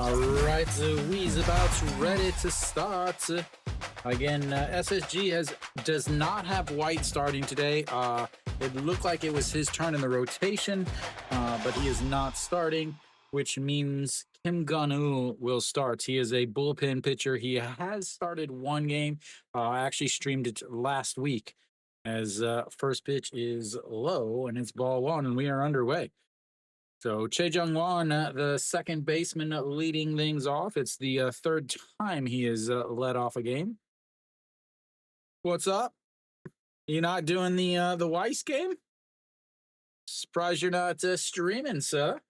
All right, we's about ready to start. Again, SSG does not have White starting today. It looked like it was his turn in the rotation, but he is not starting, which means Kim Gun-woo will start. He is a bullpen pitcher. He has started one game. I actually streamed it last week as first pitch is low and it's ball one, and we are underway. So Che Jung-won, the second baseman, leading things off. It's the third time he has led off a game. What's up? You not doing the Weiss game? Surprised you're not streaming, sir.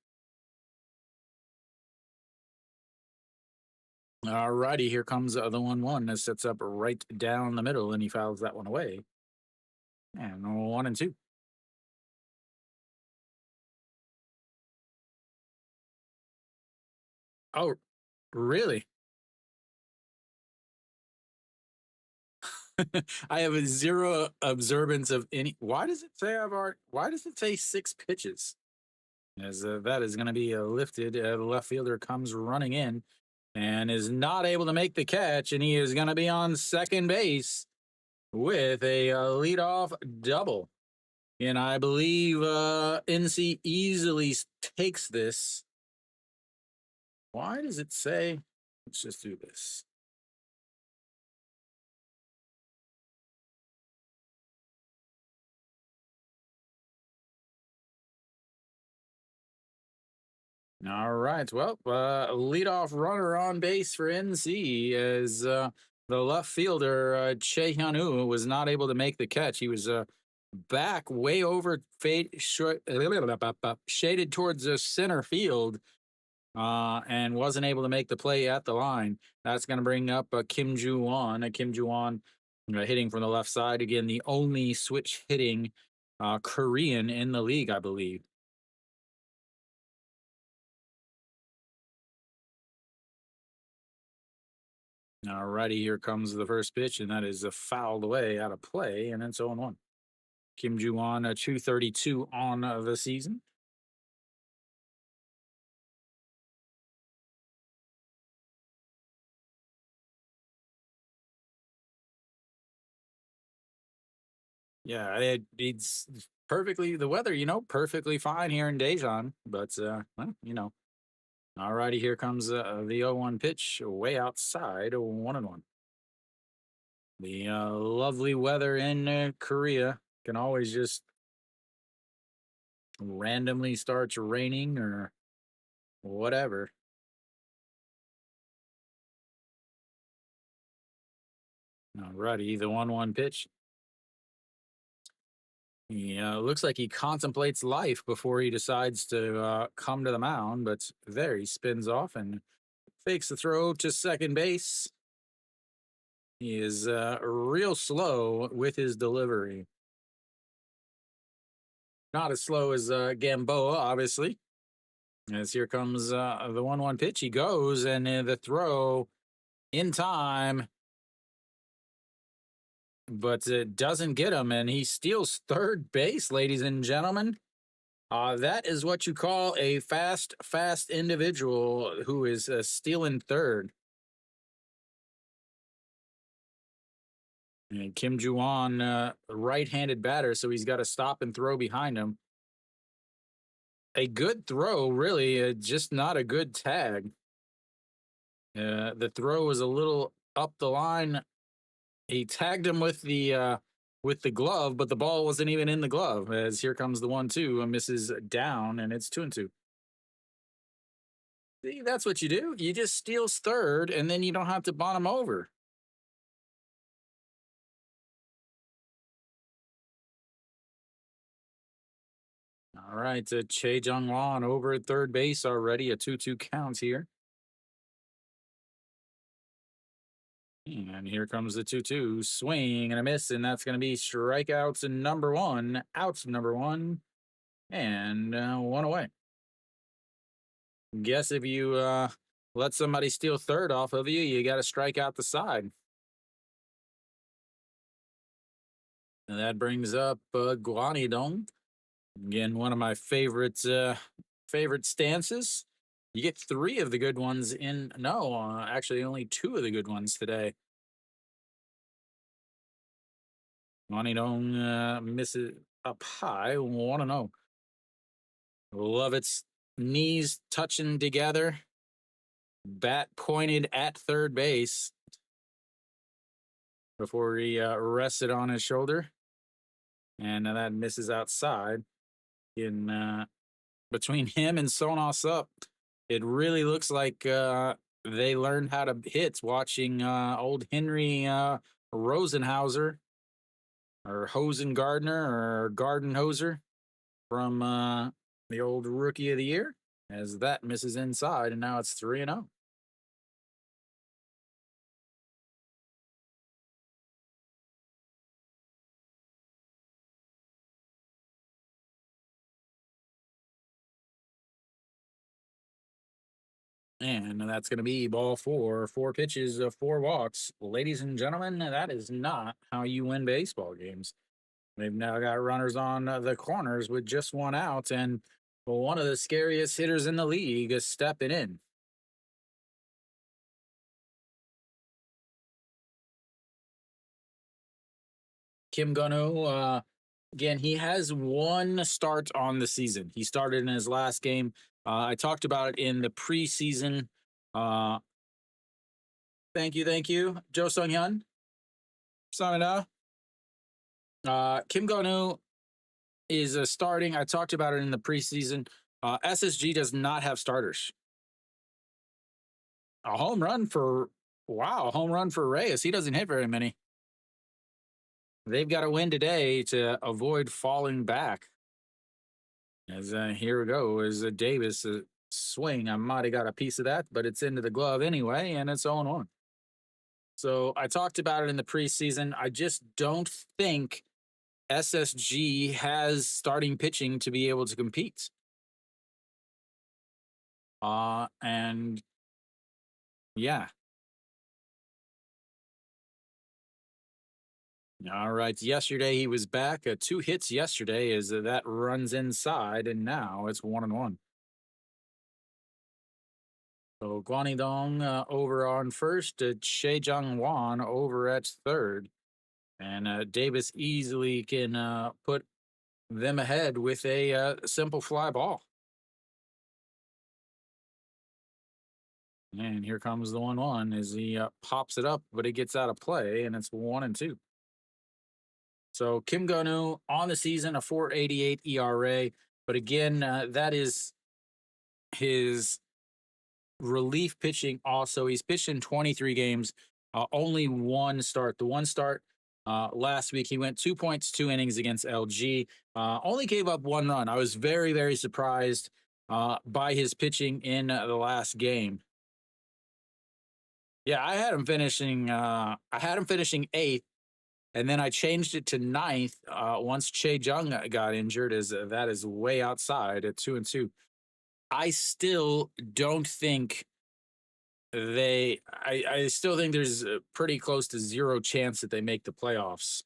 All righty, here comes the 1-1. That sets up right down the middle, and he fouls that one away. And 1-2. Oh, really? I have a zero observance of any. Why does it say Why does it say 6 pitches? As that is going to be lifted. The left fielder comes running in and is not able to make the catch, and he is going to be on second base with a leadoff double. And I believe NC easily takes this. Why does it say? Let's just do this. All right. Well, leadoff runner on base for NC as the left fielder, Che Hyun-woo, was not able to make the catch. He was back way over shaded towards the center field and wasn't able to make the play at the line. That's going to bring up Kim Ju-won. Kim Ju-won hitting from the left side. Again, the only switch hitting Korean in the league, I believe. All righty, here comes the first pitch, and that is fouled away out of play, and it's 0-1. Kim Ju-won, 232 on the season. Yeah, it's perfectly the weather, perfectly fine here in Daejeon, but well. All righty, here comes the 0-1 pitch way outside, 1-1. The lovely weather in Korea can always just randomly starts raining or whatever. All righty, the 1-1 pitch. Looks like he contemplates life before he decides to come to the mound, but there he spins off and fakes the throw to second base. He is real slow with his delivery. Not as slow as Gamboa, obviously. As here comes the 1-1 pitch. He goes, and the throw in time, but it doesn't get him, and he steals third base, ladies and gentlemen. That is what you call a fast individual who is stealing third. And Kim Ju-won, right-handed batter, so he's got to stop and throw behind him. A good throw, really, just not a good tag. The throw was a little up the line. He tagged him with the glove, but the ball wasn't even in the glove. As here comes the 1-2, misses down, and it's 2-2. See, that's what you do. You just steals third, and then you don't have to bunt him over. All right, Che Jung-won over at third base already. A 2-2 count here. And here comes the 2-2. Swing and a miss, and that's going to be strikeouts number 1. Outs number 1. And 1 away. Guess if you let somebody steal third off of you, you got to strike out the side. And that brings up Guanidong. Again, one of my favorite stances. You get 3 of the good ones in no, actually only 2 of the good ones today. Money don't miss it up high. 1-0. Lovett's knees touching together. Bat pointed at third base before he rested on his shoulder. And that misses outside. In between him and Sonos up, it really looks like they learned how to hit watching old Henry Rosenhauser or Hosen Gardner or Garden Hoser from the old Rookie of the Year, as that misses inside, and now it's 3-0. And that's going to be ball 4, 4 pitches, 4 walks. Ladies and gentlemen, that is not how you win baseball games. They've now got runners on the corners with just 1 out, and one of the scariest hitters in the league is stepping in. Kim Gun-ho, again, he has 1 start on the season. He started in his last game. I talked about it in the preseason. Uh, thank you, Jo Sung Hyun. Samina. Kim Gun-ho is starting. I talked about it in the preseason. SSG does not have starters. A home run for a home run for Reyes. He doesn't hit very many. They've got to win today to avoid falling back. As here we go, as Davis swing. I might have got a piece of that, but it's into the glove anyway, and it's 0-1. So I talked about it in the preseason. I just don't think SSG has starting pitching to be able to compete. And yeah. All right. Yesterday he was back. 2 hits yesterday as that runs inside, and now it's 1-1. So Guanidong over on first, Che Jung Wan over at third, and Davis easily can put them ahead with a simple fly ball. And here comes the 1-1 as he pops it up, but it gets out of play, and it's 1-2. So Kim Gun-ho on the season, a 4.88 ERA. But again, that is his relief pitching also. He's pitched in 23 games, only 1 start. The 1 start last week, he went 2.2 innings against LG, only gave up 1 run. I was very, very surprised by his pitching in the last game. Yeah, I had him finishing 8th. And then I changed it to 9th once Che Jung got injured, as that is way outside at 2-2. I still don't think I still think there's pretty close to 0 chance that they make the playoffs.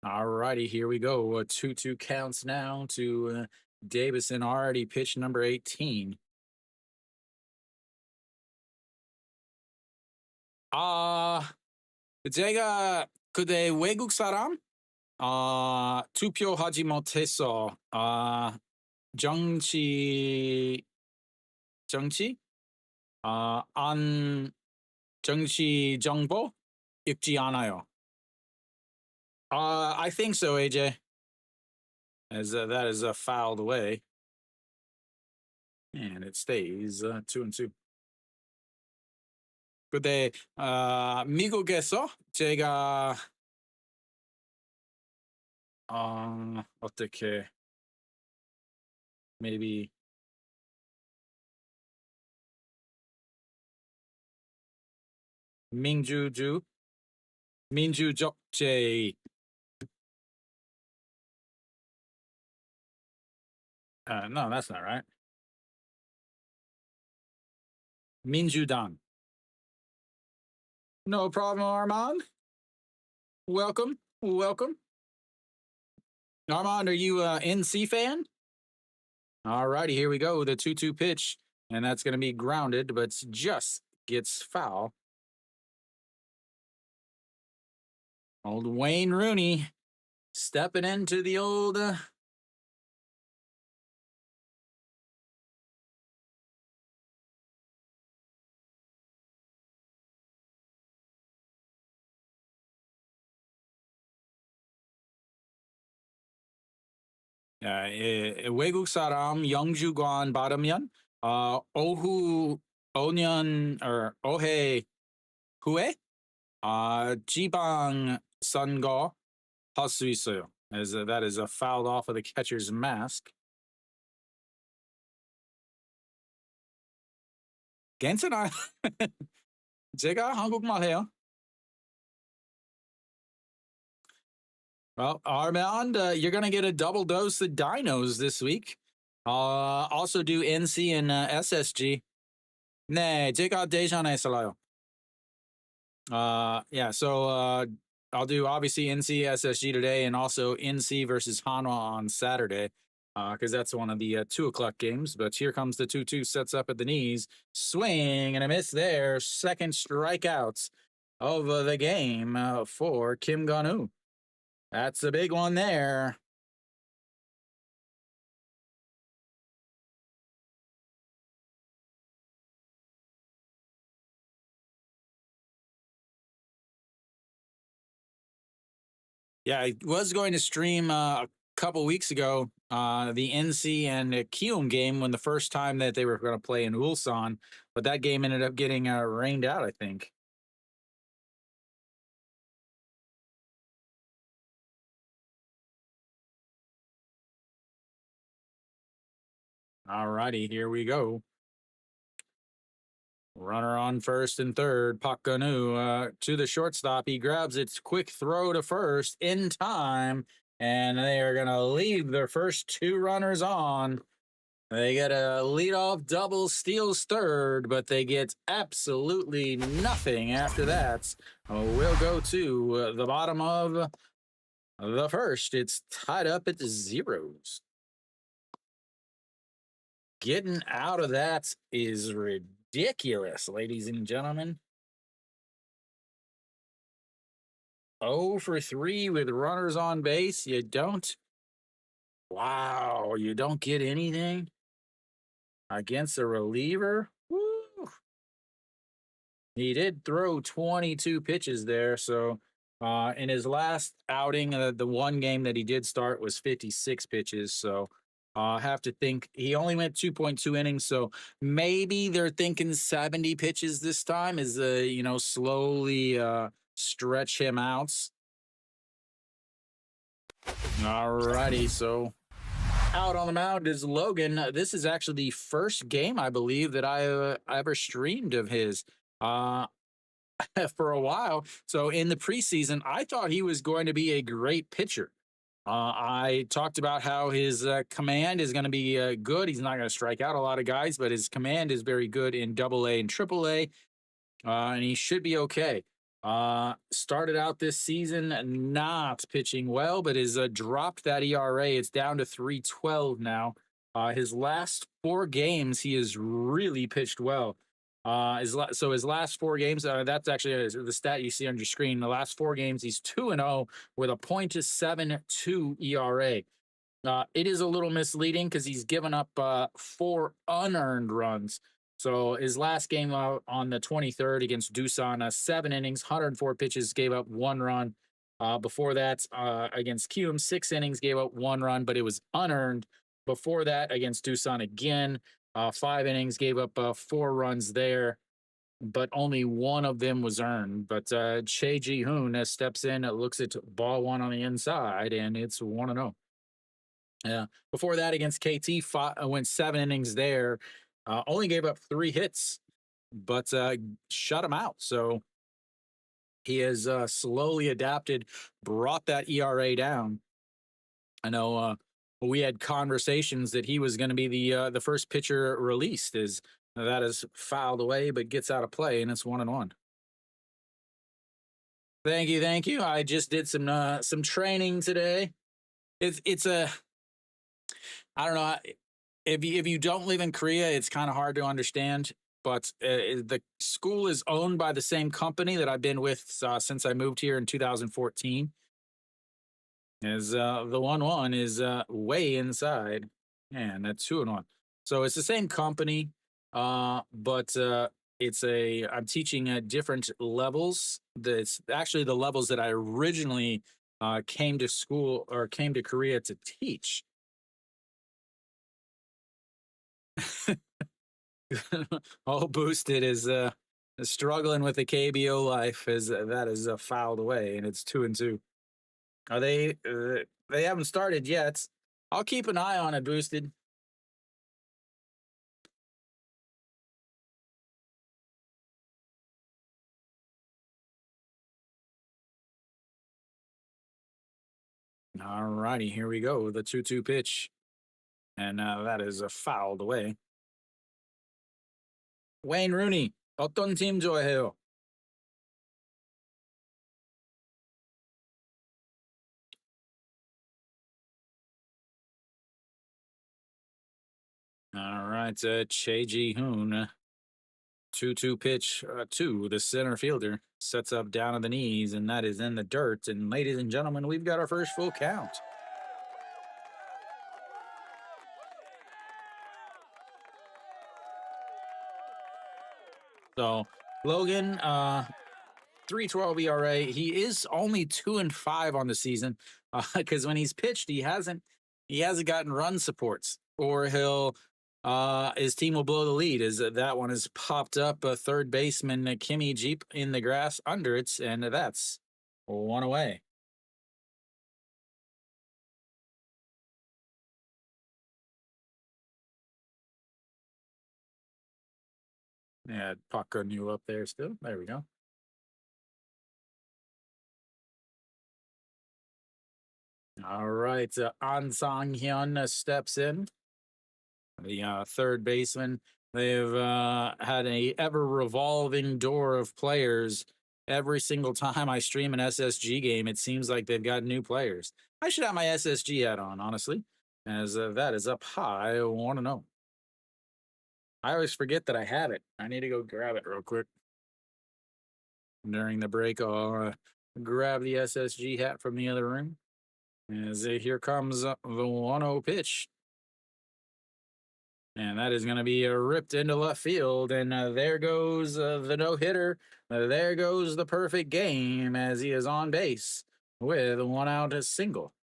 All righty, here we go. 2-2 counts now to Davison, already pitch number 18. 제가 그때 외국 사람 투표하지 못해서 정치 안 정치 정보 읽지 않아요. I think so, AJ. As that is fouled away, and it stays 2-2. 근데 미국에서 제가 어떻게 maybe 민주적제 no, that's not right. 민주당. No problem, Armand. Welcome. Armand, are you a NC fan? All righty, here we go. The 2-2 pitch, and that's going to be grounded, but just gets foul. Old Wayne Rooney stepping into the old 외국 사람 영주권 받으면 오후 오년 or 오해 후에 지방 선거 할 수 있어요. As that is fouled off of the catcher's mask. 괜찮아요. 제가 한국말 해요. Well, Armand, you're going to get a double dose of dinos this week. Also do NC and SSG. 네, 제가 대전했어요. Yeah, so I'll do obviously NC SSG today and also NC versus Hanwha on Saturday because that's one of the 2 o'clock games. But here comes the 2-2, sets up at the knees. Swing and a miss there. Second strikeouts of the game for Kim Gun-woo. That's a big one there. Yeah, I was going to stream a couple weeks ago the NC and Kium game when the first time that they were going to play in Ulsan, but that game ended up getting rained out, I think. All righty, here we go. Runner on first and third. Park Gun-woo to the shortstop. He grabs its quick throw to first in time, and they are going to leave their first 2 runners on. They get a leadoff double, steals third, but they get absolutely nothing after that. We'll go to the bottom of the first. It's tied up at 0s. Getting out of that is ridiculous, ladies and gentlemen. 0 for 3 with runners on base. You don't. Wow, you don't get anything against a reliever. Woo. He did throw 22 pitches there. So in his last outing, the one game that he did start was 56 pitches. So have to think he only went 2.2 innings. So maybe they're thinking 70 pitches this time is, slowly stretch him out. All righty. So out on the mound is Logan. This is actually the first game, I believe, that I ever streamed of his for a while. So in the preseason, I thought he was going to be a great pitcher. I talked about how his command is going to be good. He's not going to strike out a lot of guys, but his command is very good in AA and AAA, and he should be okay. Started out this season not pitching well, but has dropped that ERA. It's down to 3.12 now. His last 4 games, he has really pitched well. His last 4 games, that's actually the stat you see on your screen. The last 4 games, he's 2-0 with a .72 ERA. It is a little misleading because he's given up 4 unearned runs. So his last game on the 23rd against Doosan, 7 innings, 104 pitches, gave up 1 run. Before that, against Kium, 6 innings, gave up 1 run, but it was unearned. Before that, against Doosan again, 5 innings, gave up 4 runs there, but only 1 of them was earned. But Che Ji-hoon steps in, looks at ball 1 on the inside, and it's 1-0. Yeah. Before that, against KT, went 7 innings there, only gave up 3 hits, but shut him out. So he has slowly adapted, brought that ERA down. I know we had conversations that he was going to be the first pitcher released. That is fouled away, but gets out of play, and it's 1-1. Thank you. I just did some training today. It's a I don't know if you don't live in Korea, it's kind of hard to understand. But the school is owned by the same company that I've been with since I moved here in 2014. As the 1-1 is way inside, and that's 2-1. So it's the same company, but it's a I'm teaching at different levels. That's actually the levels that I originally came to school or came to Korea to teach. All boosted is struggling with the KBO life as that is fouled away, and it's 2-2. Are they haven't started yet. I'll keep an eye on it, boosted. All righty, here we go. The 2-2 pitch. And that is fouled away. Wayne Rooney, 어떤 팀 좋아해요? All right, Che Ji Hoon. 2-2 pitch to the center fielder. Sets up down on the knees, and that is in the dirt. And ladies and gentlemen, we've got our first full count. So Logan, 3.12 ERA. He is only 2-5 on the season because when he's pitched, he hasn't gotten run supports, or he'll his team will blow the lead. As that one has popped up, third baseman Kimmy Jeep in the grass under it, and that's one away. Yeah, puck on you up there still. There we go. All right, An Sang Hyun steps in. The third baseman. They've had a ever revolving door of players. Every single time I stream an SSG game, it seems like they've got new players. I should have my SSG hat on, honestly, as that is up high. I want to know. I always forget that I have it. I need to go grab it real quick. During the break, I'll grab the SSG hat from the other room. As here comes the 1-0 pitch. And that is going to be ripped into left field. And there goes the no hitter. There goes the perfect game as he is on base with one out, a single.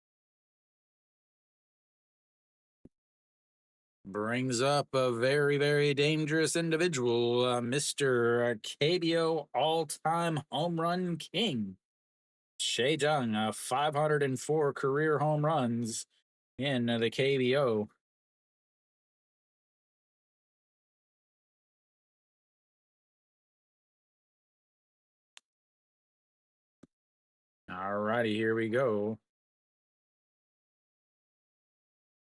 Brings up a very, very dangerous individual, Mr. KBO all time home run king. Shea Jung, 504 career home runs in the KBO. All righty, here we go.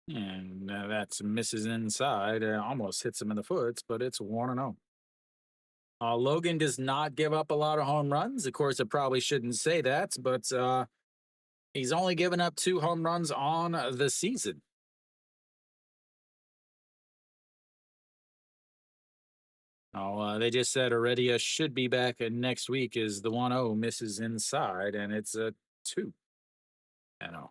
And that's misses inside. Almost hits him in the foot, but it's 1-0. Logan does not give up a lot of home runs. Of course, I probably shouldn't say that, but he's only given up 2 home runs on the season. Oh, they just said Heredia should be back next week as the 1-0 misses inside, and it's a 2. I know.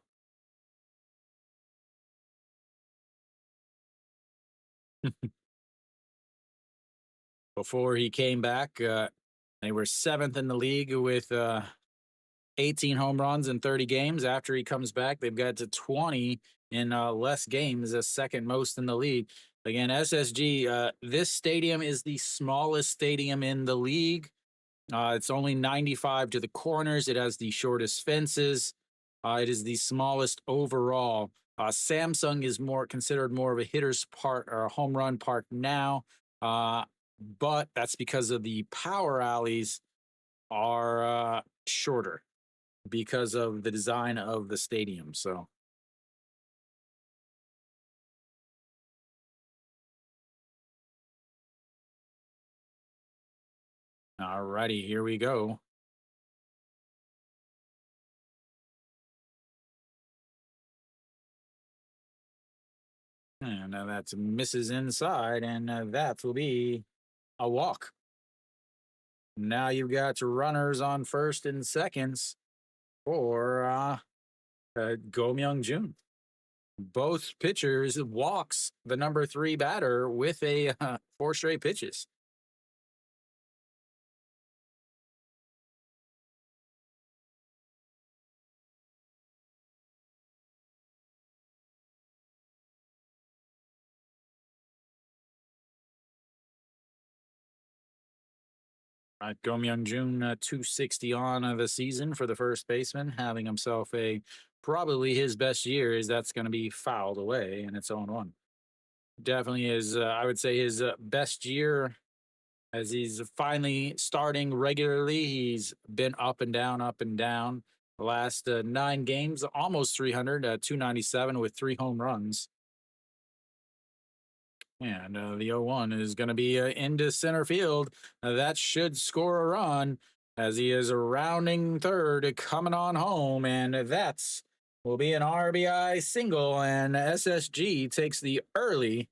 Before he came back, they were 7th in the league with 18 home runs in 30 games. After he comes back, they've got to 20 in less games, the second most in the league. Again, SSG, this stadium is the smallest stadium in the league. It's only 95 to the corners. It has the shortest fences. It is the smallest overall. Samsung is more considered more of a hitter's park or a home run park now, but that's because of the power alleys are shorter because of the design of the stadium. So, all righty, here we go. And that's misses inside, and that will be a walk. Now you've got runners on first and seconds for Go Myung Jun. Both pitchers walks the number 3 batter with a 4 straight pitches. Go Myung Jun, 260 on the season for the first baseman, having himself a probably his best year. Is that's going to be fouled away, and it's 0-1. Definitely is, I would say, his best year as he's finally starting regularly. He's been up and down, up and down. The last 9 games, almost 300, 297 with 3 home runs. And the 0-1 is going to be into center field. That should score a run as he is rounding third, coming on home. And that's will be an RBI single. And SSG takes the early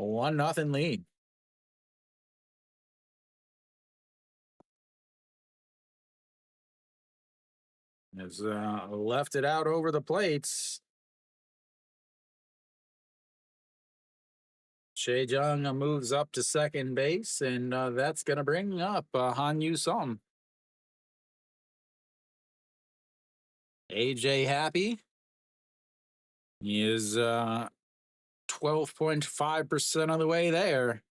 1-0 lead. Has left it out over the plates. Shea Jung moves up to second base, and that's going to bring up Han Yu Sum. AJ happy. He is 12.5% of the way there.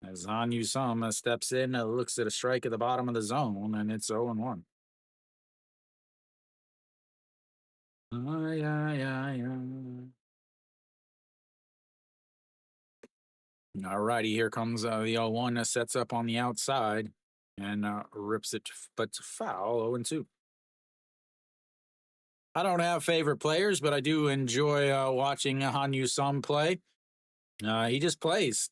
As Han Yu Sum steps in, looks at a strike at the bottom of the zone, and it's 0-1. All righty, here comes the 0-1, sets up on the outside and rips it, but foul, 0-2. I don't have favorite players, but I do enjoy watching Han Yu Sum play. He just plays.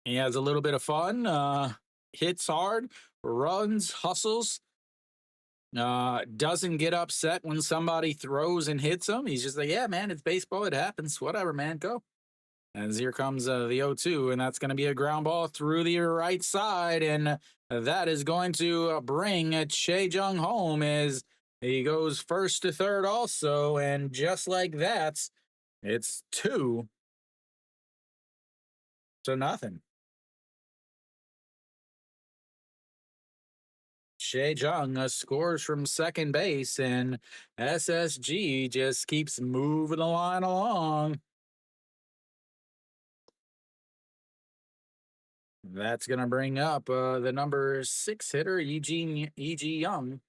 He has a little bit of fun, hits hard, runs, hustles. Doesn't get upset when somebody throws and hits him. He's just like, yeah, man, it's baseball. It happens. Whatever, man, go. As here comes the 0-2, and that's going to be a ground ball through the right side, and that is going to bring Shea Jung home as he goes first to third also, and just like that, it's 2-0. Shea Jung scores from second base, and SSG just keeps moving the line along. That's going to bring up the number 6 hitter, E.G. Young.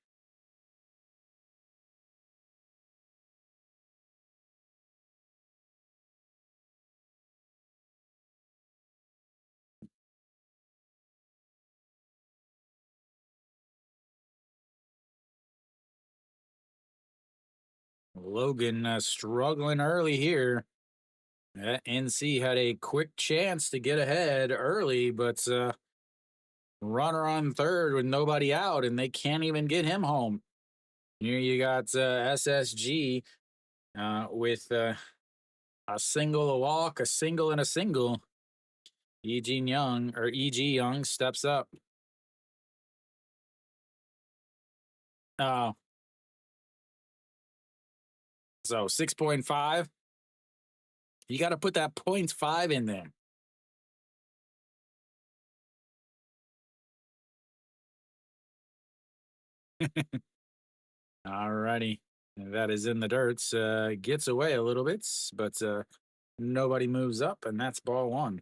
Logan struggling early here. NC had a quick chance to get ahead early, but runner on third with nobody out, and they can't even get him home. Here you got SSG with a single, a walk, a single, and a single. E.G. Young steps up. Oh. So 6.5. You got to put that 0.5 in there. All righty. That is in the dirt. Gets away a little bit, but nobody moves up, and that's ball 1.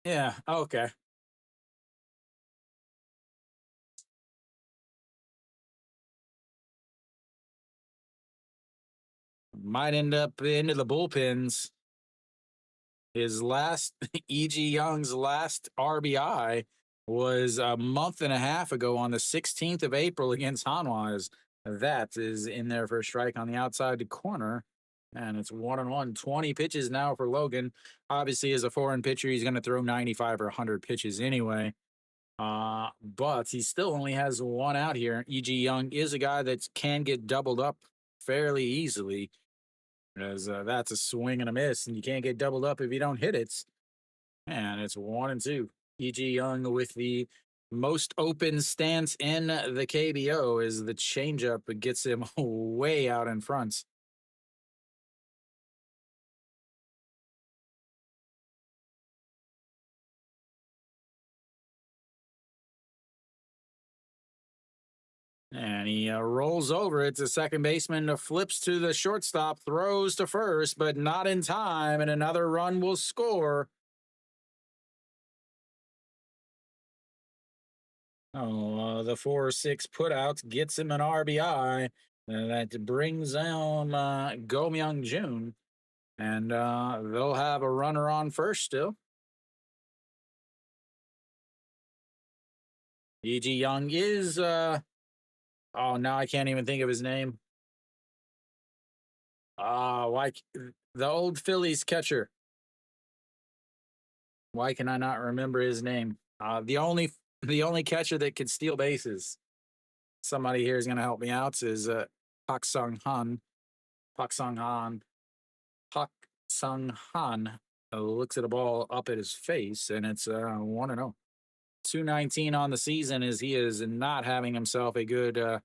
Yeah, okay. Might end up into the bullpens. His last, E.G. Young's last RBI was a month and a half ago on the 16th of April against Hanwha. That is in there for a strike on the outside corner. And it's 1-1. 20 pitches now for Logan. Obviously, as a foreign pitcher, he's going to throw 95 or 100 pitches anyway. But he still only has one out here. E.G. Young is a guy that can get doubled up fairly easily, as that's a swing and a miss, and you can't get doubled up if you don't hit it. And it's 1-2. E.G. Young with the most open stance in the KBO as the changeup gets him way out in front. And he rolls over it to second baseman, flips to the shortstop, throws to first, but not in time, and another run will score. Oh, the 4-6 putout gets him an RBI. That brings home Go Myung Jun, and they'll have a runner on first still. E.G. Young is, oh, now I can't even think of his name. Why the old Phillies catcher? Why can I not remember his name? The only catcher that could steal bases. Somebody here is going to help me out. Is Pak Sung Han. Pak Sung Han. Pak Sung Han looks at a ball up at his face, and it's 1-0. 219 on the season, as he is not having himself a good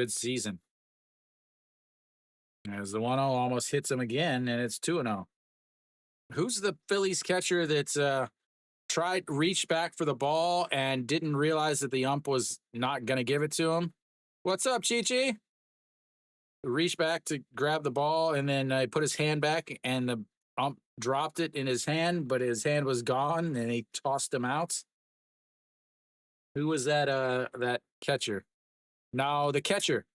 season. As the 1-0 almost hits him again, and it's 2-0. Who's the Phillies catcher that's reached back for the ball and didn't realize that the ump was not going to give it to him? What's up, Chi-Chi? Reached back to grab the ball, and then he put his hand back, and the ump dropped it in his hand, but his hand was gone, and he tossed him out. Who was that catcher? No, the catcher.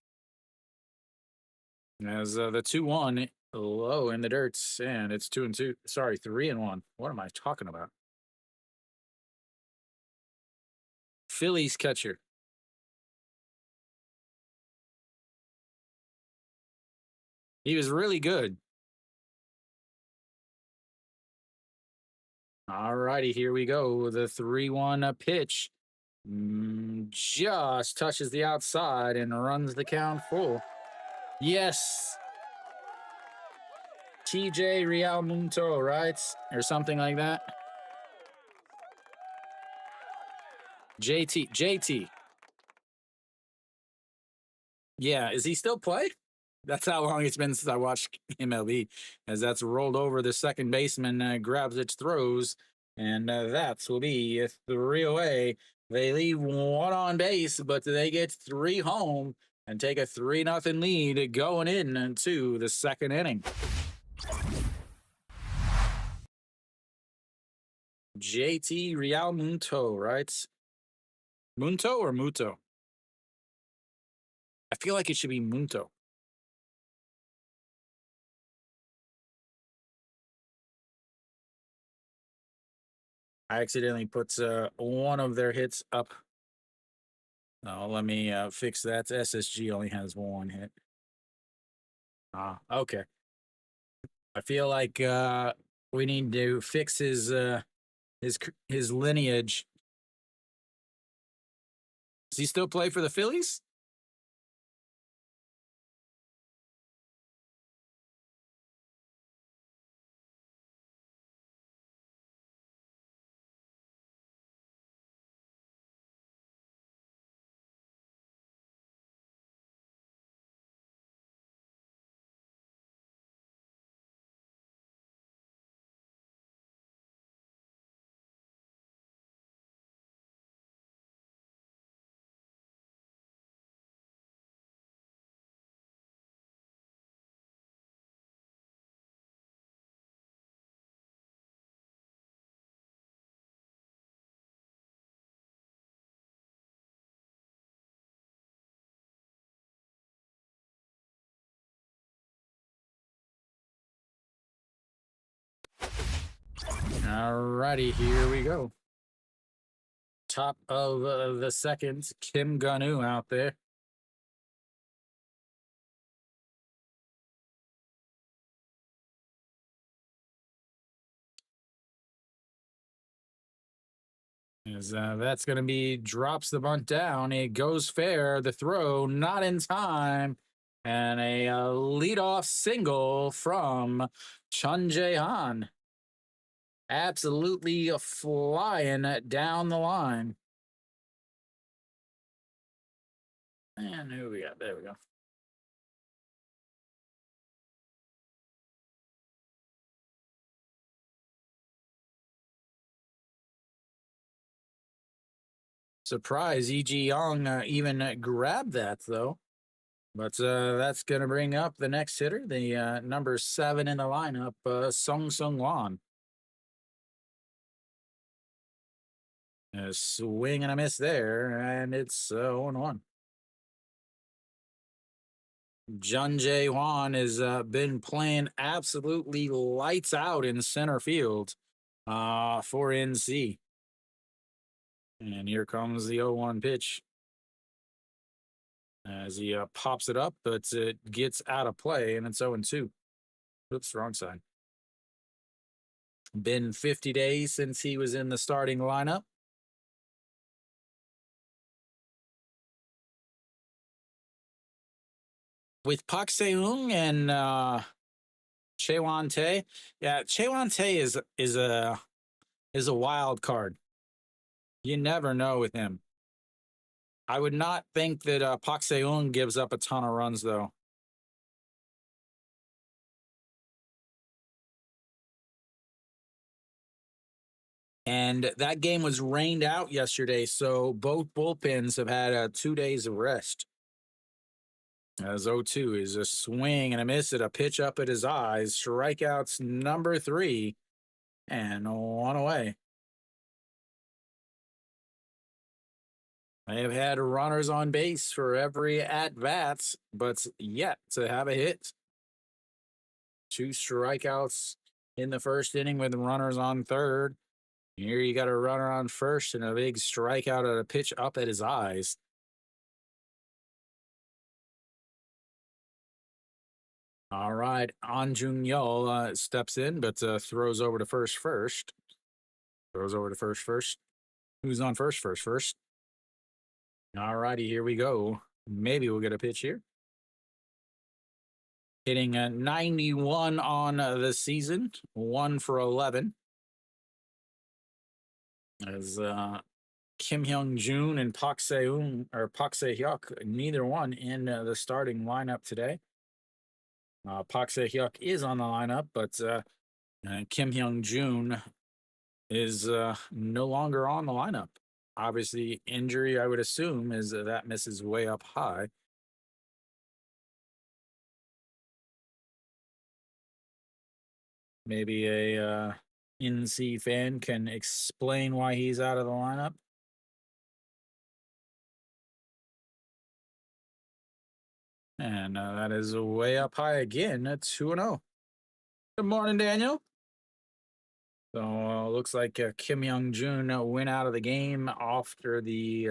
As the 2-1 low in the dirt, and it's 2-2. Sorry, 3-1. What am I talking about? Phillies catcher. He was really good. All righty, here we go. The 3-1 pitch just touches the outside and runs the count full. Yes. TJ Real Munto, right? Or something like that. JT. Yeah, is he still play? That's how long it's been since I watched MLB, as that's rolled over. The second baseman grabs its throws, and that will be a 3 away. They leave one on base, but they get 3 home and take a 3-0 lead going into the second inning. JT Real Munto, right? Munto or Muto? I feel like it should be Munto. I accidentally put one of their hits up. Oh, let me fix that. SSG only has 1 hit. Okay. I feel like we need to fix his lineage. Does he still play for the Phillies? Alrighty, here we go. Top of the second, Kim Ganu out there. As that's going to be drops the bunt down. It goes fair. The throw not in time. And a leadoff single from Chun Jae Han. Absolutely flying down the line. And who we got? There we go. Surprise, E.G. Young even grabbed that, though. But that's going to bring up the next hitter, the number 7 in the lineup, Sung Sung Won. A swing and a miss there, and it's 0-1. Jun Jae Hwan has been playing absolutely lights out in center field for NC. And here comes the 0-1 pitch. As he pops it up, but it gets out of play, and it's 0-2. Oops, wrong side. Been 50 days since he was in the starting lineup. With Pak Seung and Chaewon Tae. Yeah, Chaewon Tae is a wild card. You never know with him. I would not think that Pak Seung gives up a ton of runs, though. And that game was rained out yesterday, so both bullpens have had 2 days of rest. As 0-2 is a swing and a miss at a pitch up at his eyes. Strikeouts number 3 and 1 away. I have had runners on base for every at-bats, but yet to have a hit. 2 strikeouts in the first inning with runners on third. Here you got a runner on first and a big strikeout at a pitch up at his eyes. All right, An Jung Yeol steps in, but throws over to first. Throws over to first. Who's on first? All righty, here we go. Maybe we'll get a pitch here. Hitting 91 on the season, 1 for 11. As Kim Hyung-jun and Pak Se-hyuk, neither one in the starting lineup today. Pak Se-hyuk is on the lineup, but Kim Hyung-jun is no longer on the lineup. Obviously, injury, I would assume, is that misses way up high. Maybe a NC fan can explain why he's out of the lineup. And that is way up high again at 2-0. Good morning, Daniel. So looks like Kim Young-jun went out of the game after the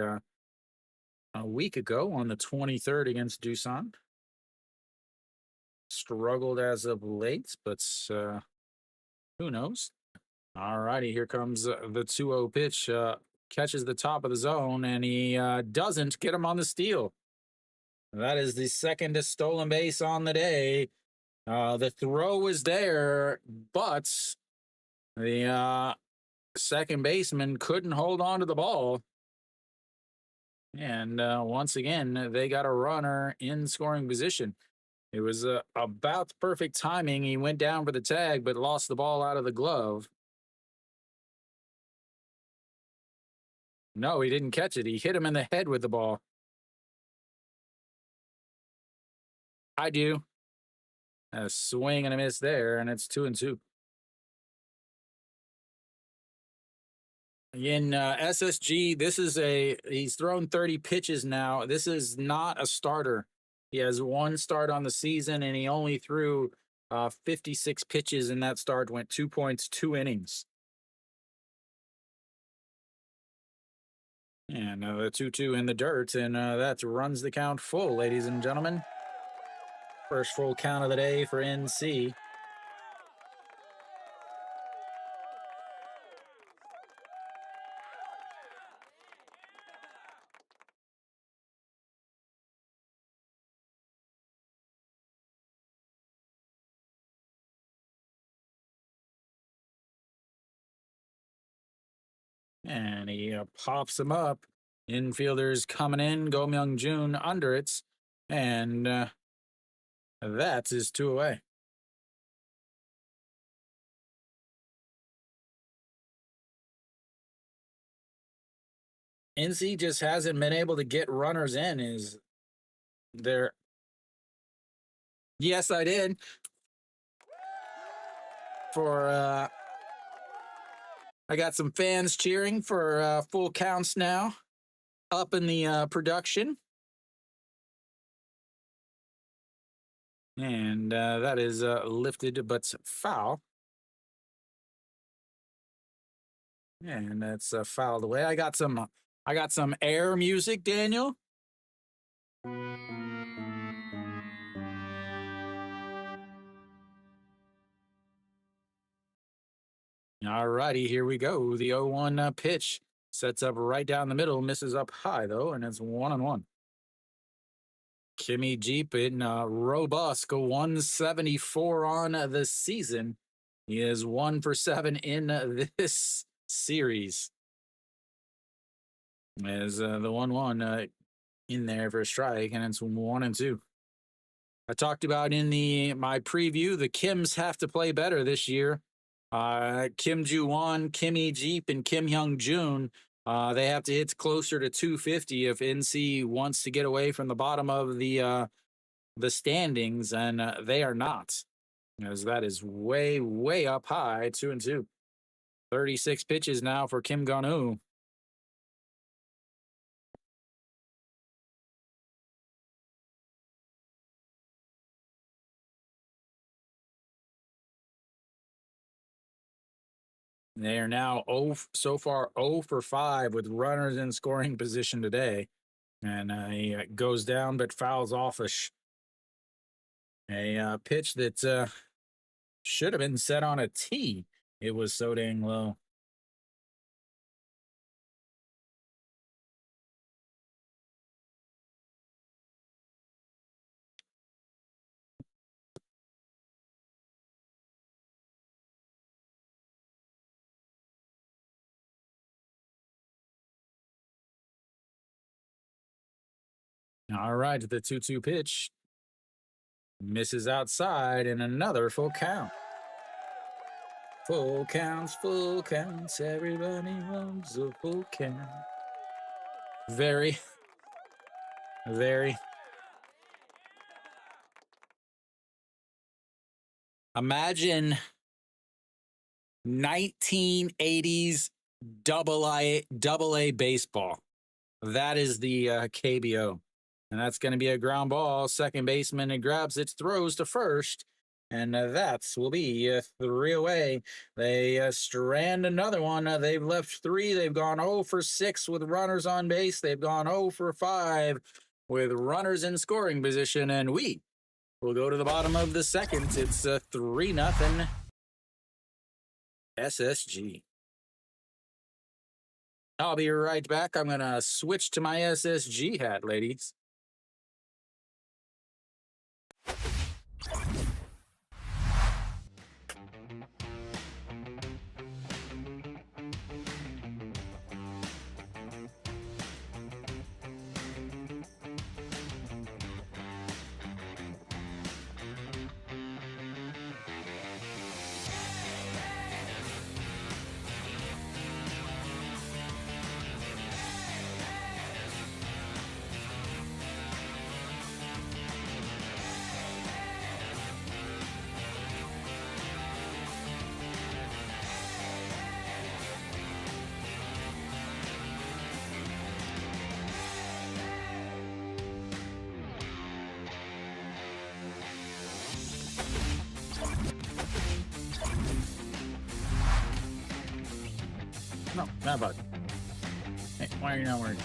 a week ago on the 23rd against Doosan. Struggled as of late, but who knows? All righty, here comes the 2-0 pitch. Catches the top of the zone, and he doesn't get him on the steal. That is the second stolen base on the day. The throw was there, but the second baseman couldn't hold on to the ball. And once again, they got a runner in scoring position. It was about perfect timing. He went down for the tag, but lost the ball out of the glove. No, he didn't catch it. He hit him in the head with the ball. I do. A swing and a miss there, and it's 2-2. In SSG, he's thrown 30 pitches now. This is not a starter. He has 1 start on the season, and he only threw 56 pitches in that start, went 2 points, 2 innings. And the 2-2 in the dirt, and that runs the count full, ladies and gentlemen. First full count of the day for NC. And he pops him up. Infielders coming in. Go Myung Jun under it. And that's his 2 away. NC just hasn't been able to get runners in. Is there? Yes, I did. For I got some fans cheering for full counts now. Up in the production. And that is lifted but foul. And that's fouled away. I got some air music, Daniel. All righty, here we go. The 0-1 pitch sets up right down the middle, misses up high though, and it's 1-1. Kimmy Jeep in robust 174 on the season. He is 1 for 7 in this series. As the 1-1 in there for a strike, and it's 1-2. I talked about in my preview, the Kims have to play better this year. Kim Ju-won, Kimmy Jeep, and Kim Hyung Jun. They have to hit closer to 250 if NC wants to get away from the bottom of the standings, and they are not, as that is way, way up high, 2-2. 36 pitches now for Kim Gun-woo. They are now so far 0 for 5 with runners in scoring position today. And he goes down but fouls off a pitch that should have been set on a tee. It was so dang low. All right, the 2-2 pitch misses outside, and another full count. Full counts, everybody loves a full count. Very, very. Imagine 1980s double A baseball. That is the KBO. And that's going to be a ground ball. Second baseman grabs it, throws to first. And that will be 3 away. They strand another one. They've left 3. They've gone 0 for 6 with runners on base. They've gone 0 for 5 with runners in scoring position. And we will go to the bottom of the second. It's 3-0 SSG. I'll be right back. I'm going to switch to my SSG hat, ladies. No, not bug. Hey, why are you not worried?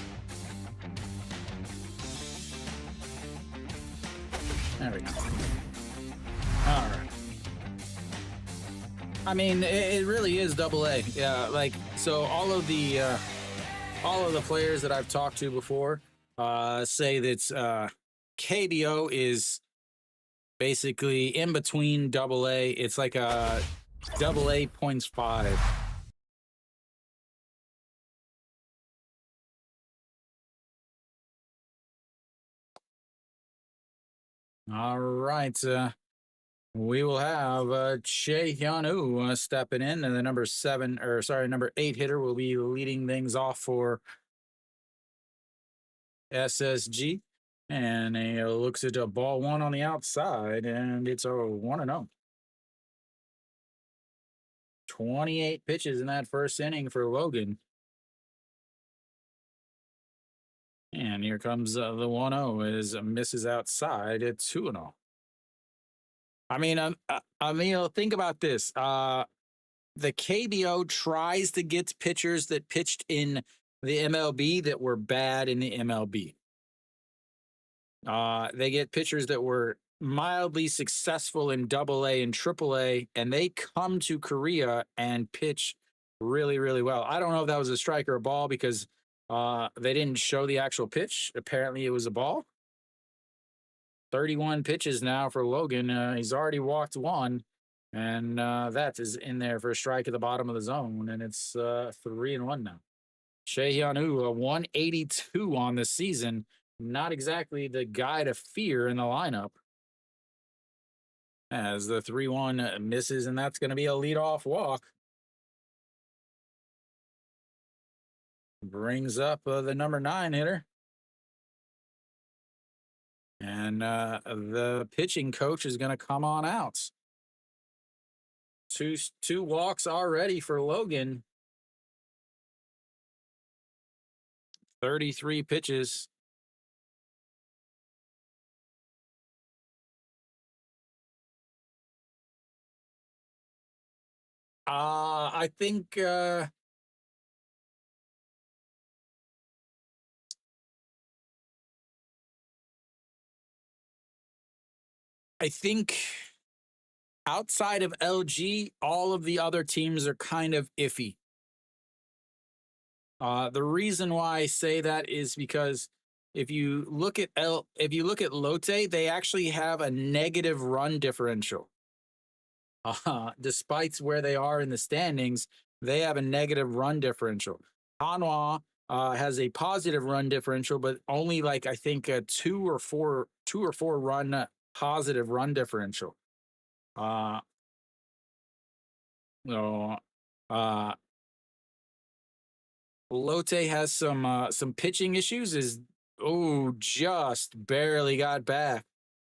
There we go. All right. I mean, it really is double A. Yeah, like, so all of the players that I've talked to before say that KBO is basically in between double A. It's like a double A points 5. All right. We will have Che Hyun-woo stepping in, and the number 8 hitter will be leading things off for SSG. And he looks at a ball one on the outside, and it's a 1-0. 28 pitches in that first inning for Logan. And here comes the 1-0 as misses outside at 2-0. I mean, think about this. The KBO tries to get pitchers that pitched in the MLB that were bad in the MLB. They get pitchers that were mildly successful in AA and AAA, and they come to Korea and pitch really, really well. I don't know if that was a strike or a ball because they didn't show the actual pitch. Apparently, it was a ball. 31 pitches now for Logan. He's already walked one, and that is in there for a strike at the bottom of the zone, and it's 3-1 now. Che Hyun-woo, a 182 on the season. Not exactly the guy to fear in the lineup. As the 3-1 misses, and that's going to be a leadoff walk. Brings up the number 9 hitter. And the pitching coach is going to come on out. Two walks already for Logan. 33 pitches. I think outside of LG, all of the other teams are kind of iffy. The reason why I say that is because if you look at Lotte, they actually have a negative run differential. Despite where they are in the standings, they have a negative run differential. Hanwha has a positive run differential, but only like I think a two or four run positive run differential. Lotte has some pitching issues. Just barely got back.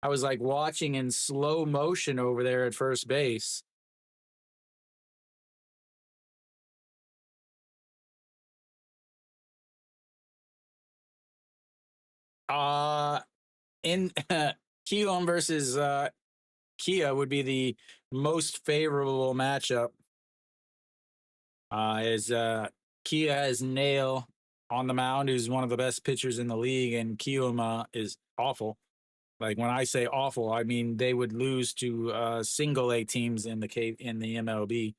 I was like watching in slow motion over there at first base. In Kiwon versus Kia would be the most favorable matchup. Is Kia has Nail on the mound, who's one of the best pitchers in the league, and Kioma is awful. Like when I say awful, I mean they would lose to single A teams in the MLB.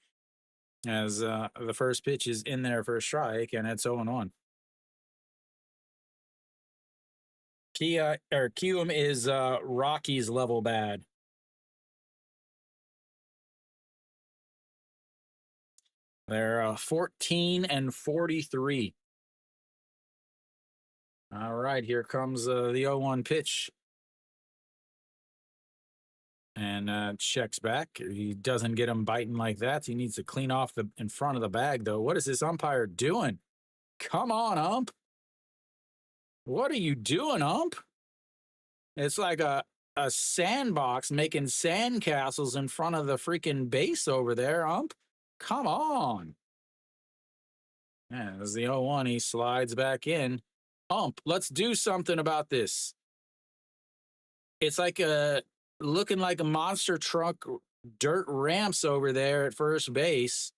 As the first pitch is in there for a strike, and it's 0-1. Kium is Rockies level bad. They're 14 and 43. All right, here comes the 0-1 pitch. And checks back. He doesn't get him biting like that. He needs to clean off in front of the bag, though. What is this umpire doing? Come on, ump. What are you doing, ump? It's like a sandbox making sandcastles in front of the freaking base over there, ump. Come on. As the 0-1, he slides back in. Ump, let's do something about this. It's like looking like a monster truck dirt ramps over there at first base.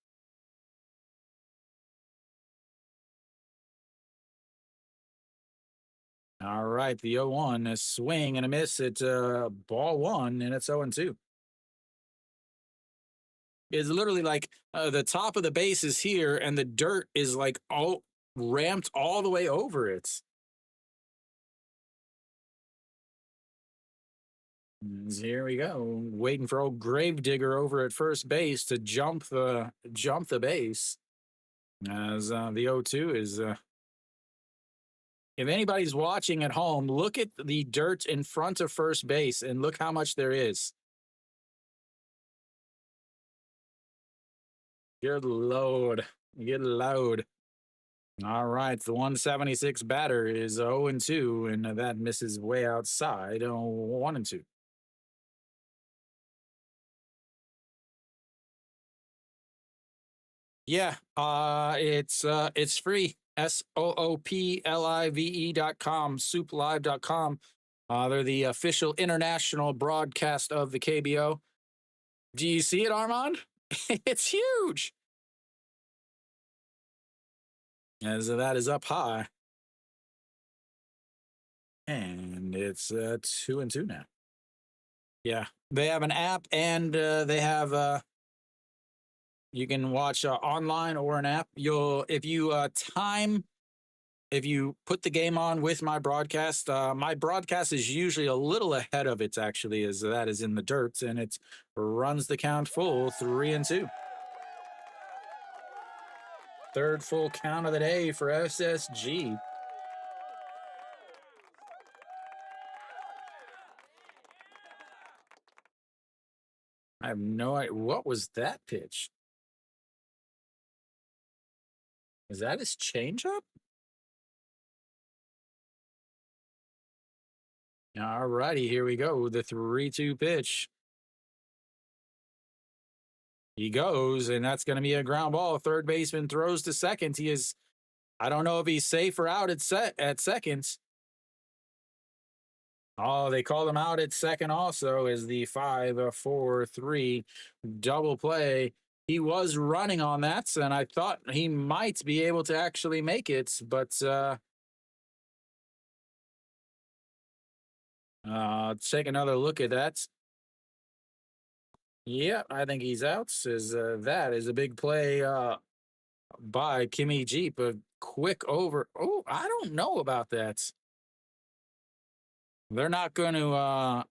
All right, the 0-1, a swing and a miss at ball one, and it's 0-2. It's literally like the top of the base is here, and the dirt is like all ramped all the way over it. And here we go, waiting for old Gravedigger over at first base to jump the base. As the 0-2 is if anybody's watching at home, look at the dirt in front of first base and look how much there is. Good Lord. Good Lord. All right. The 176 batter is 0-2, and that misses way outside. 1-2. Yeah, it's free. SOOPLIVE.com, souplive.com. They're the official international broadcast of the KBO. Do you see it, Armand? It's huge. As that is up high. And it's 2-2 now. Yeah, they have an app, and they have you can watch online or an app. If you put the game on with my broadcast is usually a little ahead of it, actually, as that is in the dirt, and it runs the count full 3-2. Third full count of the day for SSG. I have no idea. What was that pitch? Is that his changeup? All righty, here we go. The 3-2 pitch. He goes, and that's going to be a ground ball. Third baseman throws to second. I don't know if he's safe or out at second. Oh, they called him out at second also as the 5-4-3 double play. He was running on that, and I thought he might be able to actually make it, but take another look at that. Yeah, I think he's out. That is a big play by Kimmy Jeep. A quick over. Oh, I don't know about that. They're not going to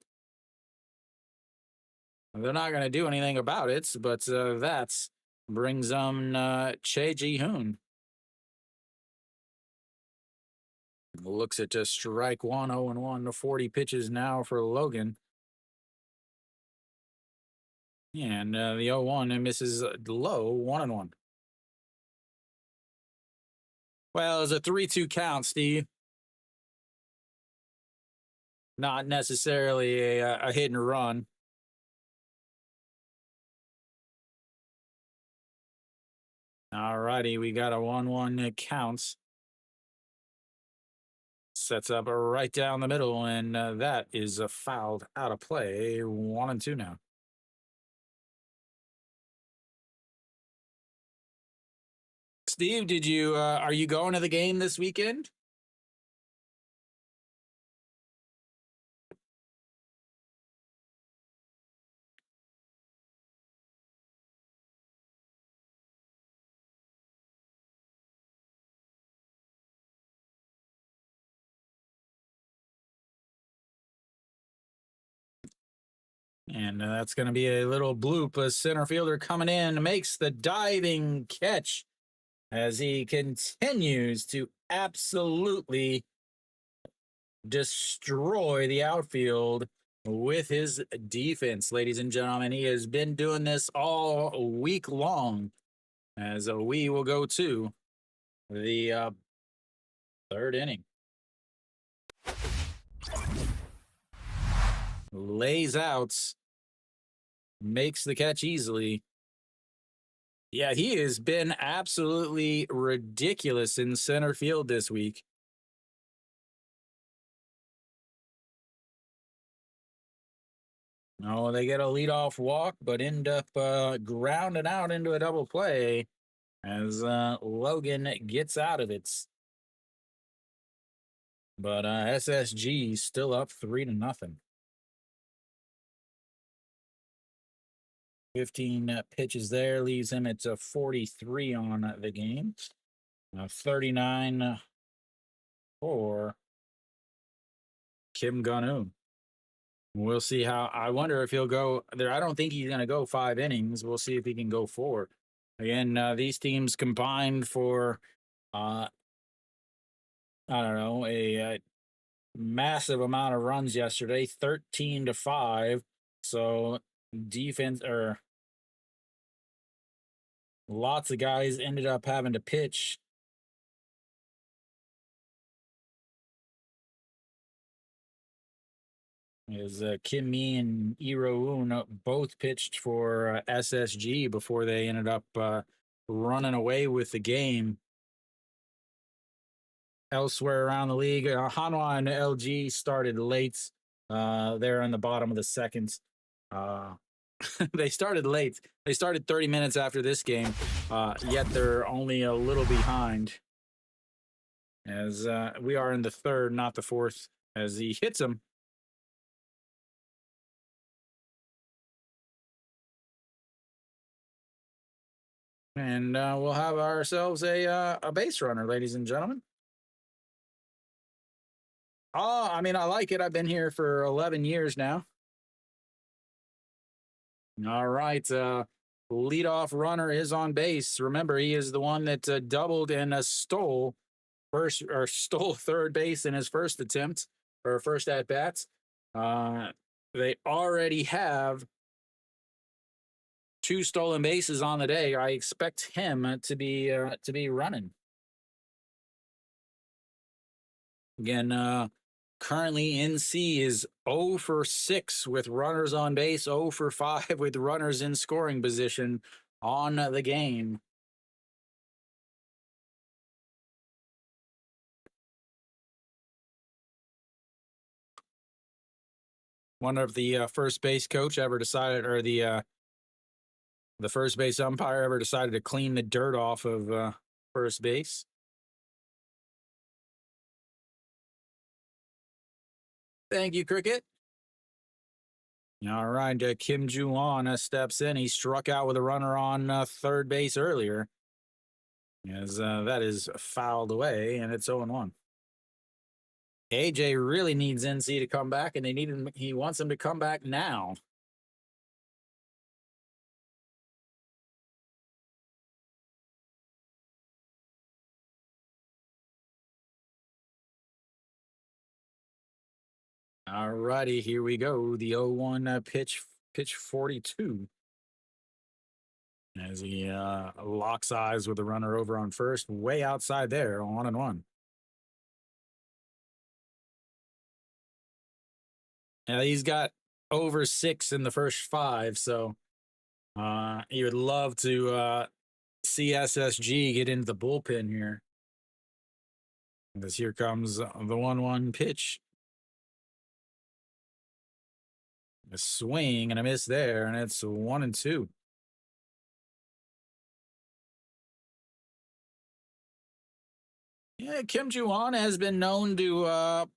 do anything about it, but that brings Che Ji-hoon. Looks at strike 1, 0-1 to 40 pitches now for Logan. And the 0-1 and misses low, 1-1. Well, it's a 3-2 count, Steve. Not necessarily a hit and run. All righty, we got a 1-1 count. Sets up right down the middle, and that is fouled out of play. 1-2 now. Steve, are you going to the game this weekend? And that's going to be a little bloop. A center fielder coming in makes the diving catch as he continues to absolutely destroy the outfield with his defense, ladies and gentlemen. He has been doing this all week long, as we will go to the third inning. Lays out, makes the catch easily. Yeah, he has been absolutely ridiculous in center field this week. Oh, they get a leadoff walk, but end up grounding out into a double play as Logan gets out of it. But SSG still up 3-0. 15 pitches there leaves him at 43 on the game. 39 for Kim Gun-eun. We'll see how. I wonder if he'll go there. I don't think he's going to go 5 innings. We'll see if he can go 4. Again, these teams combined for I don't know, a massive amount of runs yesterday, 13-5. So defense or lots of guys ended up having to pitch. As Kim Mee and Iro Un both pitched for SSG before they ended up running away with the game. Elsewhere around the league, Hanwha and LG started late. They're in the bottom of the second. They started late. They started 30 minutes after this game, yet they're only a little behind. As we are in the third, not the fourth, as he hits him. And we'll have ourselves a base runner, ladies and gentlemen. Oh, I mean, I like it. I've been here for 11 years now. All right. Leadoff runner is on base. Remember, he is the one that doubled and stole third base in his first attempt or first at bats. They already have 2 stolen bases on the day. I expect him to be running. Again, currently NC is 0 for 6 with runners on base, 0 for 5 with runners in scoring position on the game. Wonder if the first base coach ever decided, or the first base umpire ever decided to clean the dirt off of first base. Thank you, Cricket. All right, Kim Ju-won steps in. He struck out with a runner on third base earlier. As that is fouled away, and it's 0-1. AJ really needs NC to come back, and he wants him to come back now. All righty, here we go. The 0-1 pitch 42. As he locks eyes with the runner over on first, way outside there, 1-1. Now he's got over 6 in the first 5, so he would love to see SSG get into the bullpen here. As here comes the 1-1 pitch. A swing and a miss there, and it's 1-2. Yeah, Kim Ju-won has been known to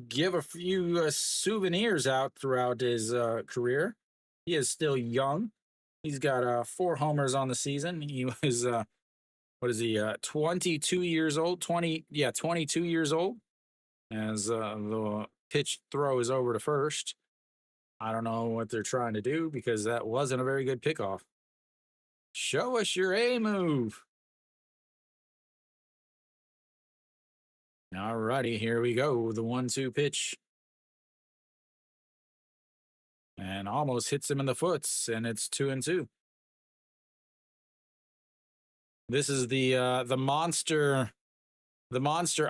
give a few souvenirs out throughout his career. He is still young. He's got 4 homers on the season. He was what is he? 22 years old. 22 years old. As the pitch throw is over to first. I don't know what they're trying to do because that wasn't a very good pickoff. Show us your A move. All righty, here we go. The 1-2 pitch. And almost hits him in the foots, and it's 2-2. This is the monster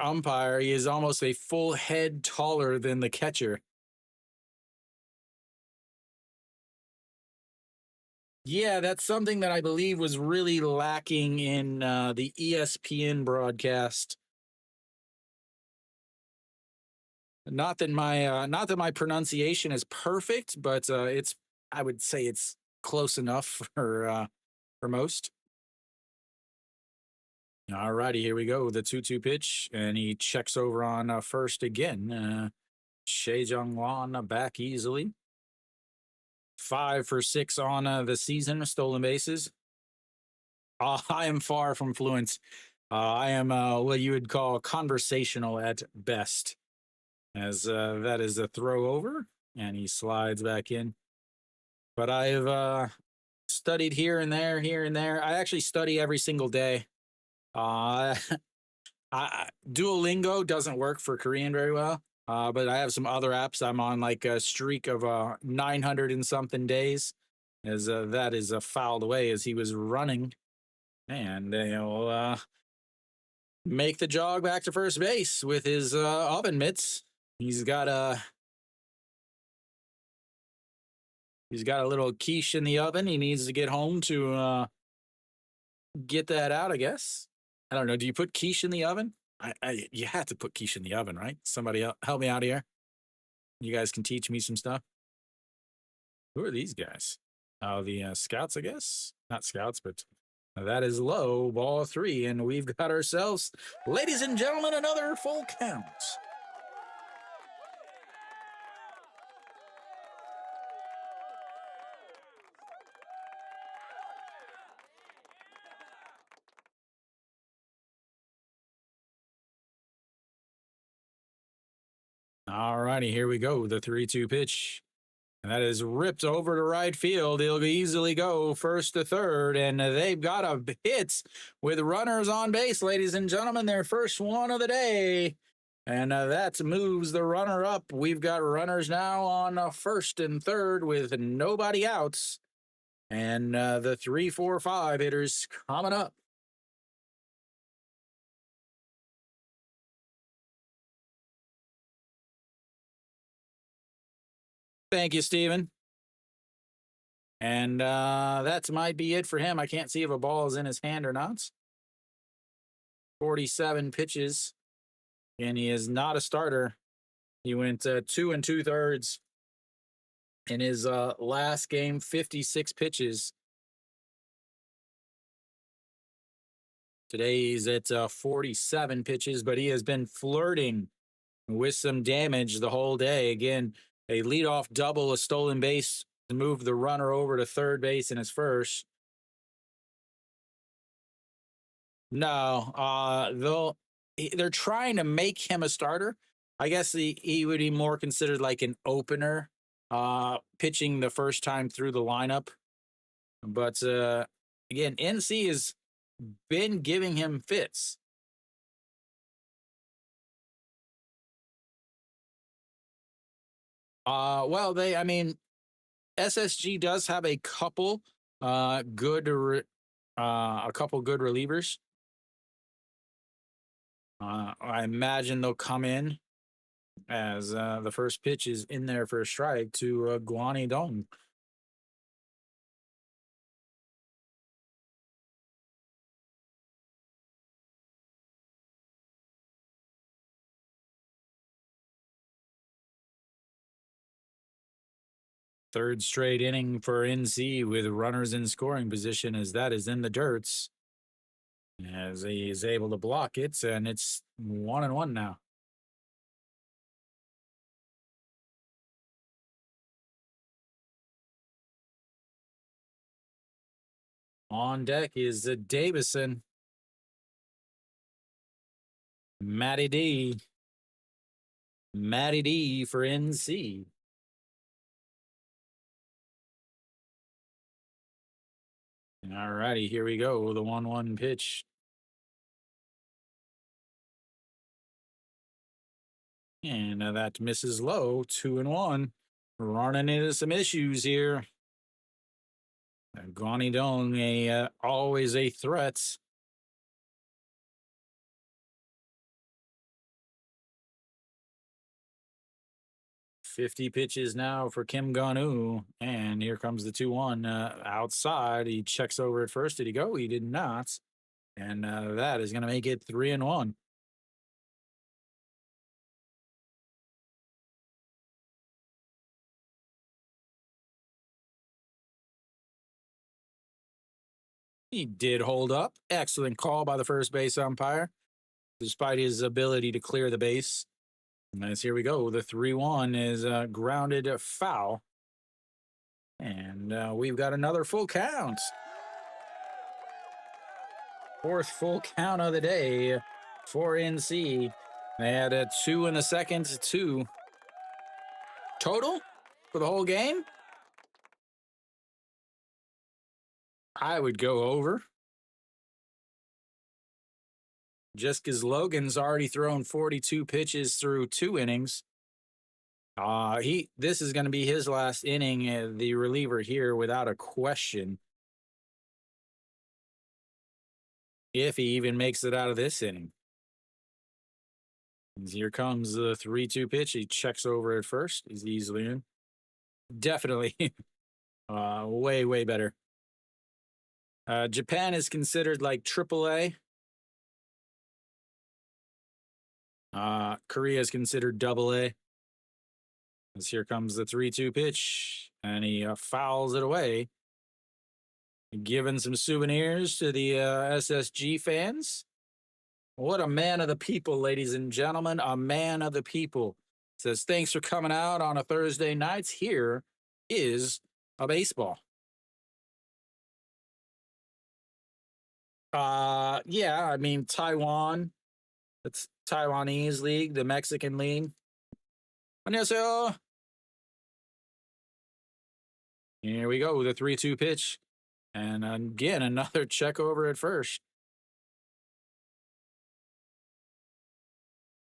umpire. He is almost a full head taller than the catcher. Yeah, that's something that I believe was really lacking in the ESPN broadcast. Not that my pronunciation is perfect, but I would say it's close enough for most. All righty, here we go. The 2-2 pitch, and he checks over on first again. Shea Jung-won back easily. 5 for 6 on the season, stolen bases. I am far from fluent. I am what you would call conversational at best. As that is a throw over, and he slides back in. But I've studied here and there. I actually study every single day. Duolingo doesn't work for Korean very well, but I have some other apps. I'm on like a streak of 900 and something days, as that is fouled away as he was running, and he'll make the jog back to first base with his oven mitts. He's got a little quiche in the oven. He needs to get home to get that out, I guess. I don't know. Do you put quiche in the oven? You have to put quiche in the oven, right? Somebody help me out here. You guys can teach me some stuff. Who are these guys? Oh, the scouts, I guess. Not scouts, but that is low, ball 3, and we've got ourselves, ladies and gentlemen, another full count. All righty, here we go. The 3-2 pitch. And that is ripped over to right field. He'll easily go first to third, and they've got a hit with runners on base, ladies and gentlemen. Their first one of the day. And that moves the runner up. We've got runners now on first and third with nobody outs. And the 3, 4, 5 hitters coming up. Thank you, Steven. And that might be it for him. I can't see if a ball is in his hand or not. 47 pitches, and he is not a starter. He went 2 2/3 in his last game, 56 pitches. Today he's at 47 pitches, but he has been flirting with some damage the whole day. Again, a leadoff double, a stolen base to move the runner over to third base in his first. No, they're trying to make him a starter. I guess he would be more considered like an opener, pitching the first time through the lineup. But again, NC has been giving him fits. Well, SSG does have a couple good relievers. I imagine they'll come in as the first pitch is in there for a strike to Guani Dong. Third straight inning for NC with runners in scoring position, as that is in the dirts. As he is able to block it, and it's 1-1 now. On deck is Davison. Matty D for NC. All righty, here we go. The 1-1 pitch. And that misses low, 2-1. Running into some issues here. Guani Dong, always a threat. .50 pitches now for Kim Gon-woo, and here comes the 2-1 outside. He checks over at first. Did he go? He did not, and that is going to make it 3-1. He did hold up. Excellent call by the first base umpire, despite his ability to clear the base. As here we go, the 3-1 is grounded foul. And we've got another full count. Fourth full count of the day for NC. They had a 2 in the second, 2 total for the whole game. I would go over. just because Logan's already thrown 42 pitches through 2 innings. This is going to be his last inning, the reliever here, without a question. If he even makes it out of this inning. Here comes the 3-2 pitch. He checks over at first. He's easily in. Definitely. Way, way better. Japan is considered like AAA. Korea is considered AA. As here comes the 3-2 pitch, and he fouls it away. Giving some souvenirs to the SSG fans. What a man of the people, ladies and gentlemen. A man of the people. Says, thanks for coming out on a Thursday night. Here is a baseball. Yeah, I mean, Taiwan. It's Taiwanese league, the Mexican league. 안녕하세요. Here we go, the 3-2 pitch. And again, another check over at first.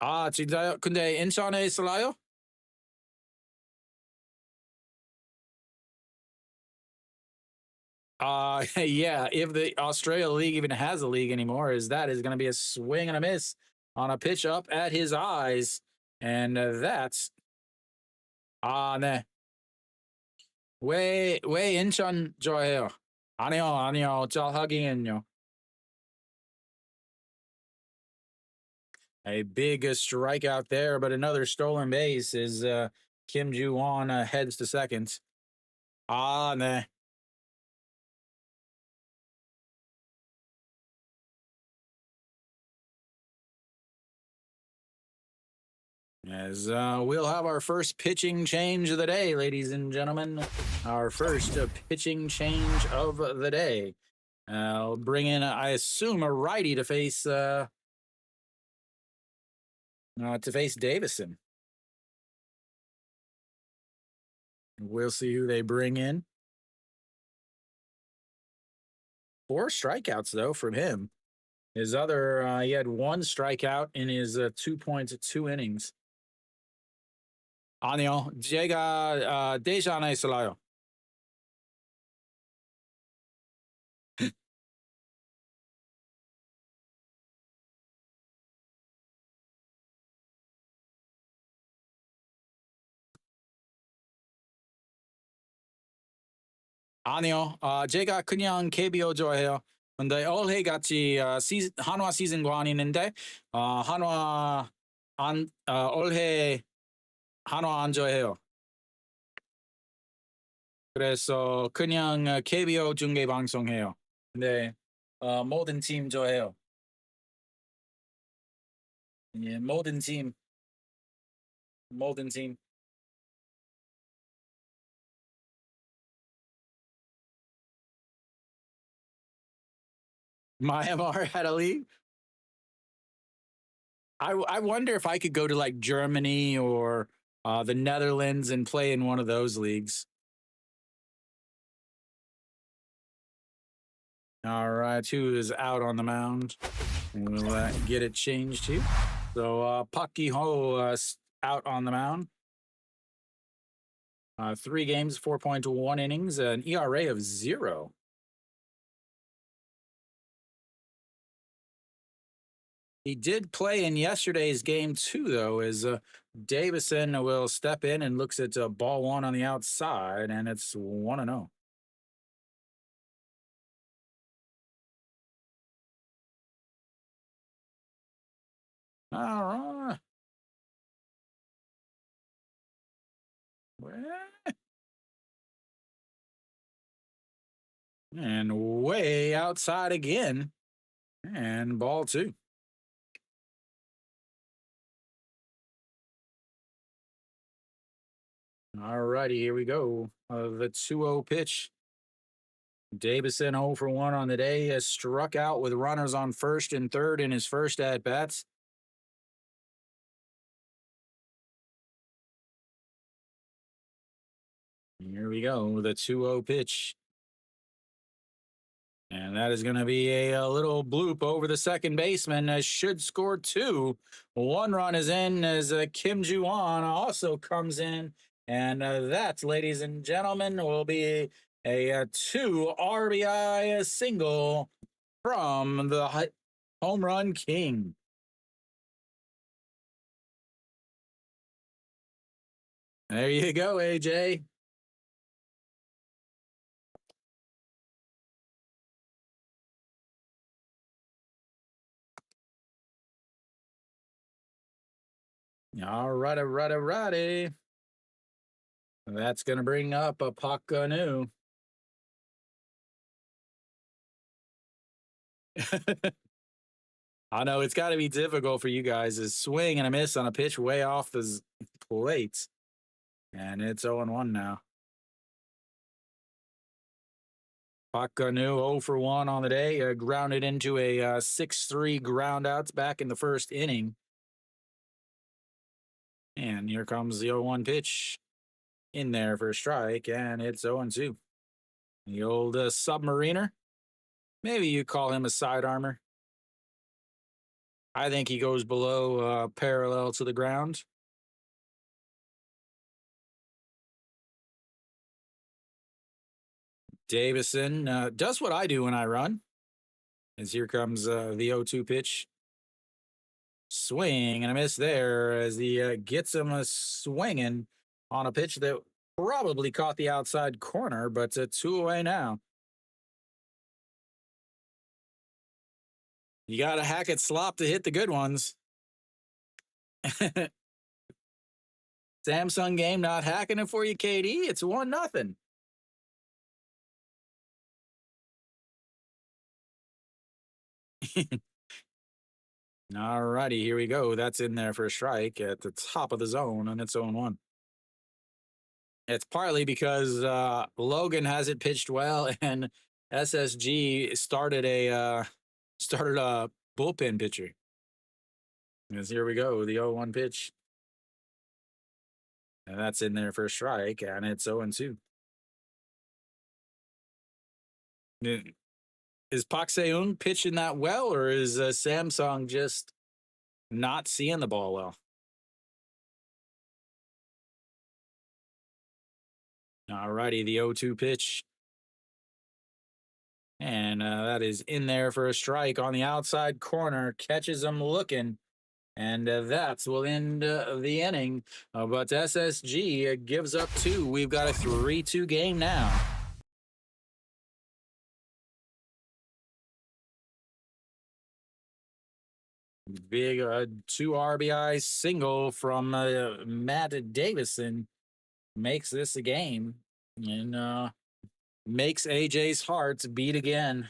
진짜요? 근데 인천에 있어요? Yeah, if the Australia League even has a league anymore, is going to be a swing and a miss on a pitch up at his eyes. And that's 네. 왜 인천 좋아해요? 아니요. 저 하기엔요. A big strikeout there, but another stolen base as Kim Ju-won heads to second. 네. As we'll have our first pitching change of the day, ladies and gentlemen. Our first pitching change of the day. I'll bring in, I assume, a righty to face Davison. We'll see who they bring in. 4 strikeouts, though, from him. His other, he had 1 strikeout in his 2.2 innings. 아니요, 제가 대사 하나 있어요. 아니요, 제가 그냥 KBO 좋아해요. 근데 올해 같이 한화 시즌과 아니는데 한화 올해 한화 안 좋아해요. 그래서 그냥 KBO 중계 방송해요. 네, 모든 팀 좋아해요. 예, 모든 팀. Myanmar had a league. I wonder if I could go to like Germany or the Netherlands and play in one of those leagues. All right, who is out on the mound? We'll get it changed here. So Park Gi-ho out on the mound. 3 games, 4.1 innings, an ERA of 0. He did play in yesterday's game too, though, as Davison will step in and looks at ball 1 on the outside, and it's 1-0. All right. And way outside again, and ball 2. All righty, here we go. The 2-0 pitch. Davison 0 for 1 on the day. Has struck out with runners on first and third in his first at bats. Here we go. The 2-0 pitch. And that is going to be a little bloop over the second baseman. Should score 2. 1 run is in as Kim Ju-won also comes in. And that, ladies and gentlemen, will be a 2 RBI single from the home run king. There you go, AJ. All righty. That's going to bring up a Park Ganu. I know it's got to be difficult for you guys. A swing and a miss on a pitch way off the plate. And it's 0-1 now. Park Ganu 0 for 1 on the day. Grounded into a 6-3 ground outs back in the first inning. And here comes the 0-1 pitch in there for a strike, and it's 0-2. The old submariner. Maybe you call him a side armor. I think he goes below parallel to the ground. Davison does what I do when I run. As here comes the 0-2 pitch. Swing and a miss there as he gets him swinging on a pitch that probably caught the outside corner, but 2 away now. You got to hack it slop to hit the good ones. Samsung game not hacking it for you, KD. It's 1-0. All righty, here we go. That's in there for a strike at the top of the zone, and it's 0-1. It's partly because Logan hasn't pitched well, and SSG started a bullpen pitcher. As here we go, the 0-1 pitch. And that's in there for a strike, and it's 0-2. Is Pak Se-eung pitching that well, or is Samsung just not seeing the ball well? All righty, the 0-2 pitch. And that is in there for a strike on the outside corner. Catches him looking. And that will end the inning. But SSG gives up 2. We've got a 3-2 game now. Big 2 RBI single from Matt Davison makes this a game. And makes AJ's heart beat again.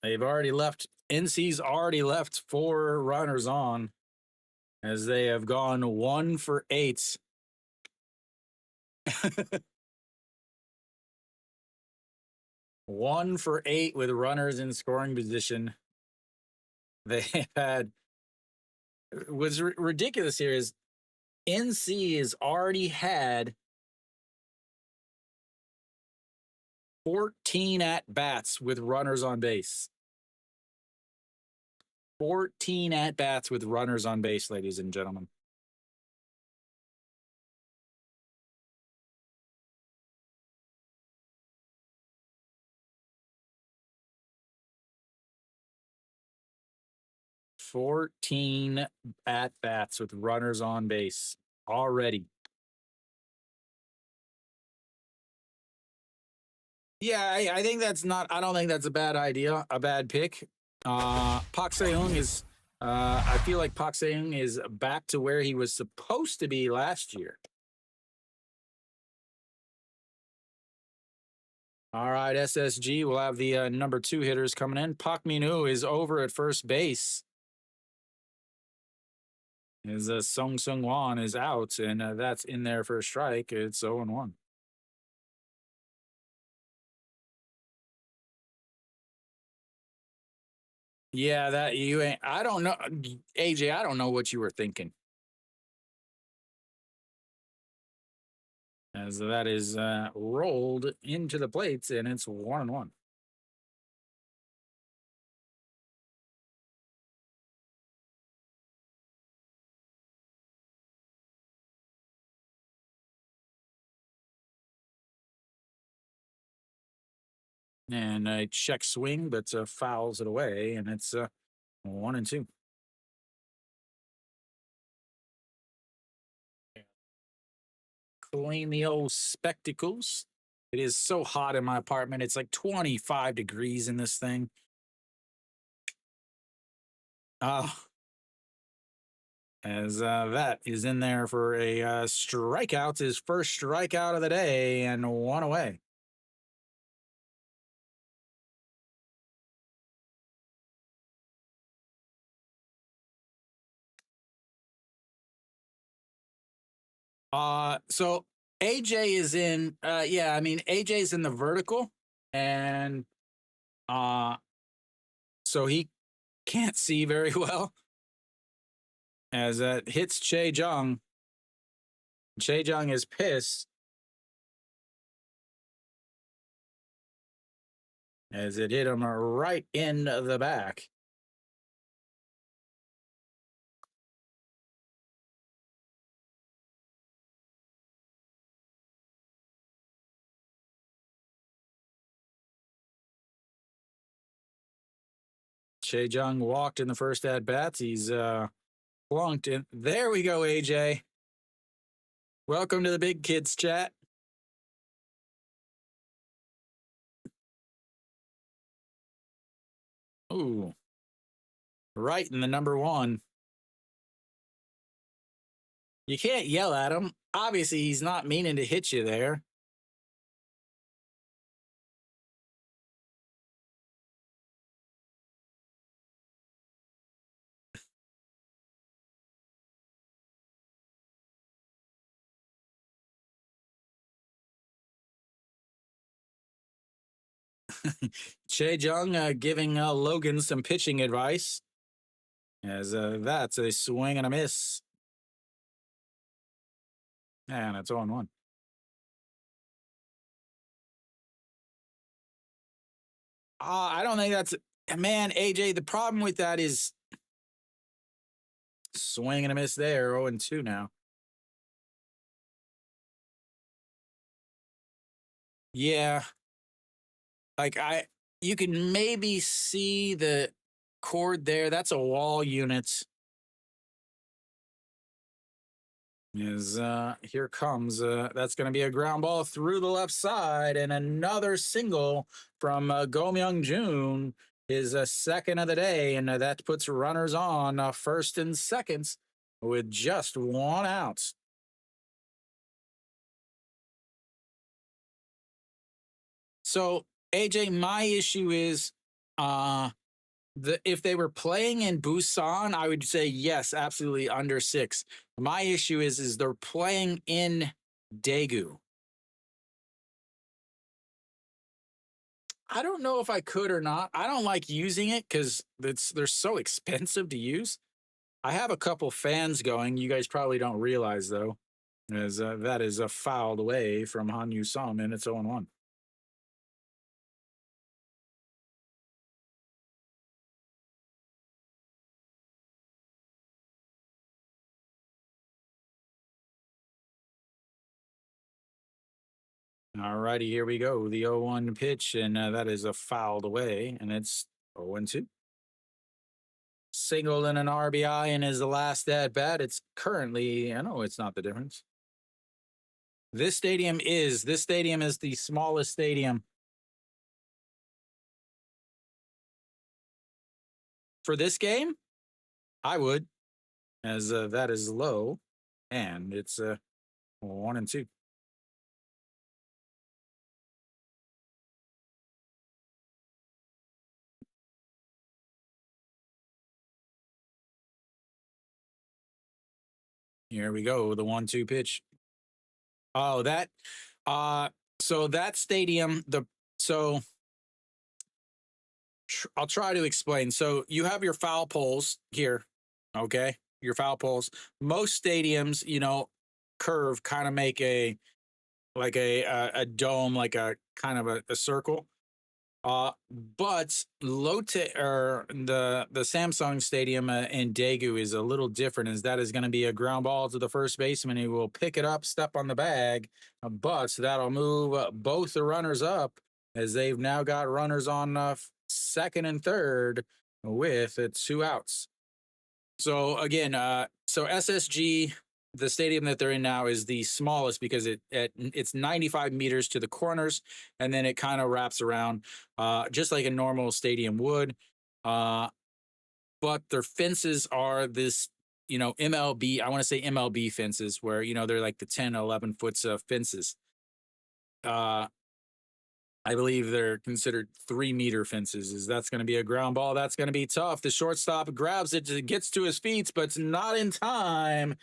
They've already left. NC's already left 4 runners on as they have gone 1 for 8. 1 for 8 with runners in scoring position. They had what's ridiculous here is NC has already had 14 at bats with runners on base. 14 at bats with runners on base, ladies and gentlemen. "14 at bats with runners on base already." Yeah, I think that's not. I don't think that's a bad idea, a bad pick. Pak Se-eung is. I feel like Pak Se-eung is back to where he was supposed to be last year. All right, SSG will have the number 2 hitters coming in. Pak Min-woo is over at first base. As Sung Sung-won is out, and that's in there for a strike. It's 0-1. Yeah, that you ain't. I don't know, AJ. I don't know what you were thinking. As that is rolled into the plates, and it's 1-1. And a check swing, but fouls it away, and it's 1-2. Clean the old spectacles. It is so hot in my apartment. It's like 25 degrees in this thing. Oh, as that is in there for a strikeout, his first strikeout of the day, and one away. So AJ is in. Yeah, I mean AJ's in the vertical, and uh, so he can't see very well. As that hits Che Jung. Che Jung is pissed as it hit him right in the back. Che Jung walked in the first at bats. He's plunked in. There we go, AJ. Welcome to the big kids chat. Ooh, right in the number one. You can't yell at him. Obviously, he's not meaning to hit you there. Che Jung giving Logan some pitching advice. As that's a swing and a miss. And it's 0-1. I don't think that's. Man, AJ, the problem with that is swing and a miss there. 0-2 now. Yeah. Like you can maybe see the cord there. That's a wall unit. Is here comes that's going to be a ground ball through the left side, and another single from Go Myung Jun, his second of the day, and that puts runners on first and seconds with just one out. So AJ, my issue is if they were playing in Busan, I would say yes, absolutely under 6. My issue is they're playing in Daegu. I don't know if I could or not. I don't like using it because they're so expensive to use. I have a couple fans going. You guys probably don't realize though, as that is a fouled away from Han Yu Sum, and it's 0-1. All righty, here we go. The 0-1 pitch, and that is a fouled away, and it's 0-2. Single and an RBI in his last at bat. It's currently, I know it's not the difference. This stadium is the smallest stadium for this game. I would, as that is low, and it's 1-2. Here we go. The 1-2 pitch. Oh, that. So that stadium. So I'll try to explain. So you have your foul poles here, okay? Your foul poles. Most stadiums, curve kind of make a dome, like a kind of a circle. But Lotte or the Samsung Stadium in Daegu is a little different. Is that is going to be a ground ball to the first baseman. He will pick it up, step on the bag, but that'll move both the runners up as they've now got runners on second and third with two outs. So again, so SSG, the stadium that they're in now is the smallest because it's 95 meters to the corners, and then it kind of wraps around, just like a normal stadium would. But their fences are this, MLB. I want to say MLB fences, where they're like the 10, 11 foot fences. I believe they're considered 3 meter fences. Is that's going to be a ground ball? That's going to be tough. The shortstop grabs it, gets to his feet, but it's not in time.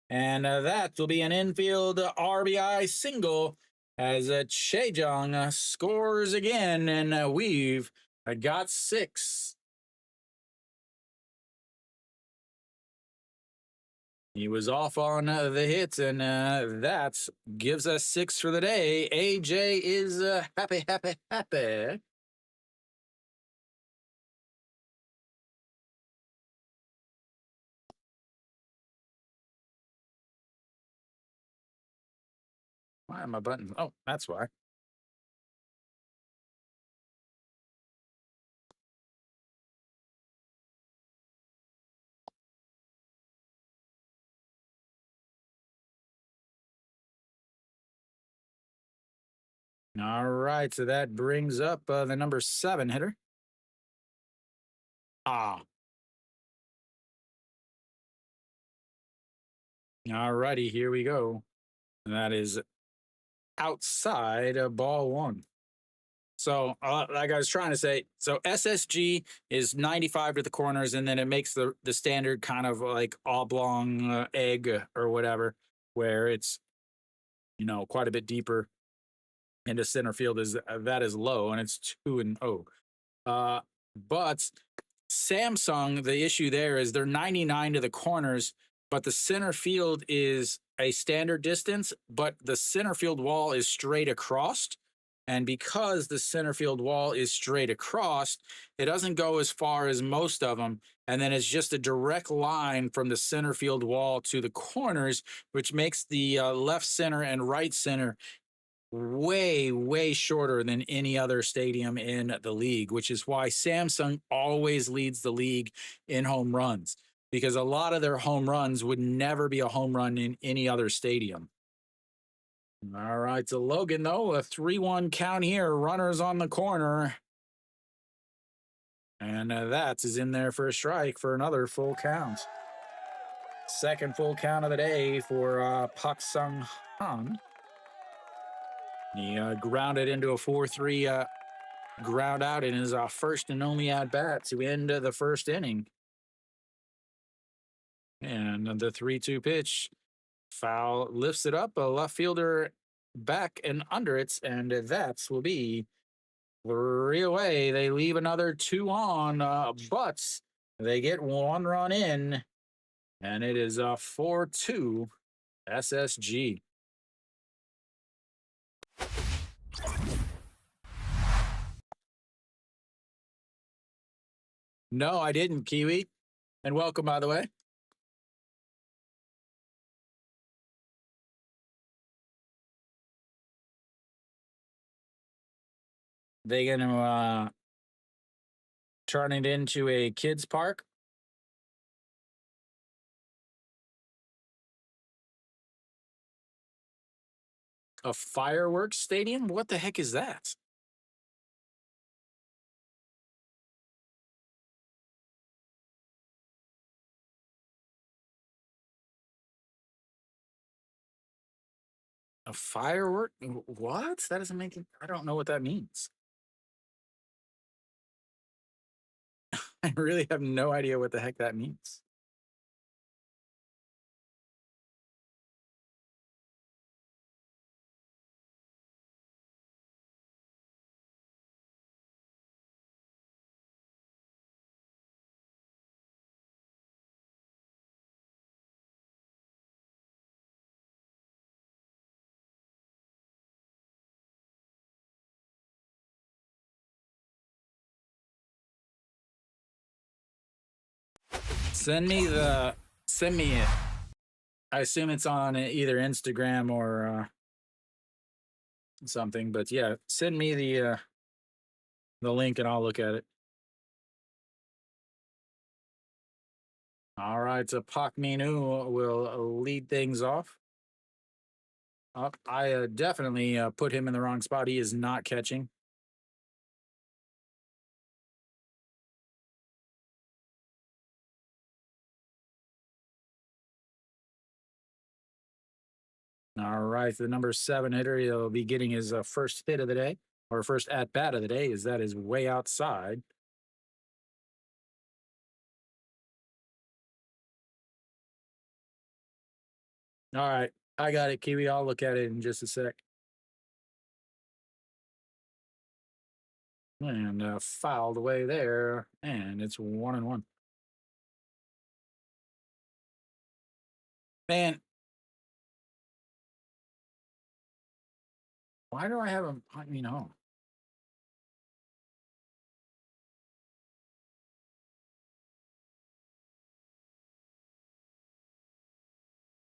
And that will be an infield RBI single as Chejong scores again. And we've got 6. He was off on the hit, and that gives us 6 for the day. AJ is happy, happy, happy. Why are my buttons? Oh, that's why. All right, so that brings up the number 7 hitter. Ah. All righty, here we go. That is outside of ball 1. So, like I was trying to say, so SSG is 95 to the corners, and then it makes the standard kind of like oblong egg or whatever, where it's quite a bit deeper into center field. Is that is low, and it's 2-0. But Samsung, the issue there is they're 99 to the corners, but the center field is a standard distance, but the center field wall is straight across. And because the center field wall is straight across, it doesn't go as far as most of them. And then it's just a direct line from the center field wall to the corners, which makes the left center and right center way, way shorter than any other stadium in the league, which is why Samsung always leads the league in home runs, because a lot of their home runs would never be a home run in any other stadium. All right, so Logan, though, a 3-1 count here. Runners on the corner. And that is in there for a strike for another full count. Second full count of the day for Pak Sung Han. He grounded into a 4-3 ground out in his first and only at bat to end the first inning. And the 3-2 pitch. Foul lifts it up. A left fielder back and under it. And that will be 3 away. They leave another 2 on, but they get 1 run in. And it is 4-2 SSG. No, I didn't, Kiwi. And welcome, by the way. They gonna turn it into a kids park? A fireworks stadium? What the heck is that? A firework? What? That doesn't make it. I don't know what that means. I really have no idea what the heck that means. Send me it. I assume it's on either Instagram or something, but yeah, send me the link and I'll look at it. All right, so Pak Minu will lead things off. I definitely put him in the wrong spot. He is not catching. All right, the number 7 hitter, he'll be getting his first hit of the day, or first at bat of the day, is that is way outside. All right, I got it, Kiwi. I'll look at it in just a sec. And fouled away there, and it's 1-1. Man, why do I have him punt me home?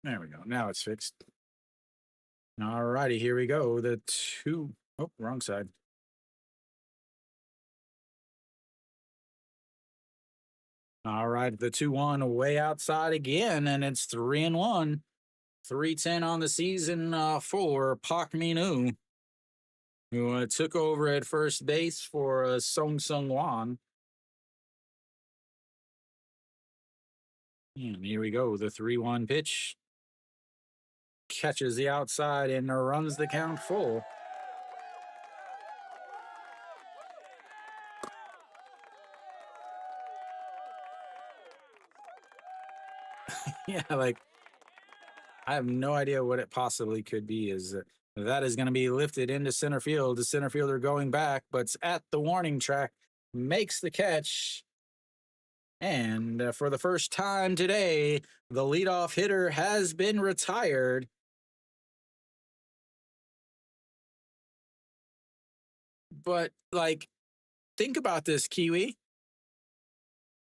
There we go. Now it's fixed. All righty, here we go. The 2. Oh, wrong side. All right, the 2-1 way outside again, and it's 3-1. 3-10 on the season for Pak Minu, who took over at first base for Song Sung Wan. And here we go. The 3-1 pitch catches the outside and runs the count full. Yeah, like I have no idea what it possibly could be. Is that is going to be lifted into center field. The center fielder going back, but it's at the warning track, makes the catch. And for the first time today, the leadoff hitter has been retired. But, like, think about this, Kiwi.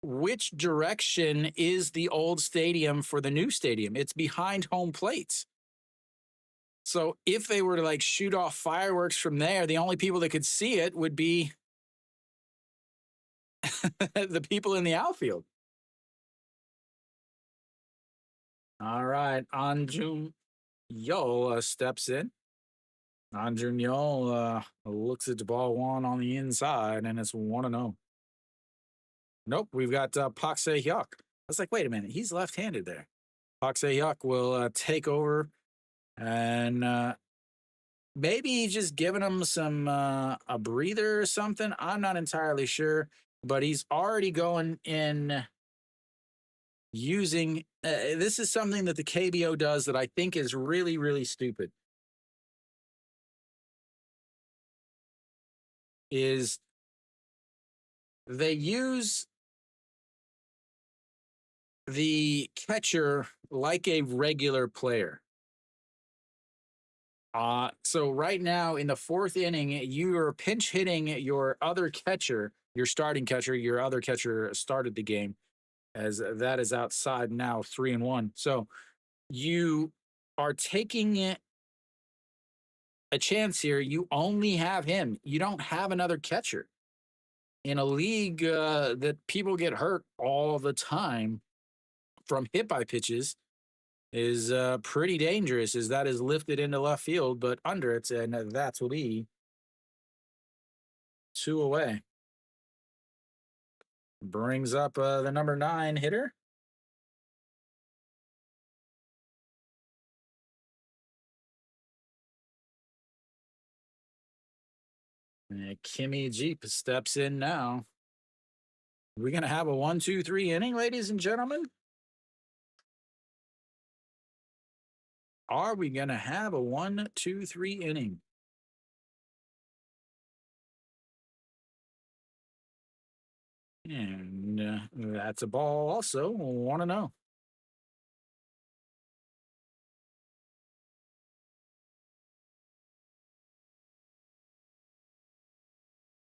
Which direction is the old stadium for the new stadium? It's behind home plate. So if they were to like shoot off fireworks from there, the only people that could see it would be the people in the outfield. All right, Anjun Yo steps in. Anjun Yo looks at the ball one on the inside, and it's 1-0. Nope, we've got Pak Se-hyuk. I was like, wait a minute, he's left-handed there. Pak Se-hyuk will take over, and maybe he's just giving him some a breather or something. I'm not entirely sure, but he's already going in using. This is something that the KBO does that I think is really, really stupid. Is they use the catcher like a regular player. So right now in the 4th inning, you are pinch hitting your other catcher, your starting catcher. Your other catcher started the game, as that is outside now, 3-1. So you are taking a chance here. You only have him. You don't have another catcher. In a league that people get hurt all the time from hit by pitches, is pretty dangerous, as that is lifted into left field, but under it, and that will be 2 away. Brings up the number 9 hitter. And Kimmy Jeep steps in now. We're going to have a 1-2-3 inning, ladies and gentlemen. Are we going to have a 1-2-3 inning? And that's a ball also. 1-0.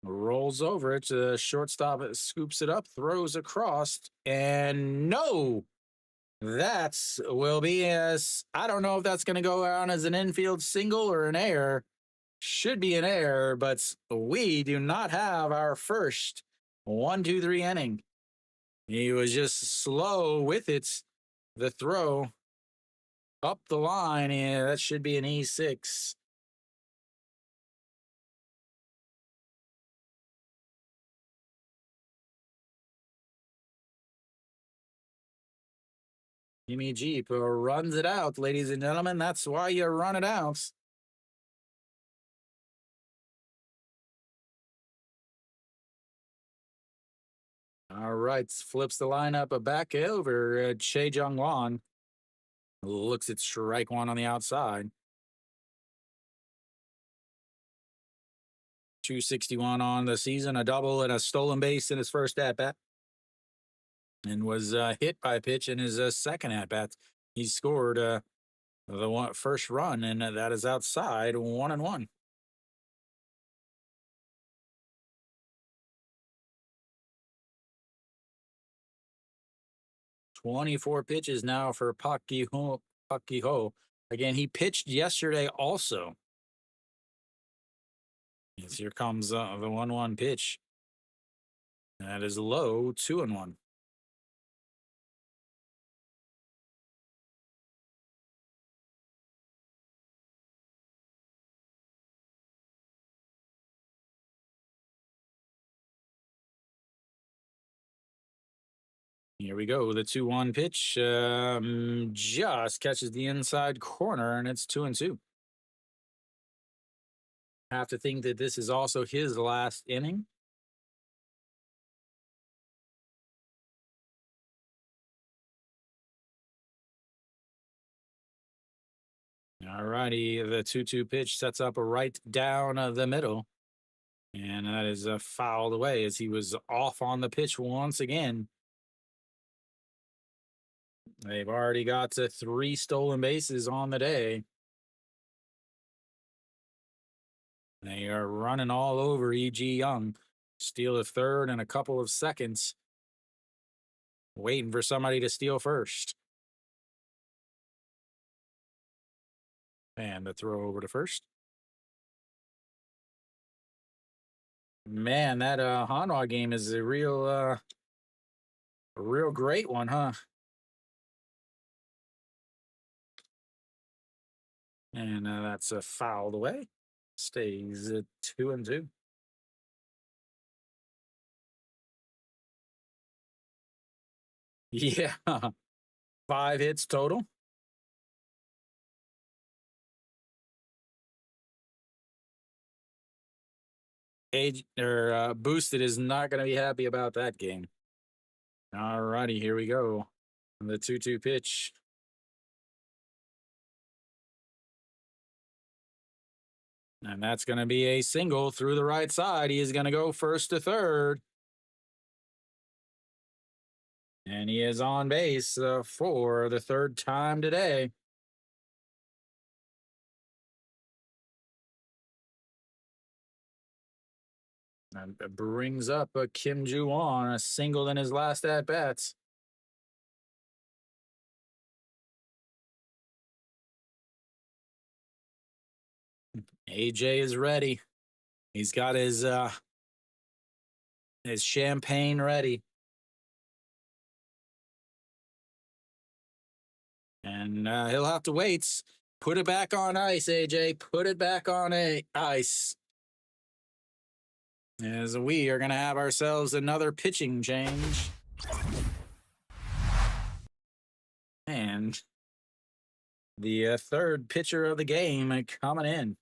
rolls over it. Shortstop scoops it up, throws across, and no, that's will be as I don't know if that's going to go on as an infield single or an error. Should be an error, but we do not have our first 1-2-3 inning. He was just slow with it. The throw up the line, yeah, that should be an E6. Jimmy Jeep runs it out, ladies and gentlemen. That's why you run it out. All right, flips the lineup back over. Che Jung Wan looks at strike one on the outside. 261 on the season, a double and a stolen base in his first at bat, and was hit by a pitch in his second at bat. He scored the first run, and that is outside 1-1. 24 pitches now for Pak Ki-ho. Again, he pitched yesterday also. Yes, here comes the 1-1 pitch. That is low, 2-1. Here we go. The 2-1 pitch just catches the inside corner, and it's 2-2. Have to think that this is also his last inning. All righty. The 2-2 pitch sets up right down the middle, and that is fouled away as he was off on the pitch once again. They've already got 3 stolen bases on the day. They are running all over E.G. Young. Steal a third and a couple of seconds. Waiting for somebody to steal first. And the throw over to first. Man, that Hanwha game is a real great one, huh? And that's fouled away. Stays at 2-2. Yeah, 5 hits total. Boosted is not going to be happy about that game. All righty, here we go. The 2-2 pitch. And that's going to be a single through the right side. He is going to go first to third. And he is on base for the third time today. And brings up Kim Ju-won, a single in his last at-bats. AJ is ready. He's got his champagne ready. And he'll have to wait. Put it back on ice, AJ. Put it back on ice. As we are going to have ourselves another pitching change. And the third pitcher of the game coming in.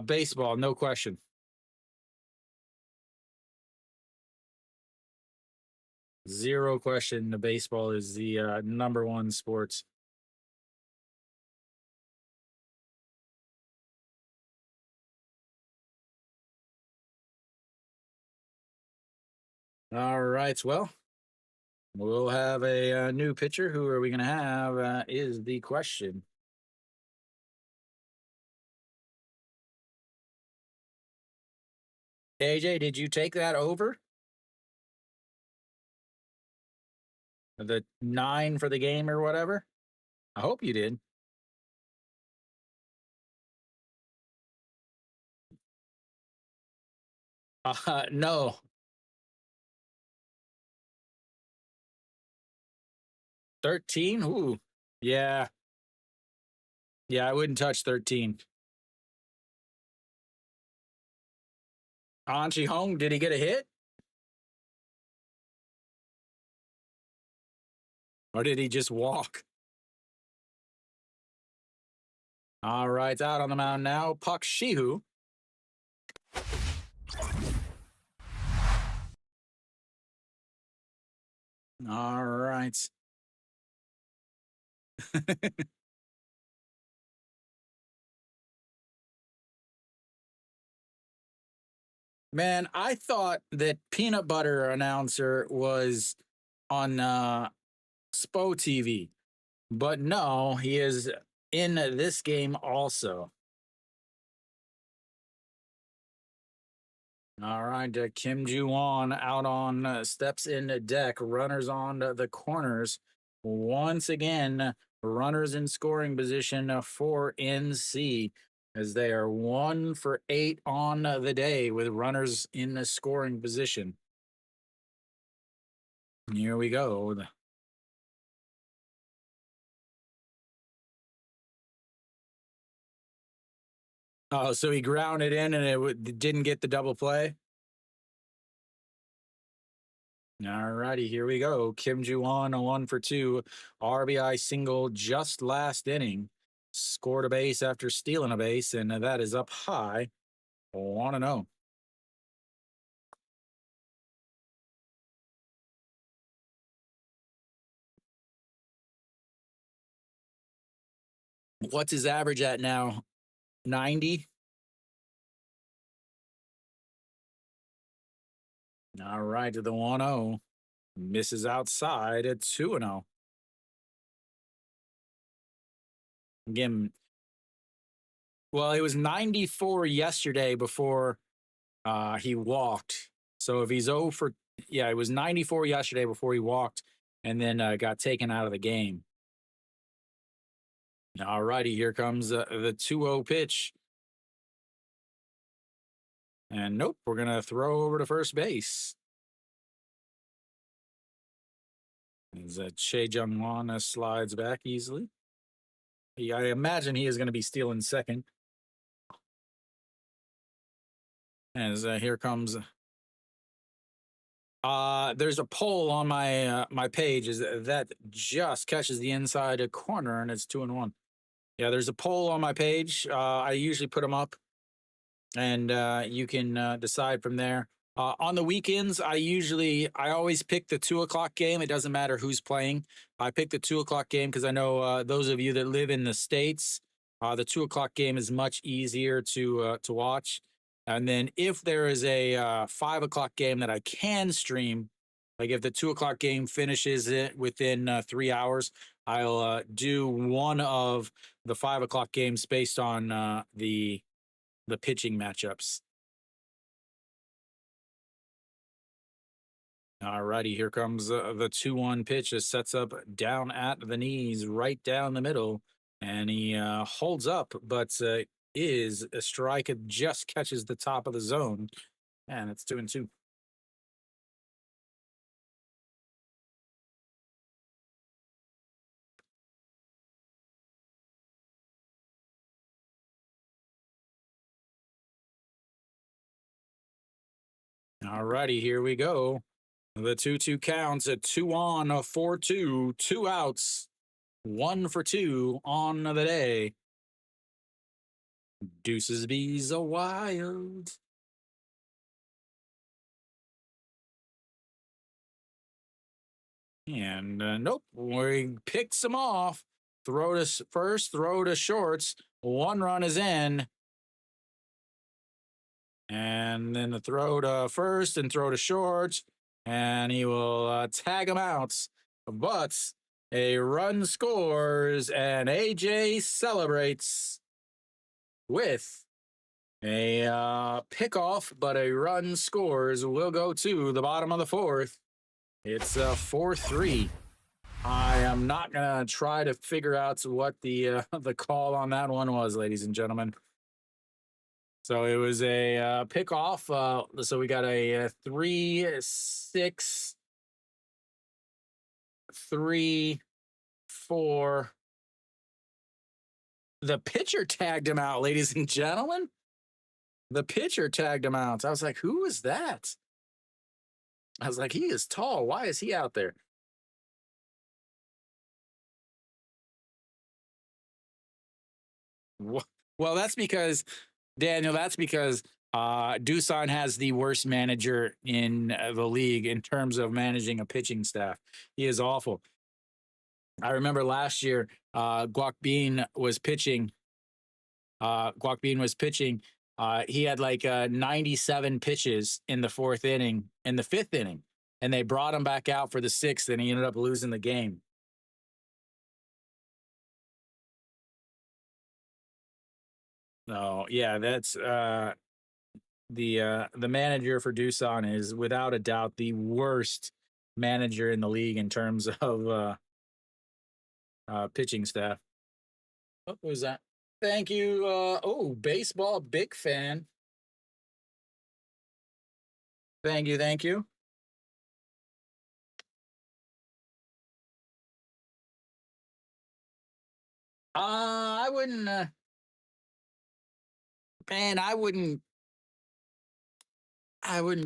Baseball, no question. Zero question. The baseball is the #1 sport. All right. Well, We'll have a new pitcher. Who are we going to have? Is the question. AJ, did you take that over? The 9 for the game or whatever? I hope you did. No. 13? Ooh. Yeah. Yeah, I wouldn't touch 13. Anchi Hong, did he get a hit? Or did he just walk? All right, out on the mound now, Puck Shihu. All right. Man, I thought that Peanut Butter Announcer was on SPO TV, but no, he is in this game also. All right, Kim Ju-won out on steps in the deck, runners on the corners. Once again, runners in scoring position for NC as they are 1 for 8 on the day with runners in the scoring position. Here we go. Oh, so he grounded in and it didn't get the double play? All righty, here we go. Kim Ju-won, a 1 for 2. RBI single just last inning. Scored a base after stealing a base, and that is up high. 1-0. What's his average at now? 90? All right, to the 1-0. Misses outside at 2-0. Again, well, it was 94 yesterday before he walked. So if he's 0 for, yeah, it was 94 yesterday before he walked and then got taken out of the game. All righty, here comes the 2-0 pitch. And nope, we're going to throw over to first base. As Che Jung-won slides back easily. I imagine he is going to be stealing second. As here comes. There's a poll on my my page is that just catches the inside corner and it's 2-1. Yeah, there's a poll on my page. I usually put them up, and you can decide from there. On the weekends, I always pick the 2 o'clock game. It doesn't matter who's playing. I pick the 2 o'clock game because I know those of you that live in the States, the 2 o'clock game is much easier to watch. And then if there is a 5 o'clock game that I can stream, like if the 2 o'clock game finishes it within 3 hours, I'll do one of the 5 o'clock games based on the pitching matchups. All righty, here comes the 2-1 pitch. It sets up down at the knees, right down the middle, and he holds up, but is a strike. It just catches the top of the zone, and it's 2-2. All righty, here we go. The 2-2 counts at 2 on, a 4-2, 2 outs, 1 for 2 on the day. Deuces B's a wild. And nope, we picked some off. Throw to first, throw to shorts. 1 run is in. And then the throw to first and throw to shorts. and he will tag him out. But a run scores, and AJ celebrates with a pickoff, but a run scores. Will go to the bottom of the fourth. It's 4-3. I am not gonna try to figure out what the the call on that one was, ladies and gentlemen. So it was a pickoff. So we got a 3-6, 3-4. The pitcher tagged him out, ladies and gentlemen. The pitcher tagged him out. I was like, who is that? I was like, he is tall. Why is he out there? Well, that's because, Daniel, that's because Doosan has the worst manager in the league in terms of managing a pitching staff. He is awful. I remember last year, Guac Bean was pitching. He had like 97 pitches in the fourth inning, in the fifth inning, and they brought him back out for the sixth, and he ended up losing the game. Oh, yeah, that's the manager for Doosan is without a doubt the worst manager in the league in terms of pitching staff. What was that? Thank you. Oh, baseball, big fan. Thank you, thank you. I wouldn't. Man, I wouldn't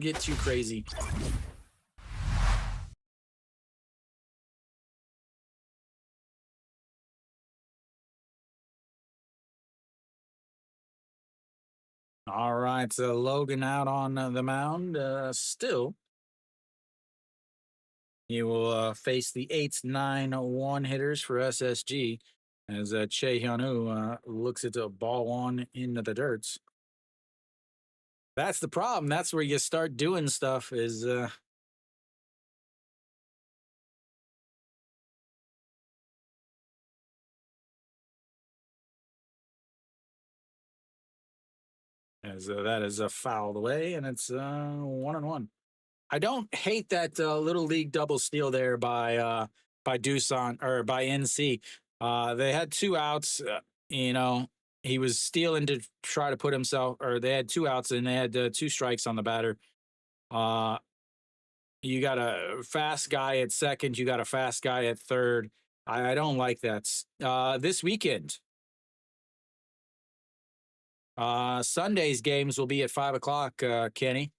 get too crazy. All right, so Logan out on the mound. Still, he will face the 8-9-1 hitters for SSG as Che Hyunwoo looks at the ball one into the dirt. That's the problem. That's where you start doing stuff is as that is fouled away, and it's 1-1. I don't hate that little league double steal there by Doosan or by NC. They had two outs. You know, he was stealing to try to put himself, or they had two outs and they had two strikes on the batter. Uh, you got a fast guy at second. You got a fast guy at third. I don't like that. This weekend, Sunday's games will be at 5 o'clock. Kenny.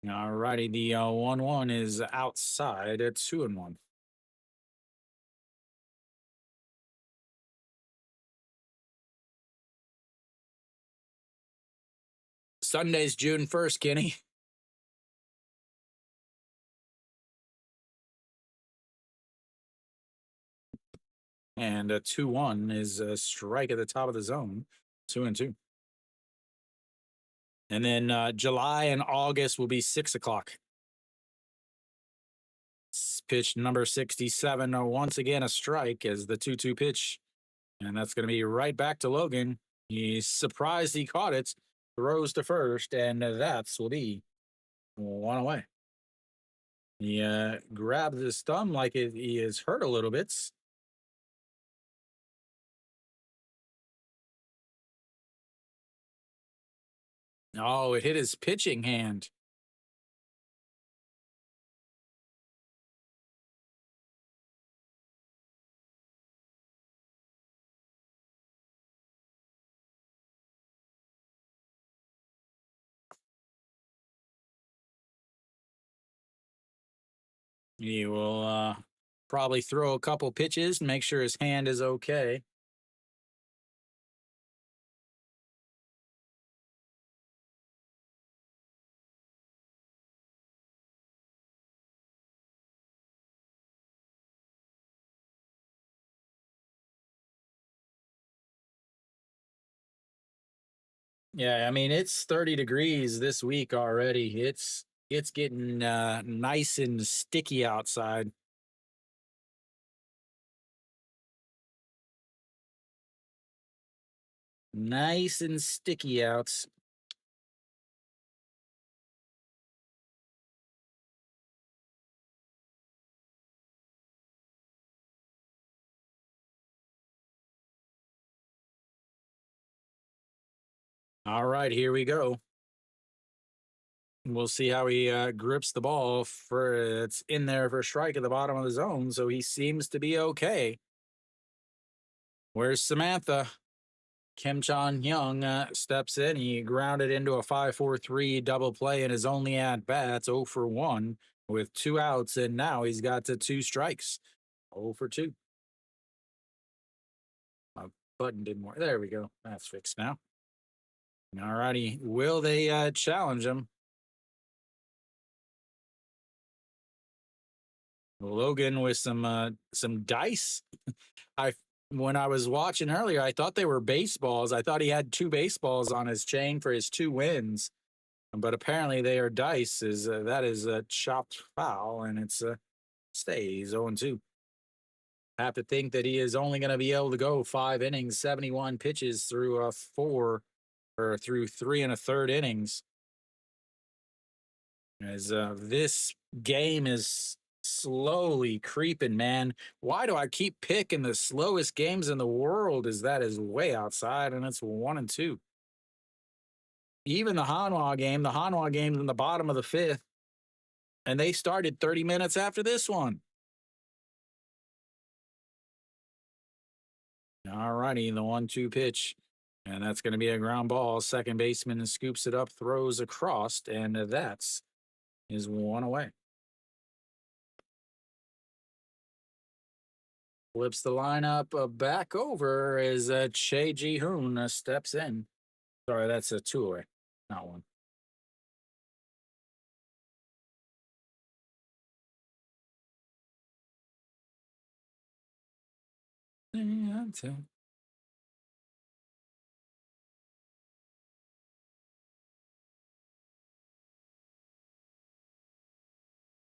All righty, the 1-1 is outside at 2-1. Sunday's June 1st, Kenny. And a 2-1 is a strike at the top of the zone, 2-2. And then July and August will be 6 o'clock. Pitch number 67, once again a strike as the 2-2 pitch. And that's going to be right back to Logan. He's surprised he caught it, throws to first, and that's will be one away. He grabs his thumb like he is hurt a little bit. Oh, it hit his pitching hand. He will probably throw a couple pitches and make sure his hand is okay. Yeah, I mean it's 30 degrees this week already. It's getting nice and sticky outside. Nice and sticky out. All right, here we go. We'll see how he grips the ball. For it's in there for a strike at the bottom of the zone, so he seems to be okay. Where's Samantha? Kim Chan Young steps in. He grounded into a 5-4-3 double play in his only at bats, 0 for 1 with 2 outs, and now he's got to 2 strikes. 0 for 2. My button didn't work. There we go. That's fixed now. All righty. Will they challenge him? Logan with some dice. I When I was watching earlier, I thought they were baseballs. I thought he had 2 baseballs on his chain for his 2 wins, but apparently they are dice. That is a chopped foul, and it's stays 0-2. Have to think that he is only going to be able to go 5 innings, 71 pitches through 4 or through 3 1/3 innings. As this game is slowly creeping, man. Why do I keep picking the slowest games in the world? Is that is way outside, and it's 1-2. Even the Hanwha game's in the bottom of the 5th, and they started 30 minutes after this one. All righty, the 1-2 pitch. And that's going to be a ground ball. Second baseman scoops it up, throws across, and that's is 1 away. Flips the lineup back over as Che Ji Hoon steps in. Sorry, that's a 2 away, not 1.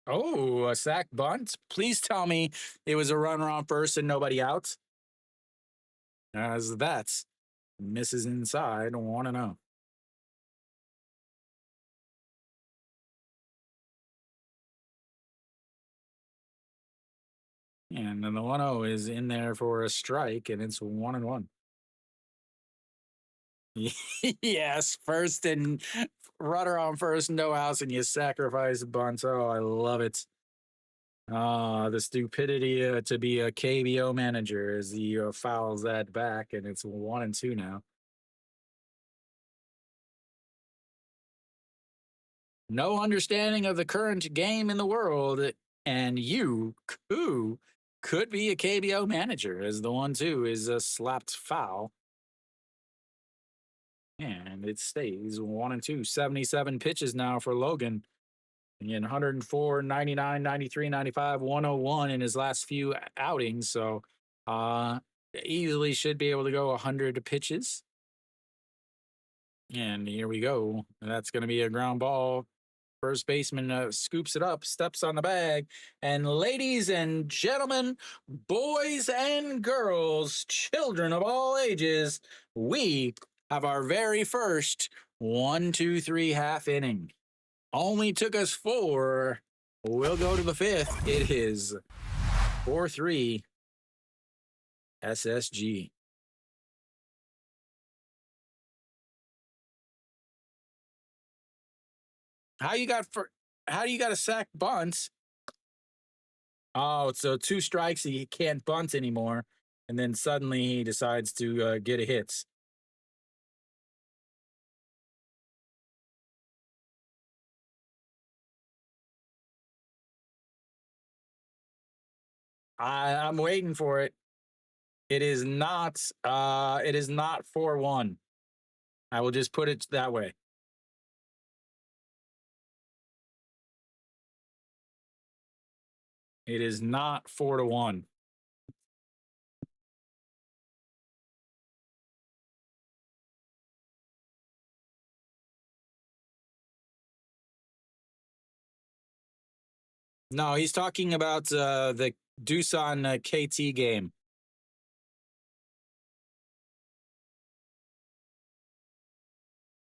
Oh, a sack bunt. Please tell me it was a runner on first and nobody out. As that's misses inside 1-0. And then the 1-0 is in there for a strike, and it's 1-1. Yes, first and runner on first, no outs, and you sacrifice bunts. Oh, I love it. Ah, the stupidity to be a KBO manager as he fouls that back, and it's 1-2 now. No understanding of the current game in the world, and you who could be a KBO manager as the 1-2 is a slapped foul. And it stays 1-2. 77 pitches now for Logan. In 104, 99, 93, 95, 101 in his last few outings. So easily should be able to go 100 pitches. And here we go. That's going to be a ground ball. First baseman scoops it up, steps on the bag. And ladies and gentlemen, boys and girls, children of all ages, we have our very first 1-2-3 half inning. Only took us 4. We'll go to the 5th. It is 4-3 SSG. How you got a sack bunt? Oh, so 2 strikes, he can't bunt anymore, and then suddenly he decides to get a hit. I'm waiting for it. It is not. It is not 4-1. I will just put it that way. It is not 4-1. No, he's talking about the Doosan KT game.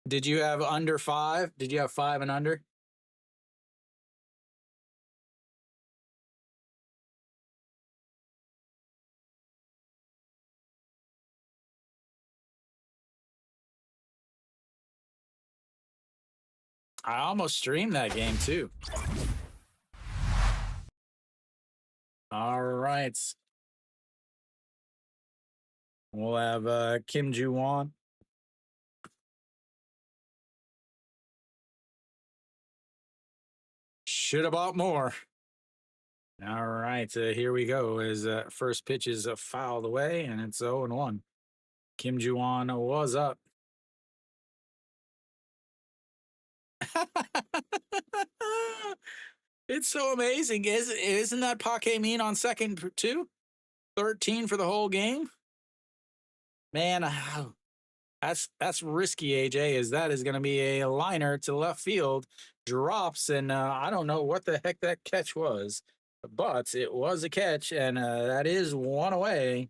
Did you have under 5? Did you have 5 and under? I almost streamed that game too. All right. We'll have Kim Ju-won. Should have bought more. All right, here we go. His first pitch is fouled away, and it's 0-1. Kim Ju-won was up. It's so amazing. Isn't that Park Min on second too? 13 for the whole game? Man, that's risky, AJ, as that is going to be a liner to left field. Drops, and I don't know what the heck that catch was, but it was a catch, and that is one away.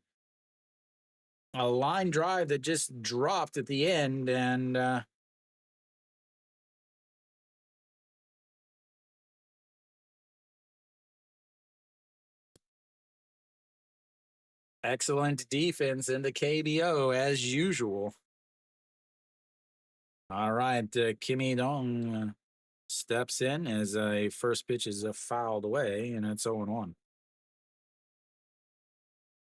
A line drive that just dropped at the end, and excellent defense in the KBO as usual. All right, Kim Hee-dong steps in as a first pitch is fouled away, and it's 0-1.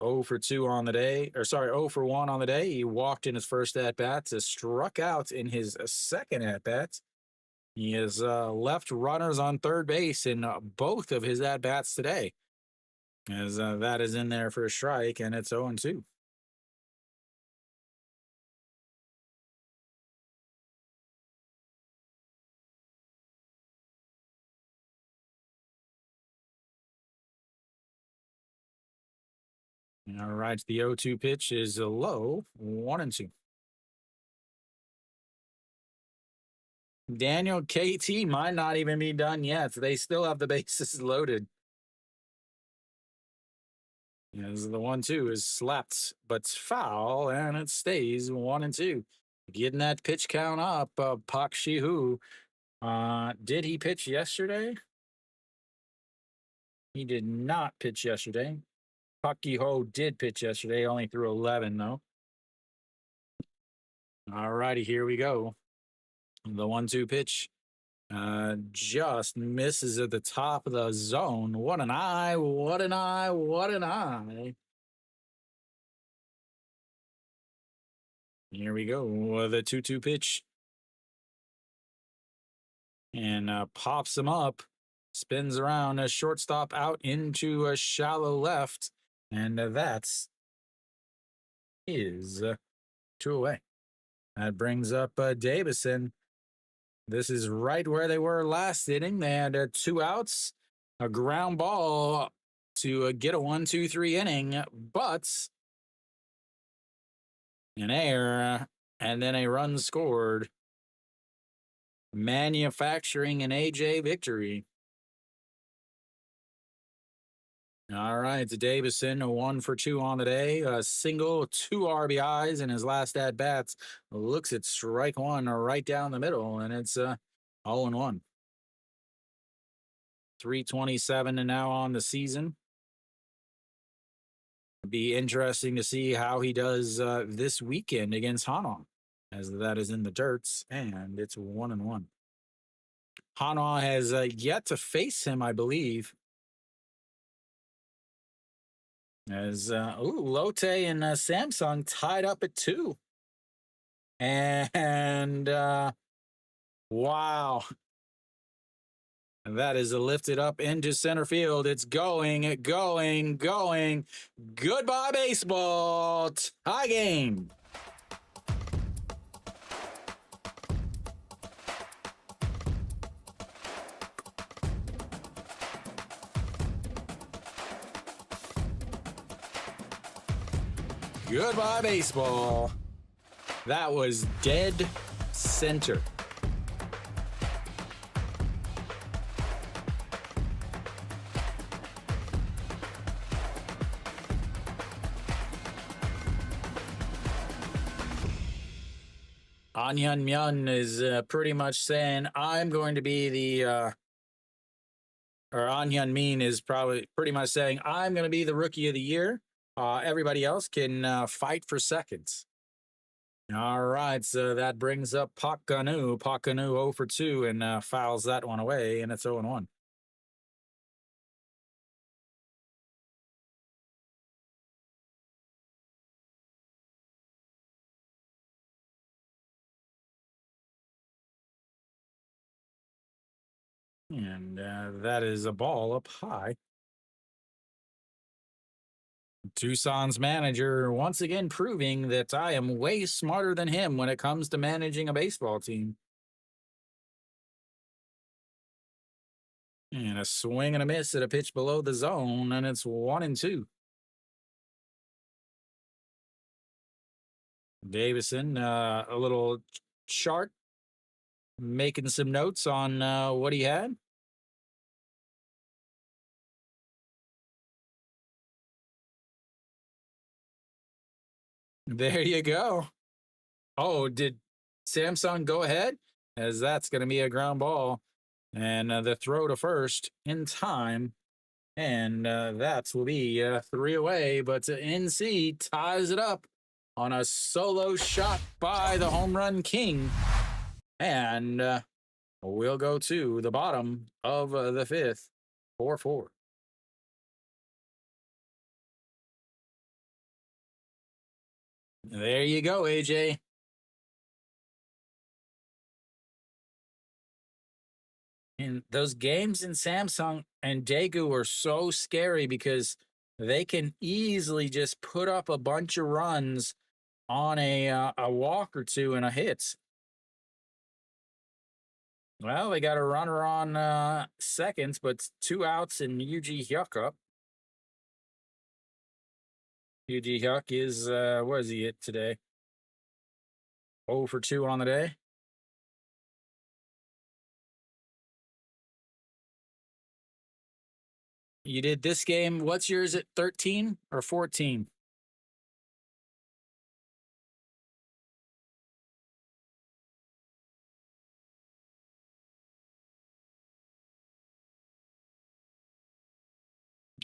0 for 2 on the day, or sorry, 0 for 1 on the day. He walked in his first at bat, struck out in his second at bat. He has left runners on third base in both of his at bats today, as that is in there for a strike, and it's 0-2. All right, the 0-2 pitch is a low, 1-2. Daniel, KT might not even be done yet. They still have the bases loaded. As the 1-2 is slapped, but it's foul, and it stays 1-2. Getting that pitch count up. Park Shi-hoo. Did he pitch yesterday? He did not pitch yesterday. Park Gi-ho did pitch yesterday, only threw 11 though. All righty, here we go. The 1-2 pitch just misses at the top of the zone. What an eye, what an eye, what an eye. Here we go, the 2-2 pitch. And pops him up, spins around a shortstop out into a shallow left. And that's 2 away. That brings up Davison. This is right where they were last inning. They had 2 outs, a ground ball to get a 1-2-3 inning, but an error, and then a run scored, manufacturing an AJ victory. All right, Davison, 1 for 2 on the day, a single, 2 RBIs in his last at bats. Looks at strike 1 right down the middle, and it's 0-1. 327 and now on the season. Be interesting to see how he does this weekend against Hanwha, as that is in the dirts, and it's 1-1. Hanwha has yet to face him, I believe. As Lotte and Samsung tied up at 2. And wow. That is lifted up into center field. It's going. Goodbye, baseball. Tie game. Goodbye, baseball. That was dead center. An Myun is pretty much saying, I'm going to be the, or An Min is probably pretty much saying, I'm going to be the rookie of the year. Everybody else can fight for seconds. All right, so that brings up Pak Ganu. Pak Ganu 0 for 2 and fouls that one away, and it's 0 1. And that is a ball up high. Tucson's manager once again proving that I am way smarter than him when it comes to managing a baseball team. And a swing and a miss at a pitch below the zone, and it's 1-2. Davison, a little chart, making some notes on what he had. There you go. Oh, did Samsung go ahead? As that's going to be a ground ball. And the throw to first in time. And that will be 3 away. But NC ties it up on a solo shot by the home run king. And we'll go to the bottom of the fifth, 4-4. There you go, AJ. And those games in Samsung and Daegu are so scary because they can easily just put up a bunch of runs on a walk or two and a hit. Well, they got a runner on seconds, but 2 outs and Yuji Hyuk up. Yuji Hyuk is, what is he at today? 0 for 2 on the day. You did this game. What's yours at 13 or 14?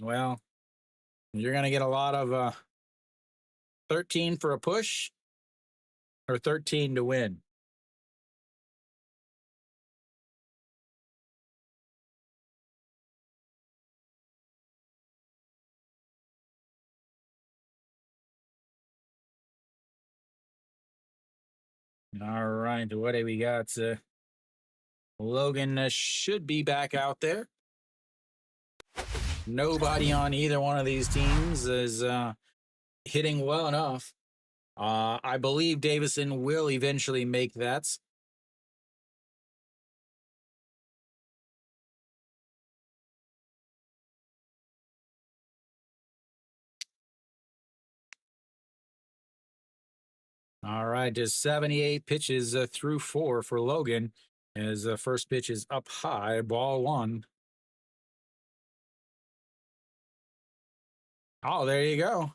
Well, you're going to get a lot of 13 for a push or 13 to win. All right, what do we got? Logan should be back out there. Nobody on either one of these teams is hitting well enough. I believe Davison will eventually make that. All right, just 78 pitches through 4 for Logan. As the first pitch is up high, ball 1. Oh, there you go.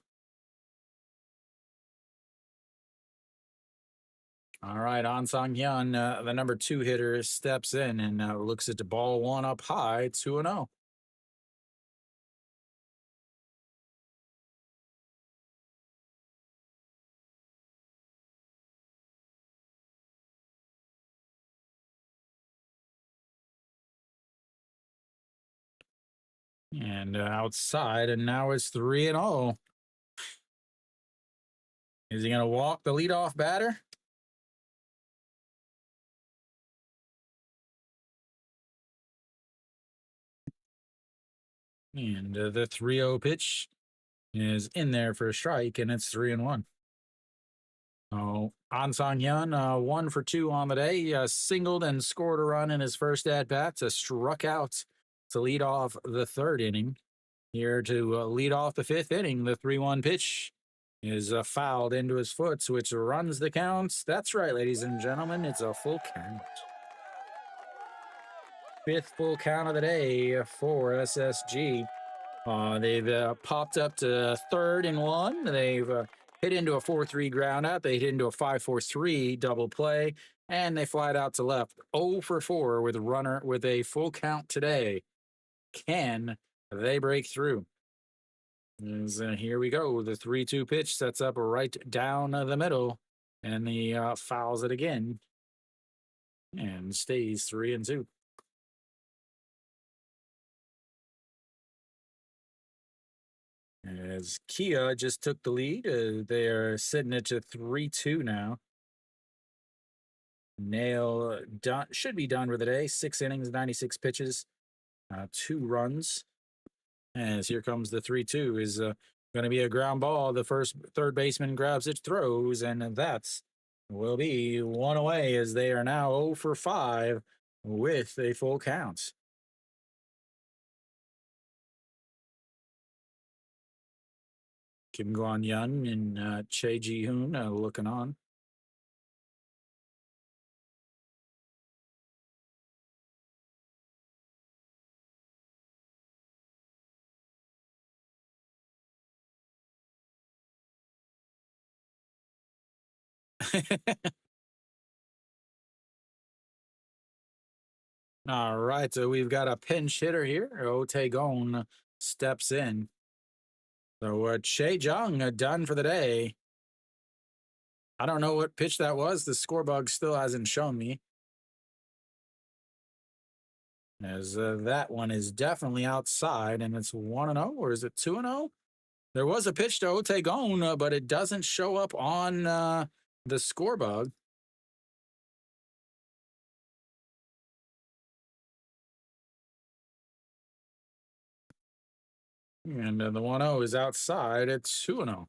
All right, An Sang-hyun, the number 2 hitter, steps in and looks at the ball 1 up high, 2-0. And outside, and now it's 3-0. Is he going to walk the leadoff batter? And the 3-0 pitch is in there for a strike, and it's 3-1. Oh, An Sang-hyun, 1 for 2 on the day, singled and scored a run in his first at bat, struck out to lead off the 3rd inning. Here to lead off the 5th inning, the 3-1 pitch is fouled into his foot, which runs the count. That's right, ladies and gentlemen, it's a full count. 5th full count of the day for SSG. They've popped up to 3rd and 1. They've hit into a 4-3 ground out. They hit into a 5-4-3 double play, and they flied out to left. 0 for 4 with a runner with a full count today. Can they break through? Here we go. The 3-2 pitch sets up right down the middle, and he fouls it again and stays 3-2. As Kia just took the lead, they're sitting at a 3-2 now. Nail done, should be done for the day. 6 innings, 96 pitches, 2 runs. As here comes the 3-2 is going to be a ground ball. The third baseman grabs it, throws, and that's will be one away as they are now 0 for 5 with a full count. Kim Guan-Yun and Che Ji-hoon looking on. All right, so we've got a pinch hitter here. Otagon steps in. So Che Jung done for the day. I don't know what pitch that was. The score bug still hasn't shown me. As that one is definitely outside, and it's 1-0, or is it 2-0? There was a pitch to Otagon, but it doesn't show up on the score bug. And the 1-0 is outside at 2-0.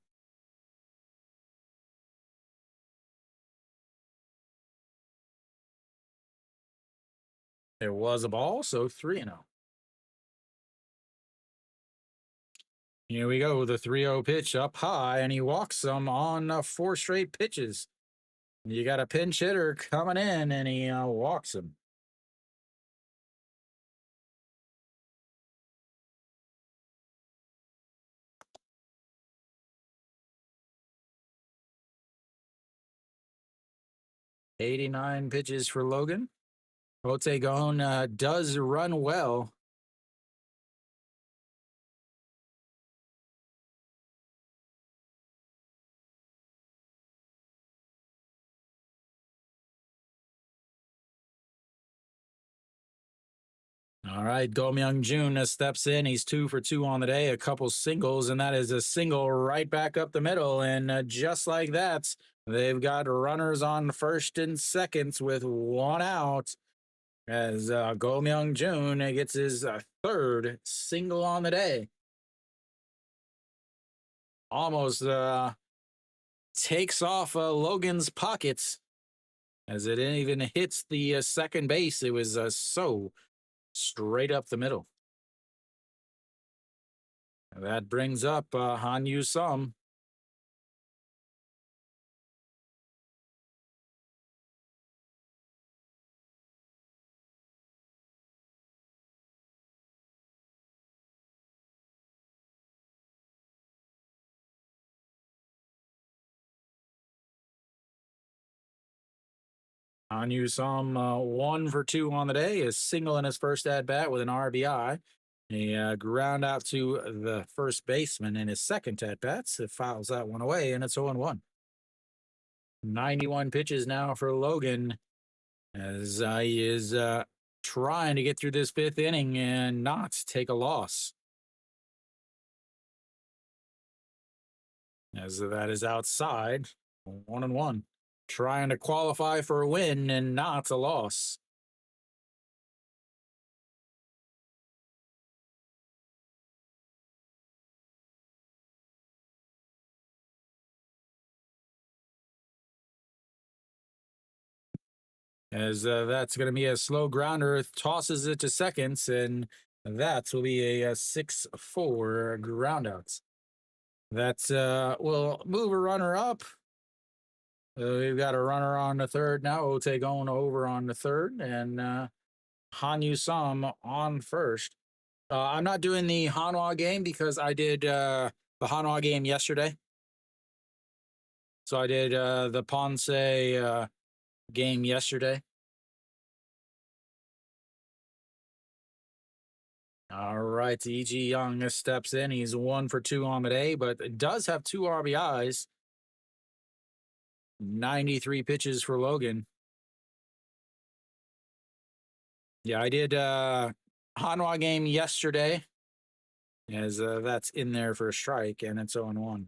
There was a ball, so 3-0. Here we go, the 3-0 pitch up high, and he walks them on 4 straight pitches. You got a pinch hitter coming in, and he walks him. "89 pitches for Logan. Otagon does run well. All right, Go Myung-jun steps in. He's 2 for 2 on the day, a couple singles, and that is a single right back up the middle. And just like that, they've got runners on first and seconds with 1 out. As Go Myung-jun gets his 3rd single on the day. Almost takes off Logan's pockets as it even hits the second base. It was so straight up the middle. That brings up Han Yu-sum. Han Yu-sum 1 for 2 on the day, a single in his first at bat with an RBI. A ground out to the first baseman in his second at bats. It fouls that one away, and it's 0-1. 91 pitches now for Logan, as he is trying to get through this 5th inning and not take a loss. As that is outside, 1-1. Trying to qualify for a win and not a loss. As that's going to be a slow grounder, tosses it to seconds, and that will be a 6-4 groundouts. That will move a runner up. We've got a runner on the 3rd now. Otagon over on the 3rd, and Han Yu-sum on 1st. I'm not doing the Hanwha game because I did the Hanwha game yesterday. So I did the Ponce game yesterday. All right, E.G. Young steps in. He's 1 for 2 on the day, but does have 2 RBIs. 93 pitches for Logan. Yeah, I did Hanwha game yesterday, as that's in there for a strike, and it's 0-1.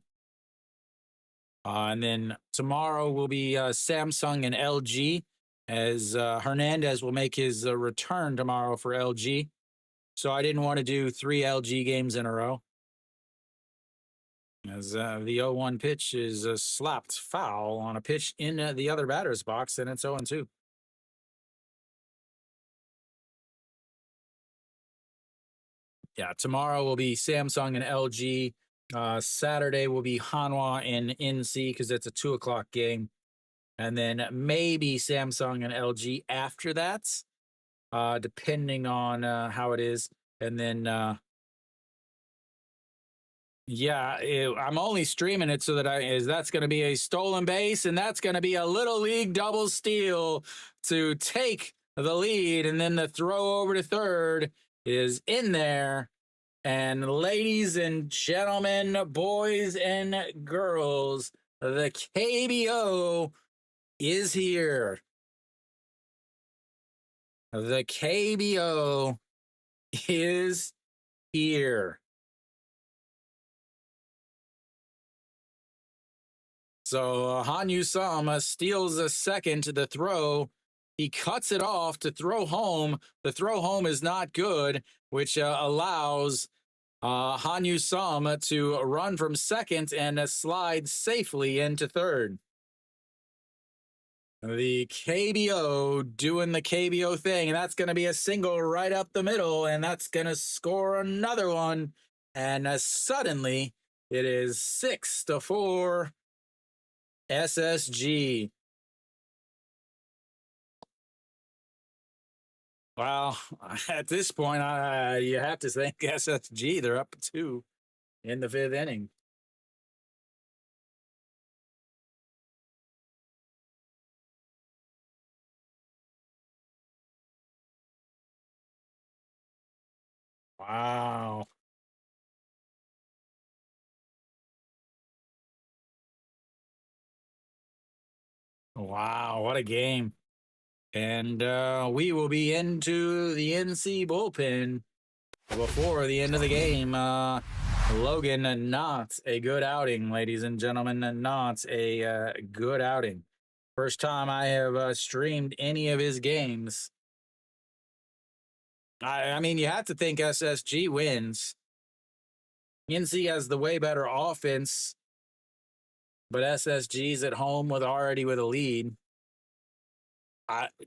And then tomorrow will be Samsung and LG, as Hernandez will make his return tomorrow for LG. So I didn't want to do 3 LG games in a row, as the 0-1 pitch is slapped foul on a pitch in the other batter's box, and it's 0-2. Yeah, tomorrow will be Samsung and LG. Saturday will be Hanwha and NC, because it's a 2 o'clock game. And then maybe Samsung and LG after that, depending on how it is. And then, I'm only streaming it so that that's going to be a stolen base, and that's going to be a little league double steal to take the lead, and then the throw over to third is in there. And ladies and gentlemen, boys and girls, the KBO is here. The KBO is here. So Hanyu Sam steals a second to the throw. He cuts it off to throw home. The throw home is not good, which allows Hanyu Sam to run from second and slide safely into third. The KBO doing the KBO thing, and that's going to be a single right up the middle, and that's going to score another one. And suddenly it is 6-4 SSG. Well, at this point, you have to thank SSG. They're up 2 in the 5th inning. Wow. Wow, what a game. And we will be into the NC bullpen before the end of the game. Logan, not a good outing, ladies and gentlemen. Not a good outing. First time I have streamed any of his games. I mean, you have to think SSG wins. NC has the way better offense, but SSG's at home already with a lead.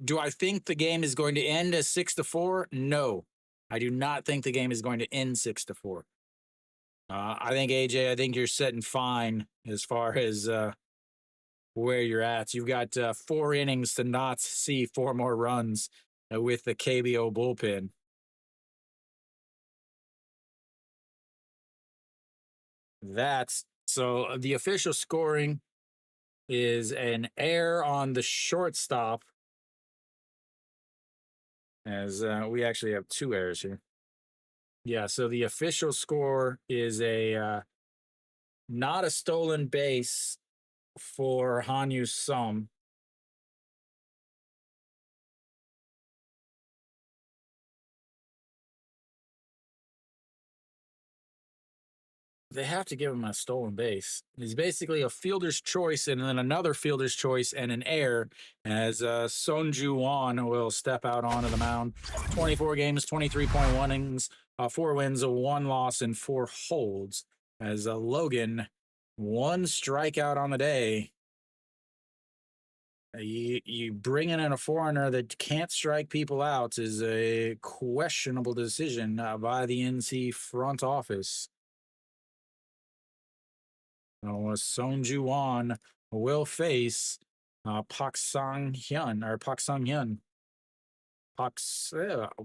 Do I think the game is going to end as 6-4? No, I do not think the game is going to end 6-4. I think AJ, I think you're sitting fine as far as where you're at. You've got 4 innings to not see 4 more runs with the KBO bullpen. So the official scoring is an error on the shortstop, as we actually have 2 errors here. Yeah, so the official score is a not a stolen base for Hanyu Sam. They have to give him a stolen base. He's basically a fielder's choice and then another fielder's choice and an error, as Sonju Won will step out onto the mound. 24 games, 23.1 innings, 4 wins, 1 loss, and 4 holds, as Logan, 1 strikeout on the day. You bringing in a foreigner that can't strike people out is a questionable decision by the NC front office. Sonju Won will face Pak Sang Hyun.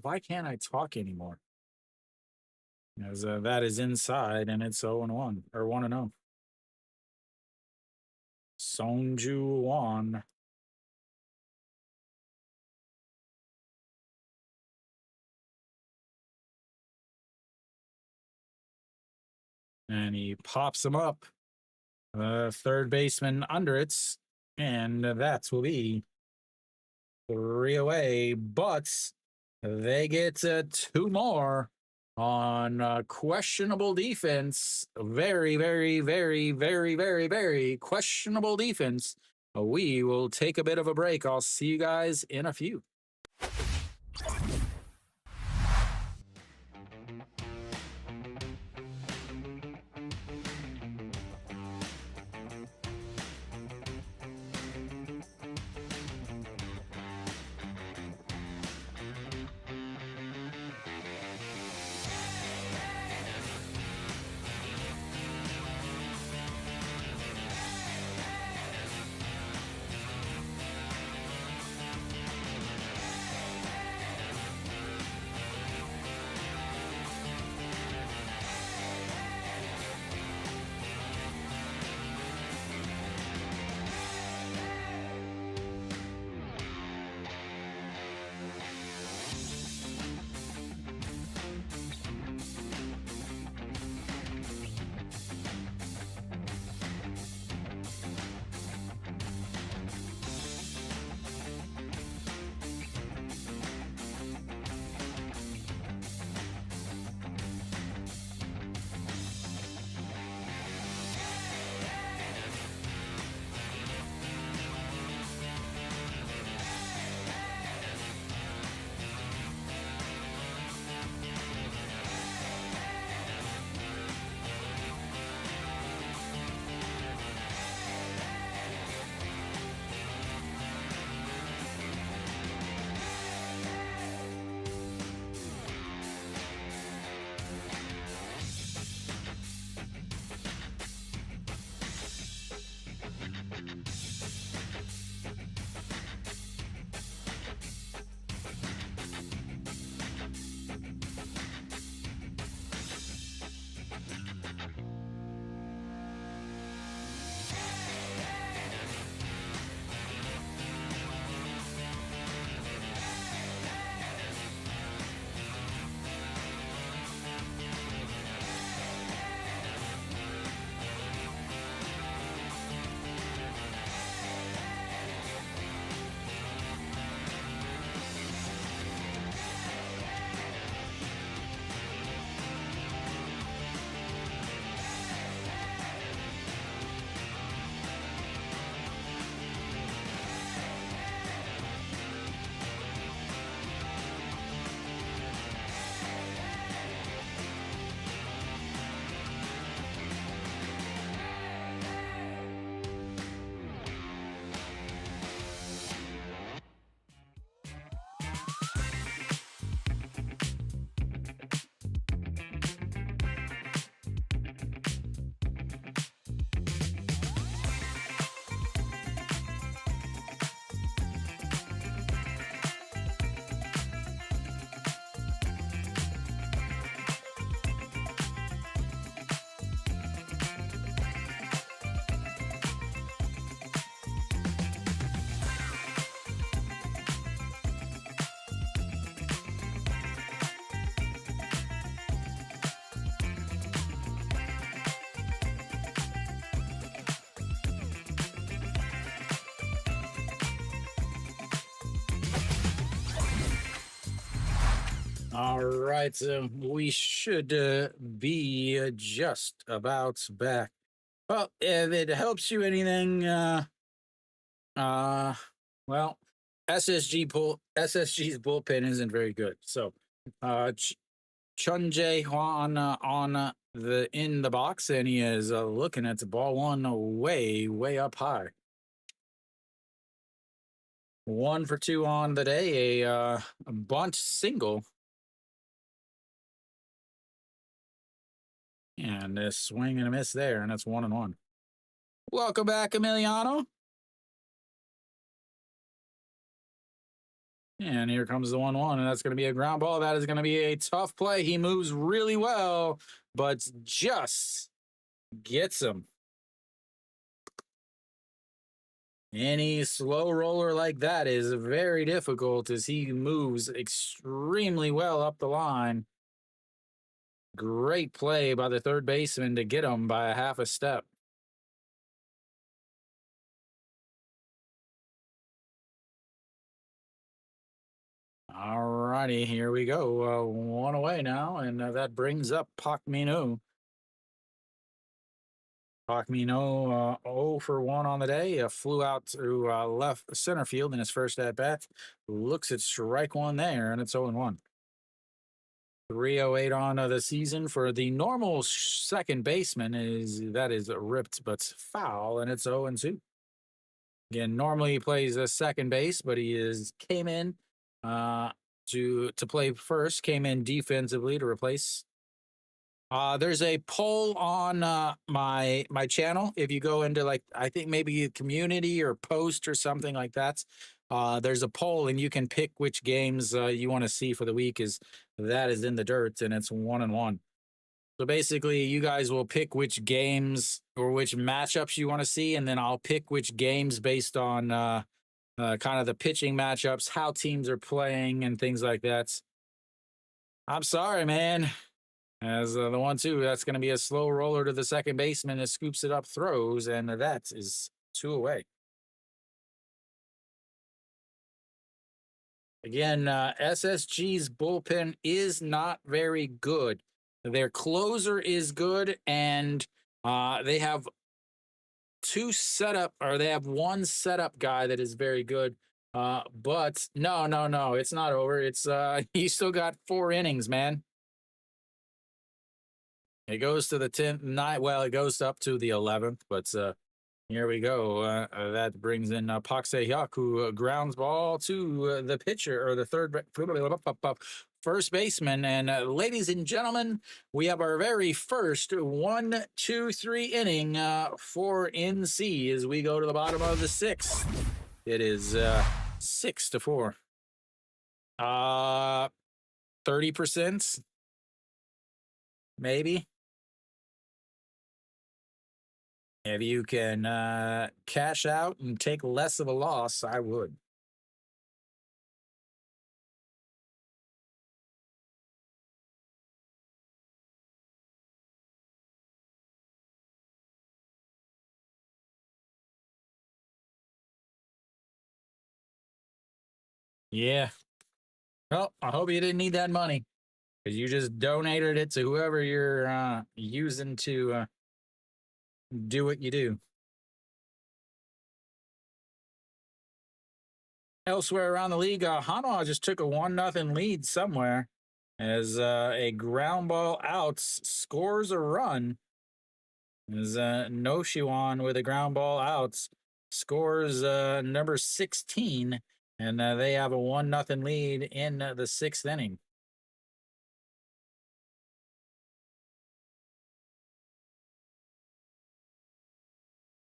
Why can't I talk anymore? As that is inside, and it's 0-1 or 1-0. Songju Won. And he pops him up. Third baseman under it. And that will be 3 away. But they get 2 more on questionable defense. Very, very, very, very, very, very questionable defense. We will take a bit of a break. I'll see you guys in a few. All right, so we should be just about back. Well, if it helps you anything, uh, well, SSG's bullpen isn't very good. So, Chun Jae Hwan on the in the box, and he is looking at the ball one way up high. 1 for 2 on the day, a bunt single. And a swing and a miss there, and that's 1-1. Welcome back, Emiliano. And here comes the 1-1, and that's going to be a ground ball. That is going to be a tough play. He moves really well, but just gets him. Any slow roller like that is very difficult as he moves extremely well up the line. Great play by the third baseman to get him by a half a step. All righty, here we go. One away now, and that brings up Pak Minu. Pak Minu, 0 for 1 on the day. Flew out to left center field in his first at bat. Looks at strike one there, and it's 0 1. 308 on the season for the normal second baseman is ripped but foul, and it's 0 2. Again, normally he plays a second base, but he came in to play first. Came in defensively to replace. There's a poll on my channel. If you go into I think maybe community or post or something like that, there's a poll and you can pick which games you want to see for the week. That is in the dirt and it's 1-1. So basically, you guys will pick which games or which matchups you want to see, and then I'll pick which games based on kind of the pitching matchups, how teams are playing, and things like that. I'm sorry, man. As the 1-2, that's going to be a slow roller to the second baseman that scoops it up, throws, and that is 2 away. Again, SSG's bullpen is not very good. Their closer is good, and they have they have one setup guy that is very good. But no, it's not over. It's you still got 4 innings, man. It goes to the 10th night. Well, it goes up to the 11th, but here we go. That brings in Pak Se-hyuk, who grounds ball to the pitcher or the first baseman. And ladies and gentlemen, we have our very first 1, 2, 3 inning for NC as we go to the bottom of the 6th. It is 6-4. 30%, maybe. If you can cash out and take less of a loss, I would. Yeah. Well, I hope you didn't need that money because you just donated it to whoever you're using to do what you do. Elsewhere around the league, Hanwha just took a 1-0 lead somewhere as a ground ball out scores a run. As Noshiwan with a ground ball out scores number 16, and they have a 1-0 lead in the 6th inning.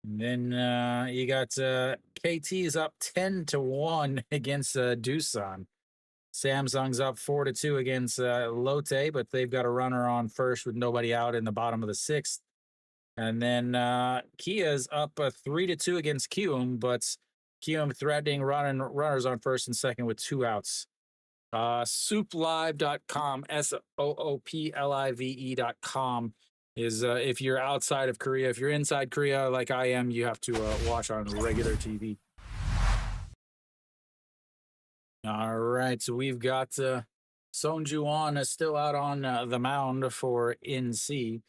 And then you got KT is up 10-1 against Doosan. Samsung's up 4-2 against Lotte, but they've got a runner on first with nobody out in the bottom of the 6th. And then Kia's up 3-2 against Kium, but Kium threatening runners on first and second with 2 outs. Souplive.com, SOOPLIVE.com is if you're outside of Korea. If you're inside Korea like I am, you have to watch on regular TV. All right, so we've got Son Ju-won is still out on the mound for NC.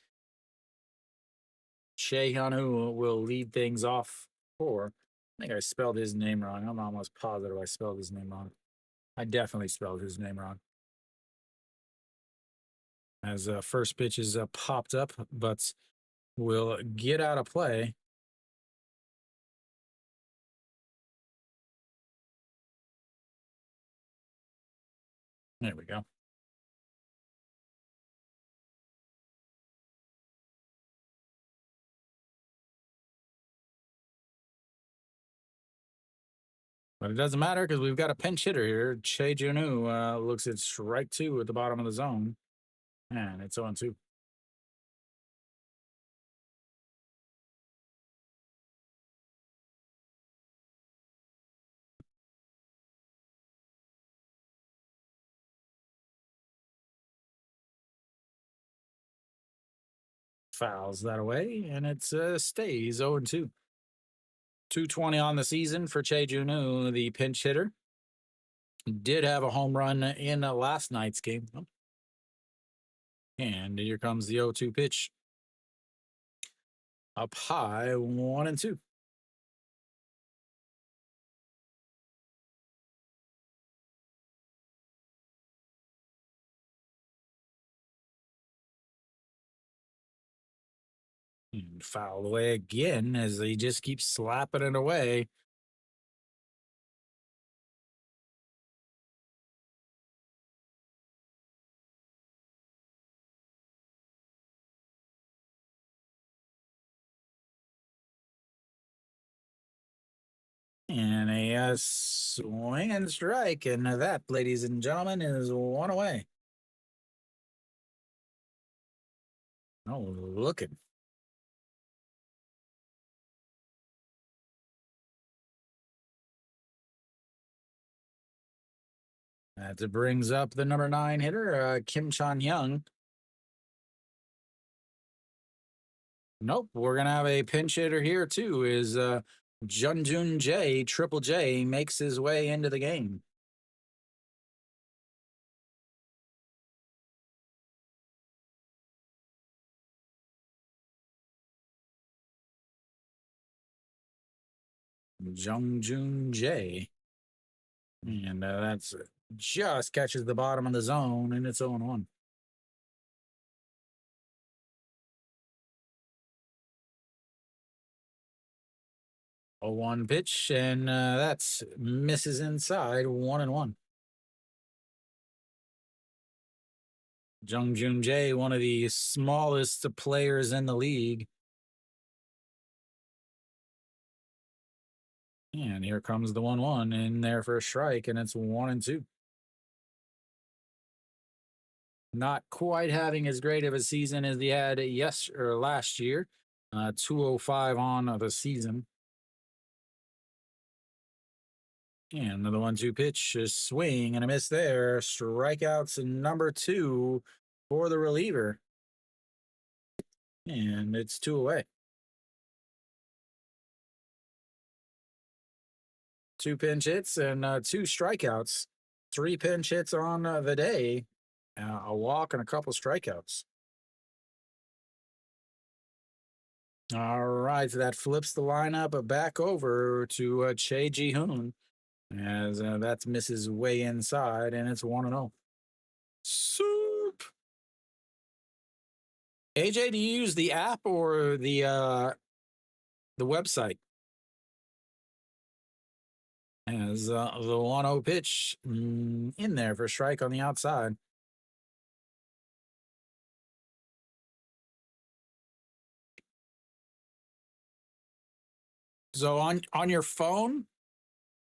Chae Hyun-woo will lead things off for. I think I spelled his name wrong. I'm almost positive I spelled his name wrong. I definitely spelled his name wrong. As first pitch is popped up, but will get out of play. There we go. But it doesn't matter because we've got a pinch hitter here. Chae Jun-woo looks at strike 2 at the bottom of the zone. And it's 0-2. Fouls that away, and it stays 0-2. 220 on the season for Che Junu, the pinch hitter. Did have a home run in last night's game. And here comes the 0-2 pitch. Up high, 1-2. And foul away again as he just keeps slapping it away. And a swing and strike. And that, ladies and gentlemen, is one away. Oh, looking. That brings up the number 9 hitter, Kim Chan-young. Nope, we're going to have a pinch hitter here, too, is Junjun J, Triple J, makes his way into the game. Junjun J. And that's just catches the bottom of the zone, and it's 0-1. A 1 pitch, and that's misses inside, 1-1. Jung Jun Jae, one of the smallest players in the league. And here comes the 1-1 in there for a strike, and it's 1-2. Not quite having as great of a season as he had last year. 205 on the season. And another 1-2 pitch, a swing and a miss there. Strikeouts number 2 for the reliever. And it's 2 away. 2 pinch hits and 2 strikeouts. 3 pinch hits on the day. A walk and a couple strikeouts. All right, so that flips the lineup back over to Che Ji-hoon as that misses way inside, and it's 1-0. Soup. AJ, do you use the app or the website? As the 1-0 pitch in there for a strike on the outside. So on your phone,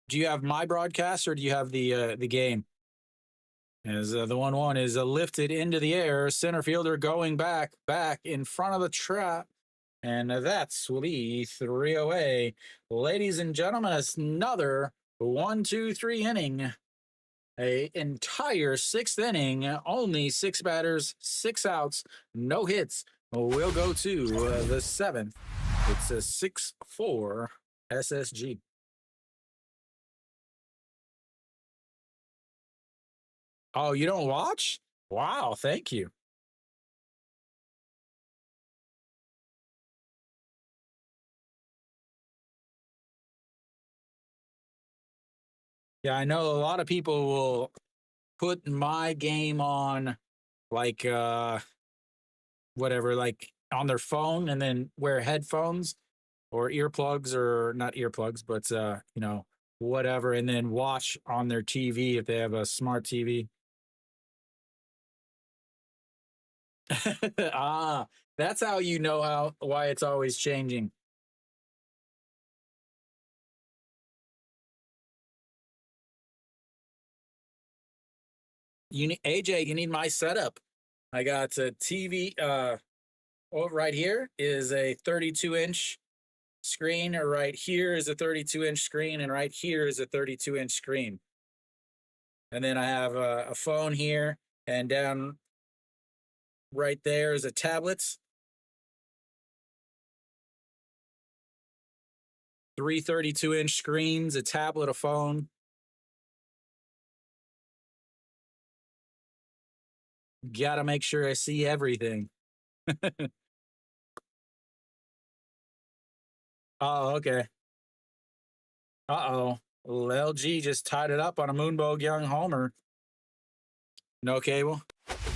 do you have my broadcast or do you have the game? As the 1-1 is lifted into the air, center fielder going back in front of the trap, and that's will be 3 away. Ladies and gentlemen, it's another 1-2-3 inning. A entire 6th inning, only 6 batters, 6 outs, no hits. We'll go to the 7th. It's a 6-4 SSG. Oh, you don't watch? Wow, thank you. Yeah, I know a lot of people will put my game on like whatever, like on their phone and then wear headphones or earplugs, or not earplugs, but whatever, and then watch on their TV if they have a smart TV. That's how you know why it's always changing. You need AJ, you need my setup. I got a TV right here is a 32-inch screen, or right here is a 32-inch screen, and right here is a 32-inch screen. And then I have a phone here, and down right there is a tablet. Three 32-inch screens, a tablet, a phone. Gotta make sure I see everything. Oh, okay. Uh-oh. LG just tied it up on a Moonbow Young homer. No cable.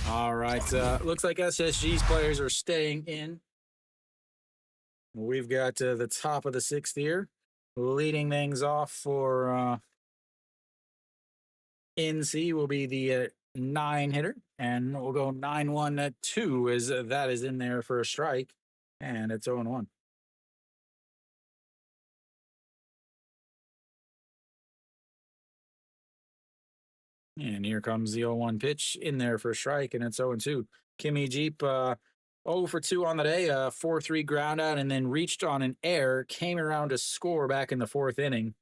All right. Looks like SSG's players are staying in. We've got the top of the sixth here. Leading things off for NC will be the 9 hitter, and we'll go 9-1-2 as that is in there for a strike, and it's 0-1. And here comes the 0-1 pitch in there for a strike, and it's 0-2. Kimmy Jeep 0 for 2 on the day, 4-3 ground out, and then reached on an error, came around to score back in the fourth inning.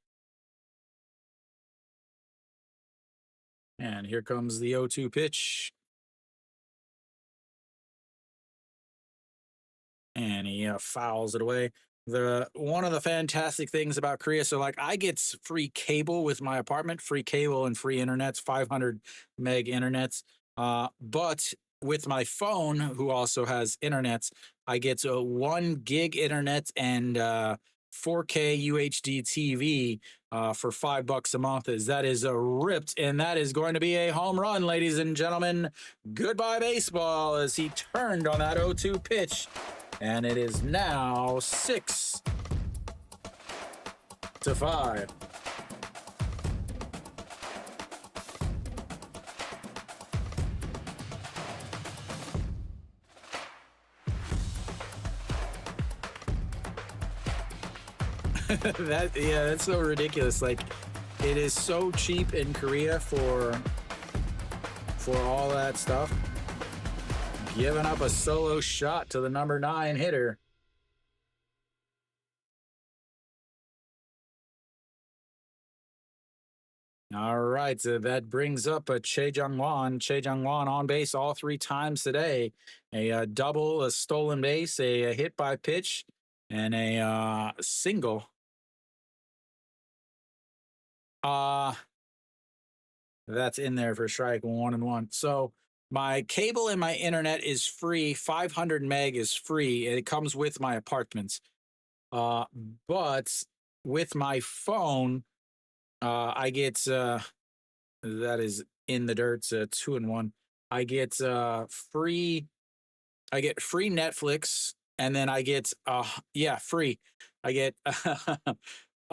And here comes the 0-2 pitch. And he fouls it away. One of the fantastic things about Korea, so like I get free cable with my apartment, free cable and free internets, 500 meg internets. But with my phone, who also has internets, I get a 1 gig internet and 4K UHD TV for $5 a month. As that is ripped, and that is going to be a home run, ladies and gentlemen. Goodbye baseball, as he turned on that 0-2 pitch. And it is now 6-5. That's so ridiculous. Like, it is so cheap in Korea for all that stuff. Giving up a solo shot to the number 9 hitter. All right, so that brings up a Che Jung-won. Che Jung-won on base all 3 times today. A double, a stolen base, a hit by pitch, and a single. That's in there for strike 1-1. So my cable and my internet is free. 500 meg is free. It comes with my apartments. But with my phone, I get that is in the dirt. 2-1. I get free. I get free Netflix, and then I get free. I get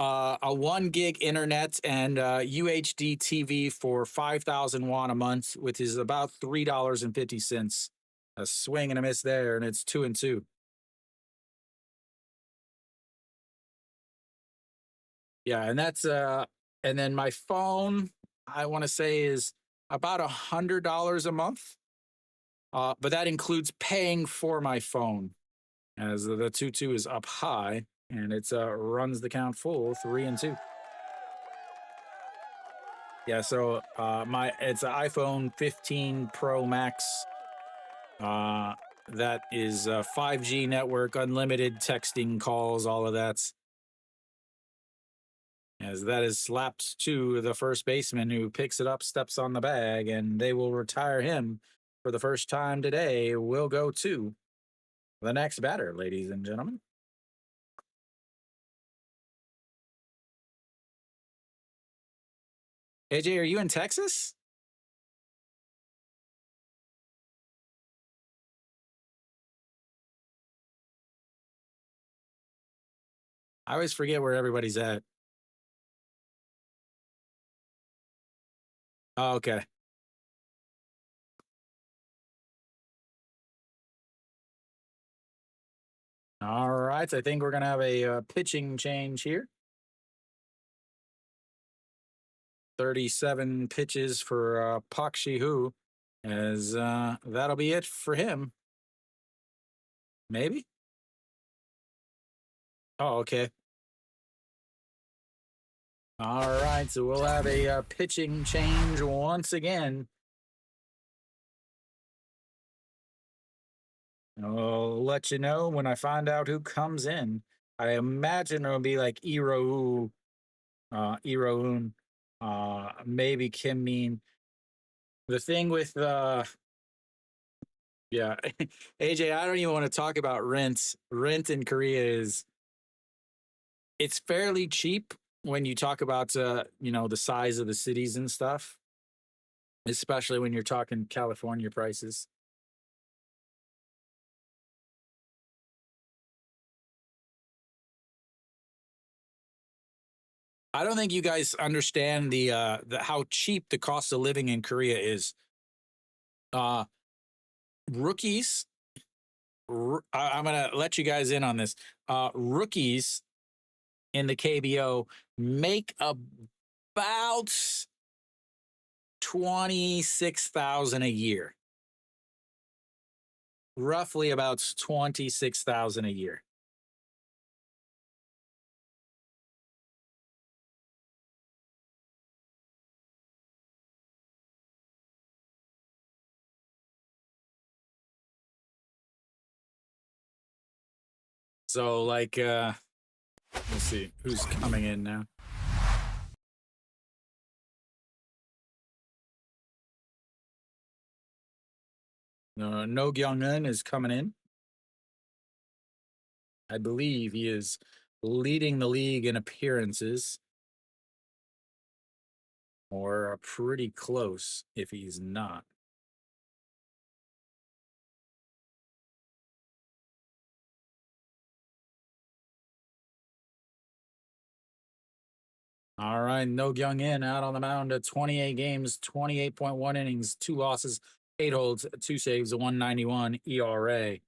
a 1 gig internet and UHD TV for 5,000 won a month, which is about $3.50. A swing and a miss there, and it's 2-2. Yeah, and that's and then my phone, I want to say, is about $100 a month. But that includes paying for my phone, as the 2-2 is up high, and it's runs the count full, 3-2. Yeah, so it's an iPhone 15 Pro Max. That is 5G network, unlimited texting, calls, all of that. As that is slapped to the first baseman, who picks it up, steps on the bag, and they will retire him for the first time today. We'll go to the next batter, ladies and gentlemen. AJ, are you in Texas? I always forget where everybody's at. Oh, okay. All right. I think we're going to have a pitching change here. 37 pitches for Pak Shi-hu, as that'll be it for him. Maybe? Oh, okay. All right. So we'll have a pitching change once again. I'll let you know when I find out who comes in. I imagine it'll be like Iroun, maybe Kim Min. The thing with yeah, AJ, I don't even want to talk about rent. Rent in Korea is it's fairly cheap when you talk about the size of the cities and stuff, especially when you're talking California prices. I don't think you guys understand the how cheap the cost of living in Korea is. Uh Rookies, I'm gonna let you guys in on this. Rookies in the KBO make about 26,000 a year, roughly about 26,000 a year. So like let's see who's coming in now. No Kyung-un is coming in. I believe he is leading the league in appearances, or pretty close if he's not. All right, No Young In out on the mound at 28 games, 28.1 innings, 2 losses, 8 holds, 2 saves, a 191 ERA.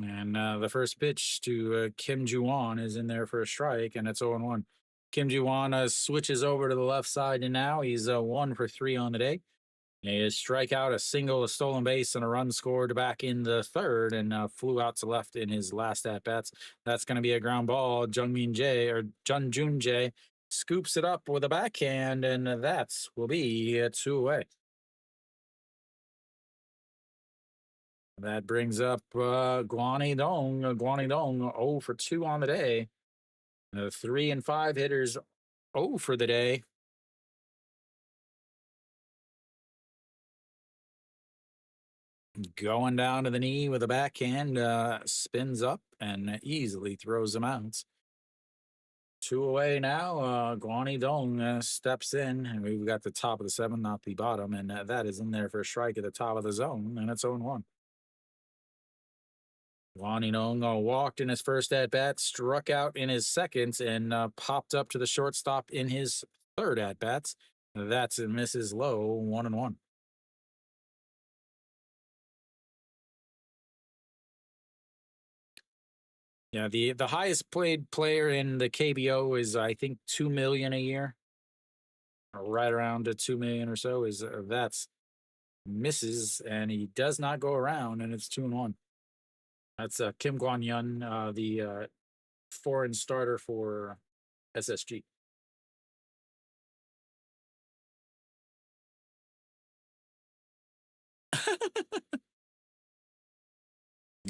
And the first pitch to Kim Ju-won is in there for a strike, and it's 0-1. Kim Ju-won switches over to the left side, and now he's 1 for 3 on the day. A strikeout, a single, a stolen base, and a run scored back in the third, and flew out to left in his last at bats. That's going to be a ground ball. Jun Jun Jae scoops it up with a backhand, and that's will be a 2 away. That brings up Guani Dong. Guani Dong 0 for 2 on the day. 3 and 5 hitters 0 for the day. Going down to the knee with a backhand, spins up and easily throws him out. 2 away now. Guani Dong steps in, and we've got the top of the 7th, not the bottom, and that is in there for a strike at the top of the zone, and it's 0-1. Guani Dong walked in his first at bat, struck out in his second, and popped up to the shortstop in his third at bats. That's misses low, 1-1. Yeah, the highest paid player in the KBO is I think 2 million a year, or right around to 2 million or so. Is that's misses, and he does not go around, and it's 2-1. That's Kim Guan Yun, the foreign starter for SSG.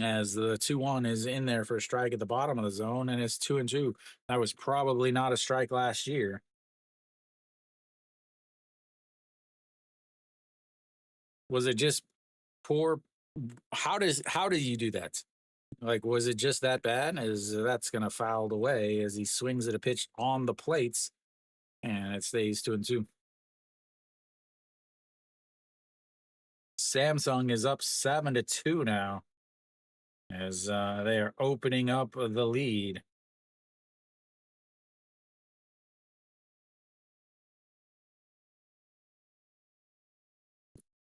As the 2-1 is in there for a strike at the bottom of the zone, and it's 2-2. That was probably not a strike last year. Was it just poor? How do you do that? Like, was it just that bad? Is that's gonna fouled away as he swings at a pitch on the plates, and it stays 2-2. Samsung is up 7-2 now as they are opening up the lead.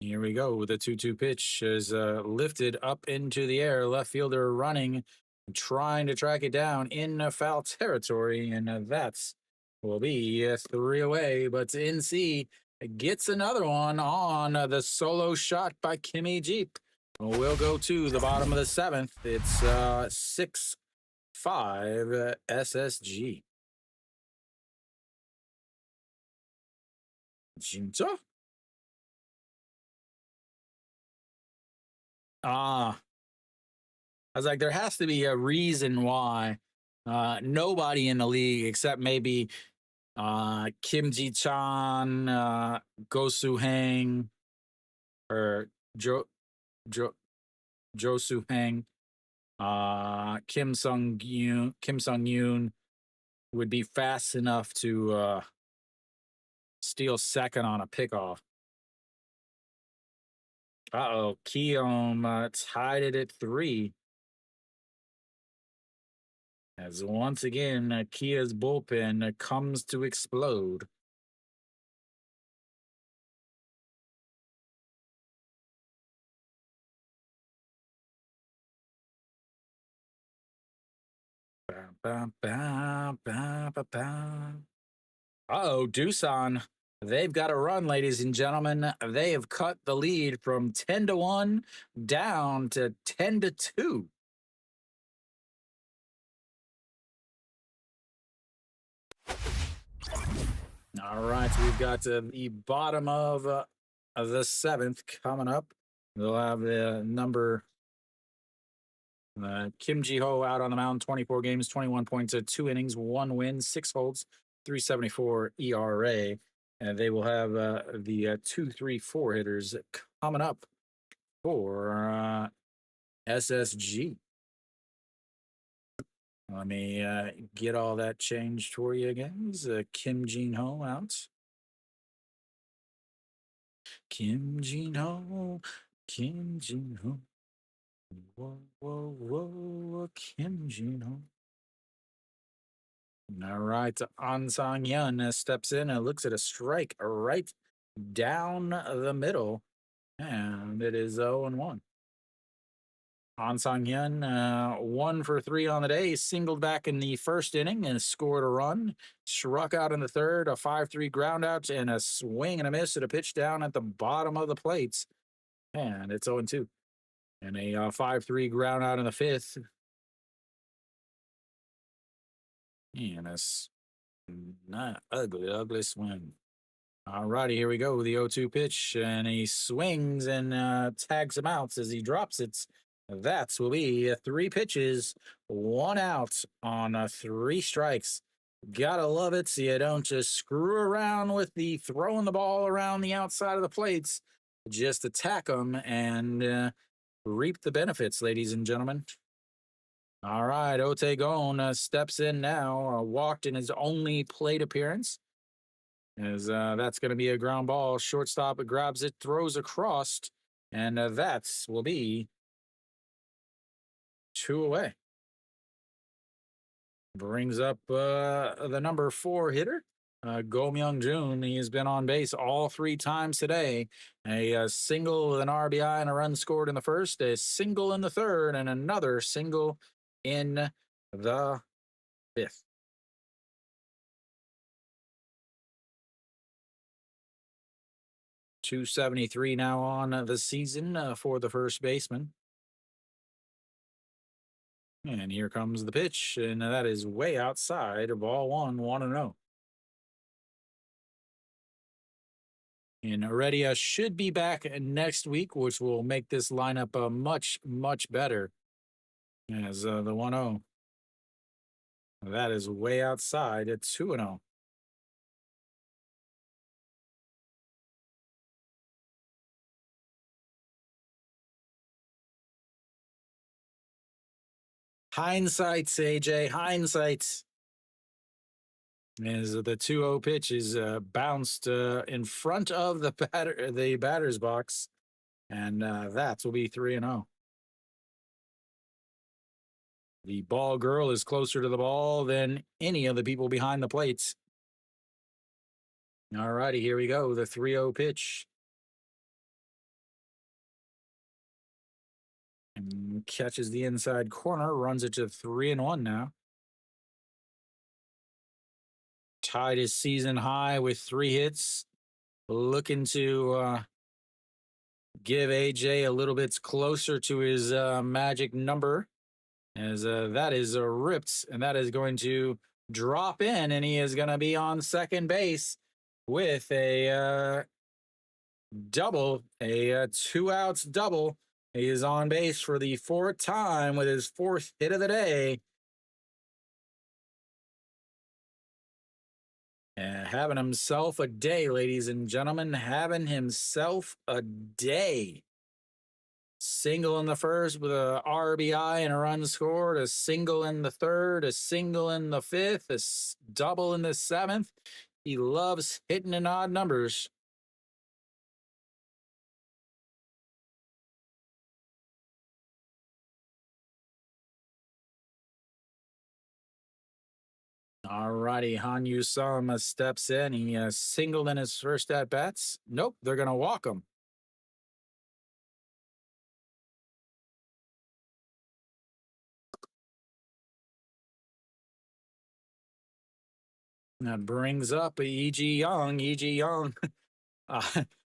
Here we go. The 2-2 pitch is lifted up into the air. Left fielder running, trying to track it down in foul territory, and that's will be a 3 away. But NC gets another one on the solo shot by Kimmy Jeep. We'll go to the bottom of the 7th. It's 6-5 SSG. 진짜? Ah, I was like, there has to be a reason why Nobody in the league except maybe Kim Ji-chan, Go Soo-hang, or Jo Jo Jo Soo-hang, Kim Sung Yoon would be fast enough to steal second on a pickoff. Uh-oh, Keom tied it at 3. As once again, Kia's bullpen comes to explode. Uh-oh, Doosan. They've got a run, ladies and gentlemen. They have cut the lead from 10-1 down to 10-2. All right, so we've got the bottom of the 7th coming up. They'll have the number Kim Ji-ho out on the mound, 24 games, 21 points, 2 innings, 1 win, 6 holds, 3.74 ERA. And they will have the 2-3-4 hitters coming up for SSG. Let me get all that changed for you again. Kim Ji-ho out. Kim Ji-ho, Kim Ji-ho. Whoa, whoa, whoa, Kim Ji-ho. All right, An Sang-hyun steps in and looks at a strike right down the middle, and it is 0-1. An Sang-hyun, 1 for 3 on the day, singled back in the first inning and scored a run, struck out in the third, a 5-3 ground out, and a swing and a miss at a pitch down at the bottom of the plates, and it's 0-2. And a 5-3 ground out in the fifth. And a ugly swing. All righty, here we go. The 0-2 pitch, and he swings and tags him out as he drops it. That will be 3 pitches, 1 out on 3 strikes. Gotta love it, so you don't just screw around with the throwing the ball around the outside of the plates. Just attack them and reap the benefits, ladies and gentlemen. All right, Otegon steps in now, walked in his only plate appearance. As that's going to be a ground ball. Shortstop grabs it, throws across, and that will be 2 away. Brings up the number 4 hitter, Go Myung-jun. He has been on base all 3 times today. A single with an RBI and a run scored in the first, a single in the third, and another single in the 5th. .273 now on the season for the first baseman. And here comes the pitch, and that is way outside. Ball 1, 1-0. And Heredia should be back next week, which will make this lineup much, much better. As the 1-0. That is way outside at 2-0. Hindsight, AJ, hindsight. As the 2-0 pitch is bounced in front of the batter's box, and that will be 3-0. The ball girl is closer to the ball than any of the people behind the plates. All righty, here we go. The 3-0 pitch. And catches the inside corner, runs it to 3-1 now. Tied his season high with 3 hits. Looking to give AJ a little bit closer to his magic number. As that is ripped, and that is going to drop in, and he is going to be on second base with a double, a 2 outs double. He is on base for the 4th time with his 4th hit of the day. having himself a day, ladies and gentlemen. Having himself a day. Single in the first with a RBI and a run scored, a single in the third, a single in the fifth, double in the seventh. He loves hitting in odd numbers. All righty, Hanyu Sama steps in. He singled in his first at bats. Nope, they're going to walk him. That brings up E.G. Young. E.G. Young.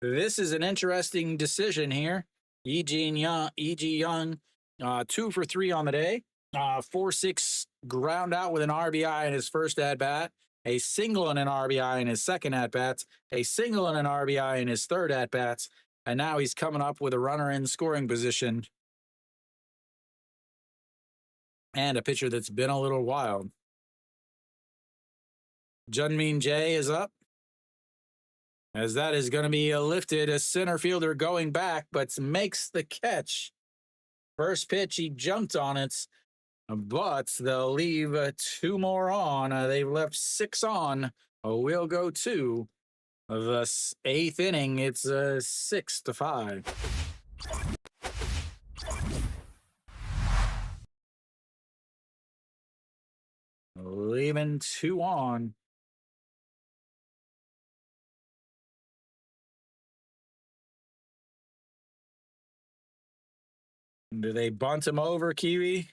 This is an interesting decision here. E.G. Young, 2 for 3 on the day. 4-6 ground out with an RBI in his first at bat, a single and an RBI in his second at bats, a single and an RBI in his third at bats, and now he's coming up with a runner in scoring position and a pitcher that's been a little wild. Junmin Jae is up, as that is going to be lifted. A center fielder going back, but makes the catch. First pitch, he jumped on it, but they'll leave 2 more on. They've left 6 on. We'll go to the 8th inning. It's 6-5. Leaving 2 on. Do they bunt him over, Kiwi?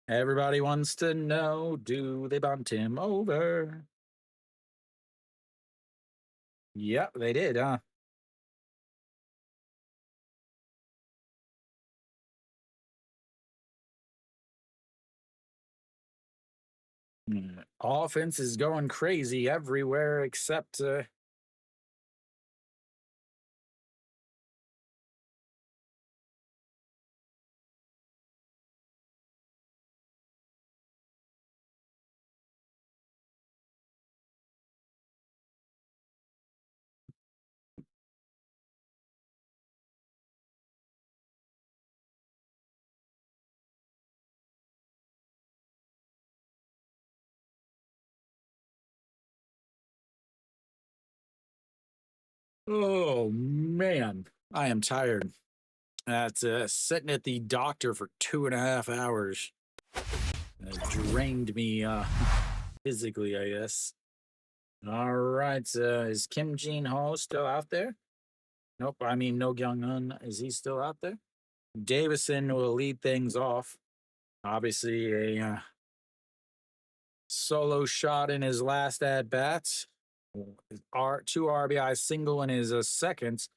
Everybody wants to know, do they bunt him over? Yep, they did, huh? Offense is going crazy everywhere except oh man, I am tired. That's sitting at the doctor for 2.5 hours. Drained me physically, I guess. All right, is Kim Jin Ho still out there? Nope, I mean No Kyung Un. Is he still out there? Davison will lead things off. Obviously, a solo shot in his last at bats. 2 RBI single in his second.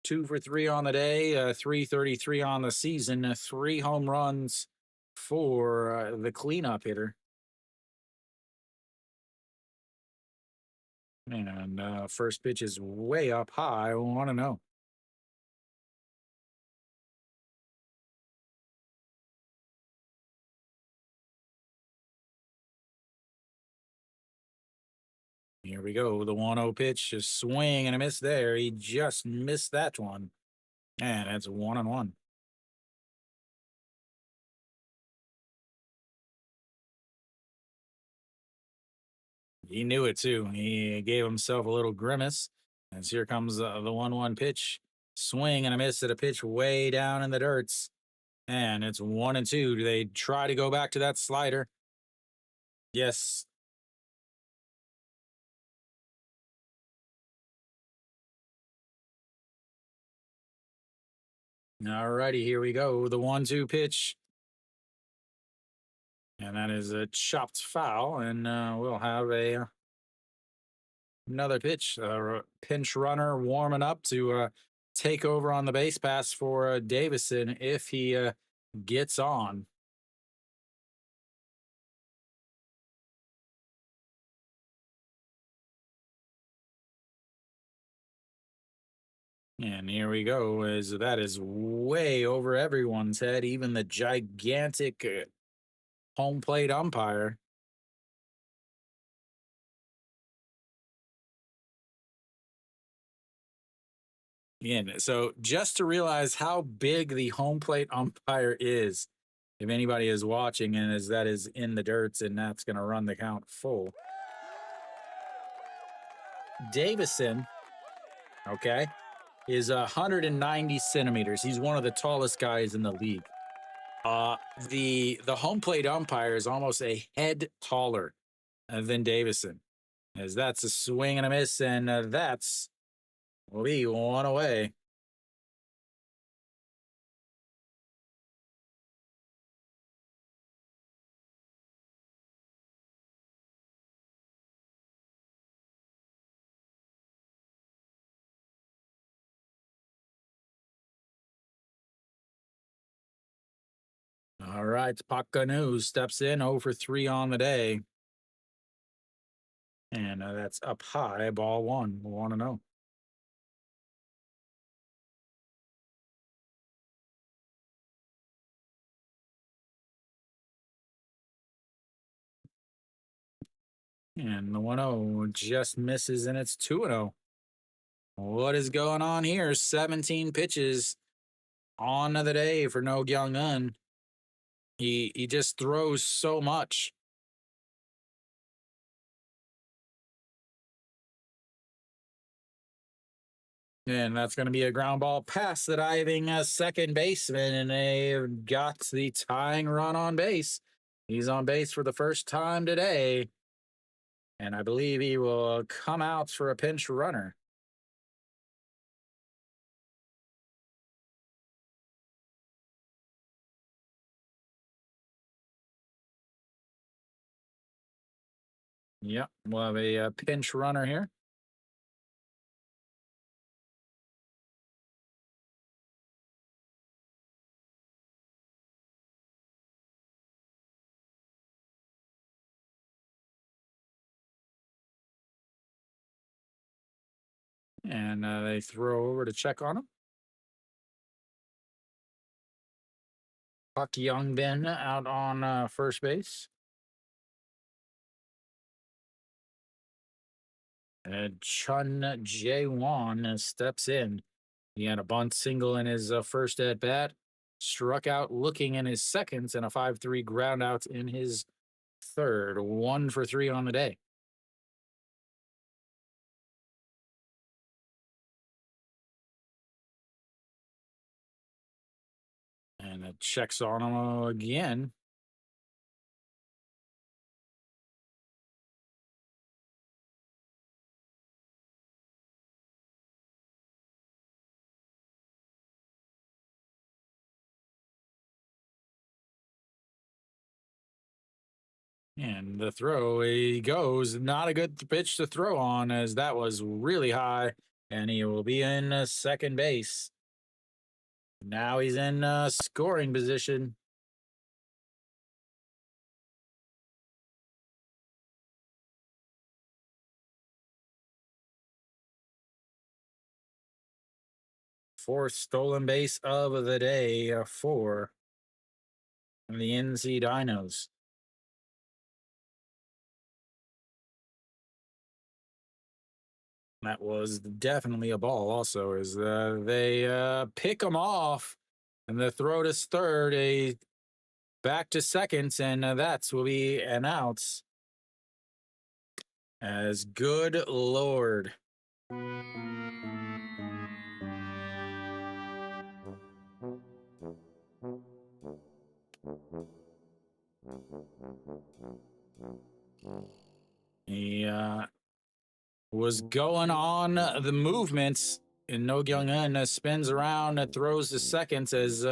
2 for 3 on the day, 333 on the season, 3 home runs for the cleanup hitter. And first pitch is way up high. I want to know. Here we go. The 1-0 pitch, a swing and a miss there. He just missed that one. And that's 1-1. He knew it too. He gave himself a little grimace. As here comes the 1-1 pitch. Swing and a miss at a pitch way down in the dirts. And it's 1-2. Do they try to go back to that slider? Yes. All righty, here we go. The 1-2 pitch. And that is a chopped foul. And we'll have another pitch. Pinch runner warming up to take over on the base pass for Davison if he gets on. And here we go. As that is way over everyone's head, even the gigantic home plate umpire. Again, so just to realize how big the home plate umpire is, if anybody is watching and is that is in the dirts, and that's going to run the count full. Davison, okay, is 190 centimeters. He's one of the tallest guys in the league. The home plate umpire is almost a head taller than Davison, as that's a swing and a miss, and that's will be one away. All right, Pakanu steps in over 3 on the day. And that's up high, ball one. We'll want to know. And the 1-0 just misses, and it's 2-0. What is going on here? 17 pitches on the day for No Young Un. He just throws so much. And that's going to be a ground ball past the diving second baseman, and they've got the tying run on base. He's on base for the first time today, and I believe he will come out for a pinch runner. Yep, we'll have a pinch runner here. And they throw over to check on him. Park Youngbin out on first base. And Chun Jae-won steps in. He had a bunt single in his first at bat, struck out looking in his second, and a 5-3 ground out in his third. 1 for 3 on the day. And it checks on him again. And the throw, he goes. Not a good pitch to throw on, as that was really high. And he will be in second base. Now he's in scoring position. Fourth stolen base of the day for the NC Dinos. That was definitely a ball also, as they pick him off, and the throw to third, a back to second, and that's will be an out. As good Lord. He was going on the movements, and No Young-un spins around and throws to seconds as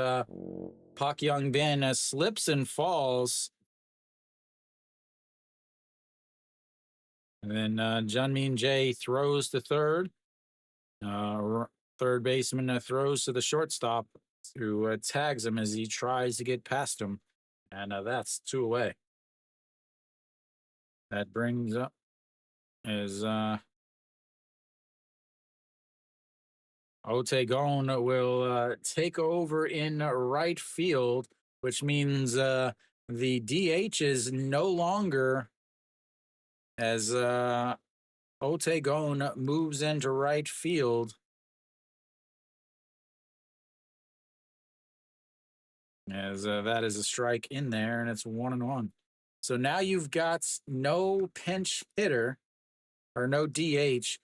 Park Young-bin slips and falls. And then Jun-min Jae throws to third. Third baseman throws to the shortstop, who tags him as he tries to get past him. And that's 2 away. That brings up is Otagon will take over in right field, which means the DH is no longer, as Otagon moves into right field. as that is a strike in there, and it's 1-1. So now you've got no pinch hitter or no DH.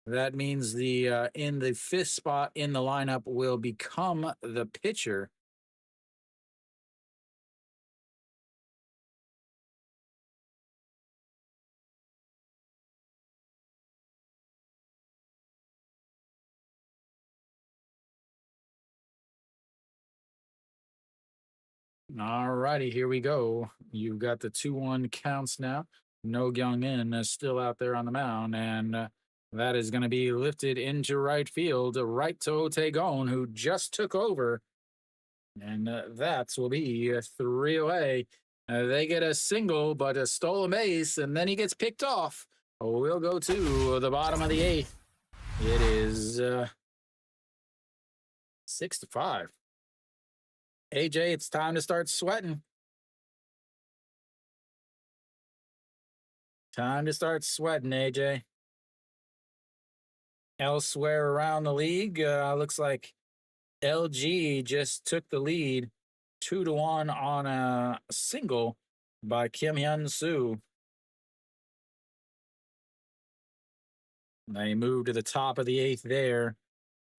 That means the in the fifth spot in the lineup will become the pitcher. All righty, here we go. You've got the 2-1 counts now. No Young In is still out there on the mound, and that is going to be lifted into right field, right to Otegon, who just took over. And that will be a 3 away. They get a single, but a stolen base, and then he gets picked off. We'll go to the bottom of the eighth. It is 6-5. AJ, it's time to start sweating. Time to start sweating, AJ. Elsewhere around the league, looks like LG just took the lead 2-1 on a single by Kim Hyun Soo. They move to the top of the eighth there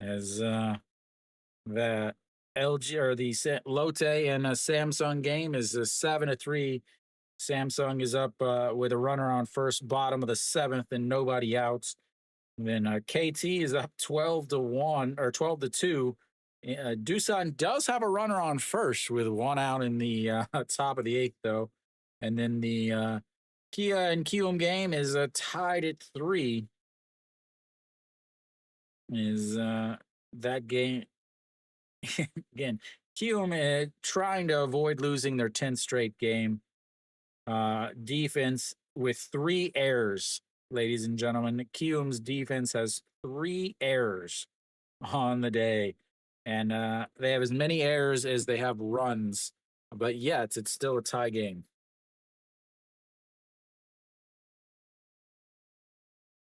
as the LG or the Lotte and Samsung game is a 7-3. Samsung is up with a runner on first, bottom of the seventh, and nobody outs. And then KT is up 12-1 or 12-2. Doosan does have a runner on first with one out in the top of the eighth, though. And then the Kia and Kium game is tied at 3. Is that game again? Kium trying to avoid losing their 10th straight game. Defense with 3 errors, ladies and gentlemen. Kium's defense has 3 errors on the day, and they have as many errors as they have runs, but yet it's still a tie game.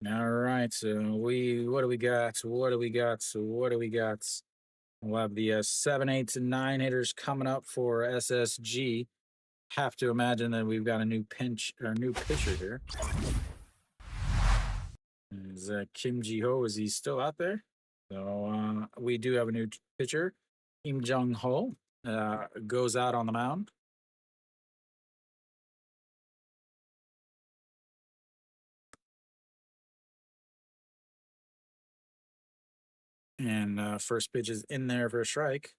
All right, so what do we got? What do we got? So what do we got? We'll have the 7, 8, and 9 hitters coming up for SSG. Have to imagine that we've got a new new pitcher here. Is Kim Ji-ho, is he still out there? So we do have a new pitcher. Kim Jung-ho goes out on the mound. And first pitch is in there for a strike.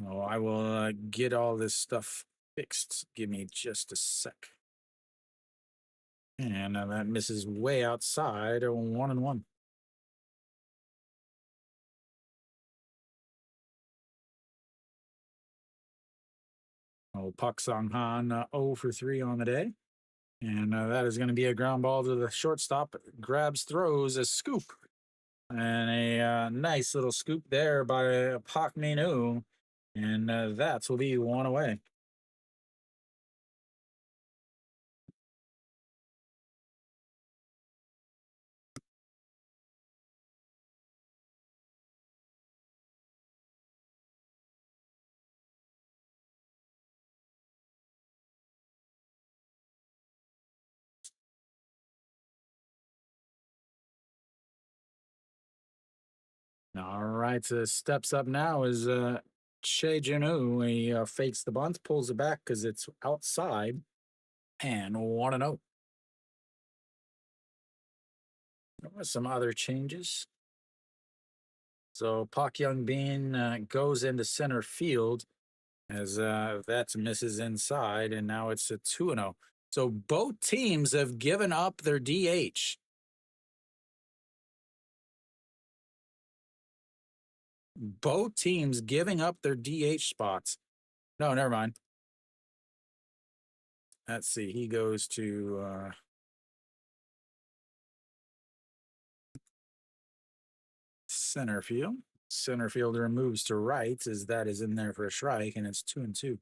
Oh, I will get all this stuff fixed. Give me just a sec. And that misses way outside. 1-1. Oh, Pak Song Han 0 for 3 on the day. And that is going to be a ground ball to the shortstop. Grabs, throws a scoop. And a nice little scoop there by Pak Minu. And that will be 1 away. All right, so steps up now is Che Jinu. He fakes the bunt, pulls it back because it's outside, and 1-0. Some other changes. So Pak Young Bin goes into center field as that misses inside, and now it's a 2-0. So both teams have given up their DH. Both teams giving up their DH spots. No, never mind. Let's see. He goes to center field. Center fielder moves to right as that is in there for a strike, and it's 2-2.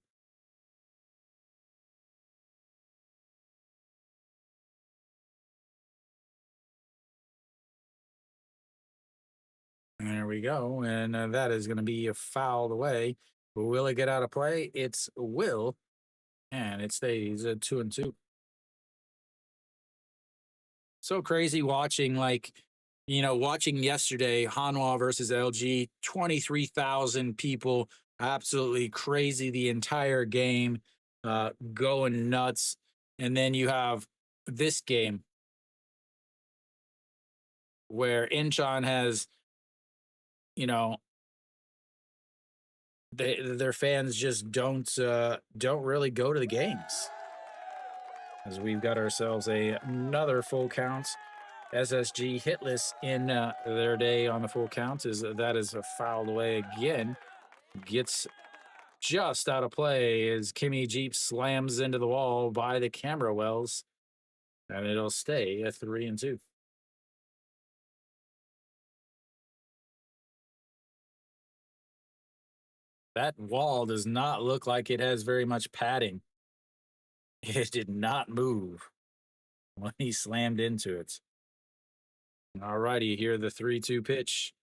There we go, and that is going to be fouled away. Will it get out of play? It's will, and it stays at 2-2. So crazy watching, like, watching yesterday, Hanwha versus LG, 23,000 people, absolutely crazy the entire game, going nuts. And then you have this game where Incheon has, you know, their fans just don't really go to the games. As we've got ourselves another full count. SSG hitless in their day on the full count is that is fouled away again. Gets just out of play as Kimmy Jeep slams into the wall by the camera wells, and it'll stay at 3-2. That wall does not look like it has very much padding. It did not move when he slammed into it. All righty, here the 3-2 pitch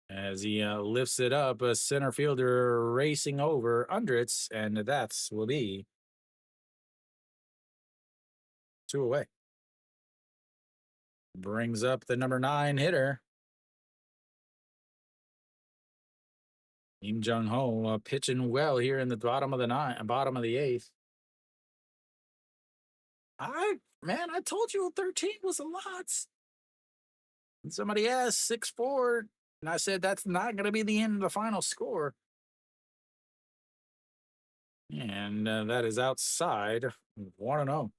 as he lifts it up. A center fielder racing over under it, and that's will be 2 away. Brings up the number 9 hitter. Im Jung Ho pitching well here in the bottom of the 8th. I told you 13 was a lot. And somebody asked 6-4, and I said that's not going to be the end of the final score. And that is outside 1-0.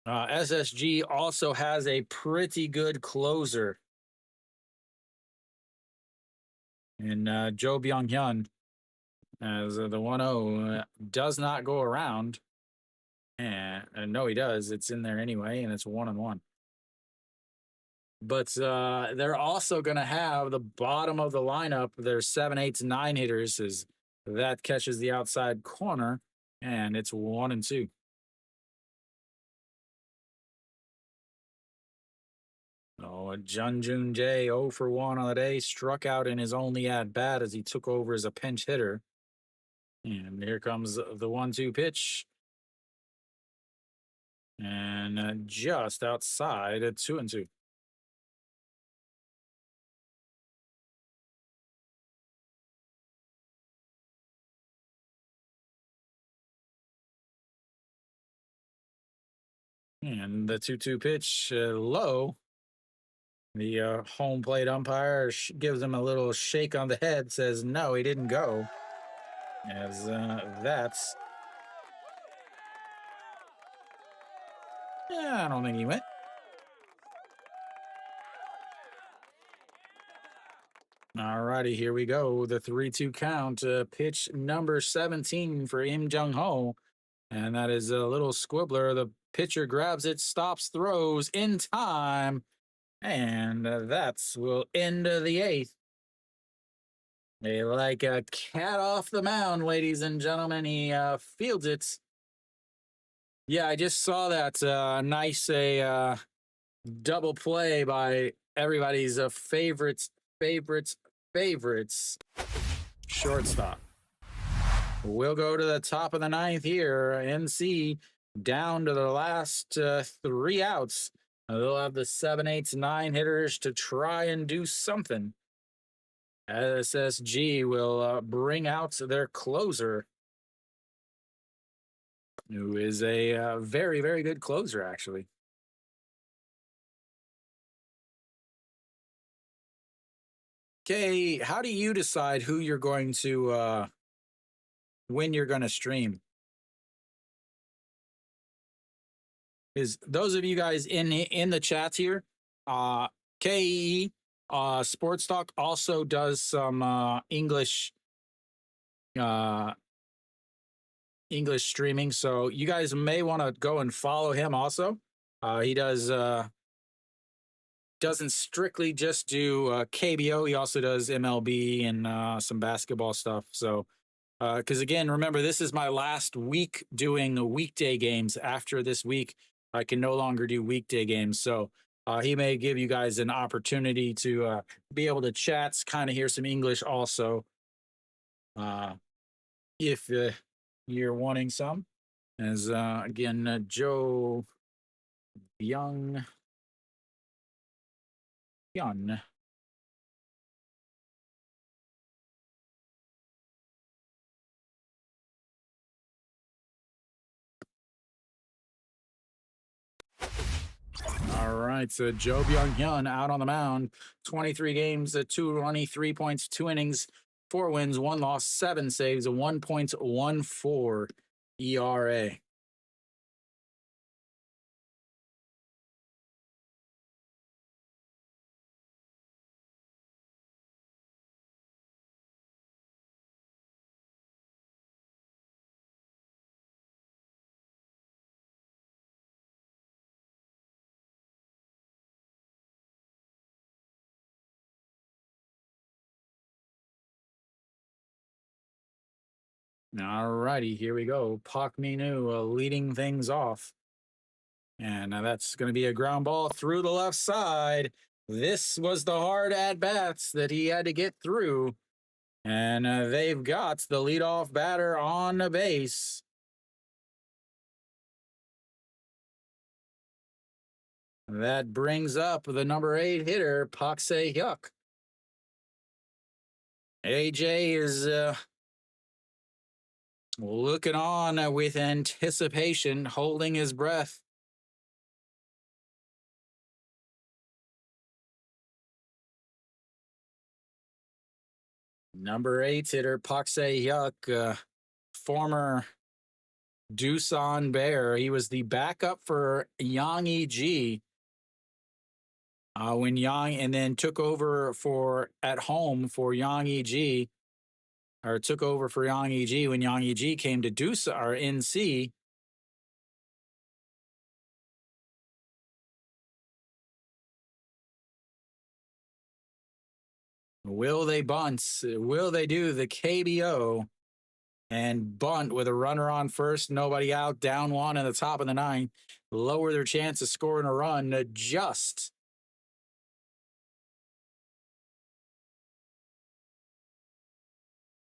SSG also has a pretty good closer in Jo Byung-hyun, as the 1-0 does not go around. And no, he does. It's in there anyway, and it's 1-1. But they're also going to have the bottom of the lineup. Their 7, 8, 9 hitters as that catches the outside corner, and it's 1-2. Oh, Jun Jun Jae 0 for 1 on the day, struck out in his only at bat as he took over as a pinch hitter. And here comes the 1-2 pitch. And just outside at 2-2. And the 2-2 pitch low. The home plate umpire gives him a little shake on the head, says no, he didn't go. As that's... Yeah, I don't think he went. All righty, here we go. The 3-2 count. Pitch number 17 for Im Jung Ho. And that is a little squibbler. The pitcher grabs it, stops, throws in time. And that's will end the 8th. They like a cat off the mound, ladies and gentlemen. He fields it. Yeah, I just saw that nice double play by everybody's favorites shortstop. We'll go to the top of the 9th here. NC down to the last 3 outs. They'll have the 7, 8, 9 hitters to try and do something. SSG will bring out their closer, who is a very, very good closer, actually. Okay, how do you decide who you're going to, when you're going to stream? Is those of you guys in the chats here, KE Sports Talk also does some English streaming, so you guys may want to go and follow him also. He doesn't strictly just do KBO. He also does MLB and some basketball stuff. So because again, remember, this is my last week doing weekday games. After this week, I can no longer do weekday games. So he may give you guys an opportunity to be able to chat, kind of hear some English also. if you're wanting some. As again, Joe Young Hyun. All right, so Joe Byung-hyun out on the mound, 23 games, 223 points, 2 innings, 4 wins, 1 loss, 7 saves, a 1.14 ERA. All righty, here we go. Park Minu leading things off. And that's going to be a ground ball through the left side. This was the hard at bats that he had to get through. And they've got the leadoff batter on the base. That brings up the number 8 hitter, Pak Se-hyuk. AJ is looking on with anticipation, holding his breath. Number 8 hitter, Pak Se-hyuk, former Doosan Bear. He was the backup for Yang E-ji when Yang, and then took over for at home for Yang E-ji, or took over for Yang E-ji when Yang E-ji came to Doosan or NC. Will they bunt? Will they do the KBO and bunt with a runner on first, nobody out, down 1 in the top of the 9th, lower their chance of scoring a run just?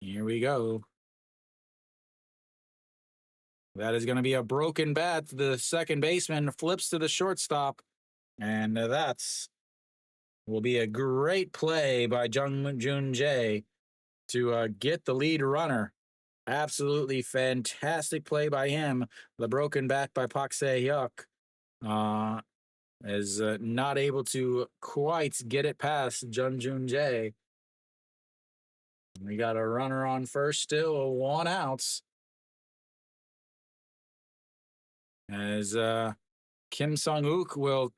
Here we go. That is going to be a broken bat. The second baseman flips to the shortstop, and that's will be a great play by Jung Jun Jae to get the lead runner. Absolutely fantastic play by him. The broken bat by Pak Se-hyuk is not able to quite get it past Jung Jun Jae. We got a runner on first, still 1 out. As Kim Sung-uk will,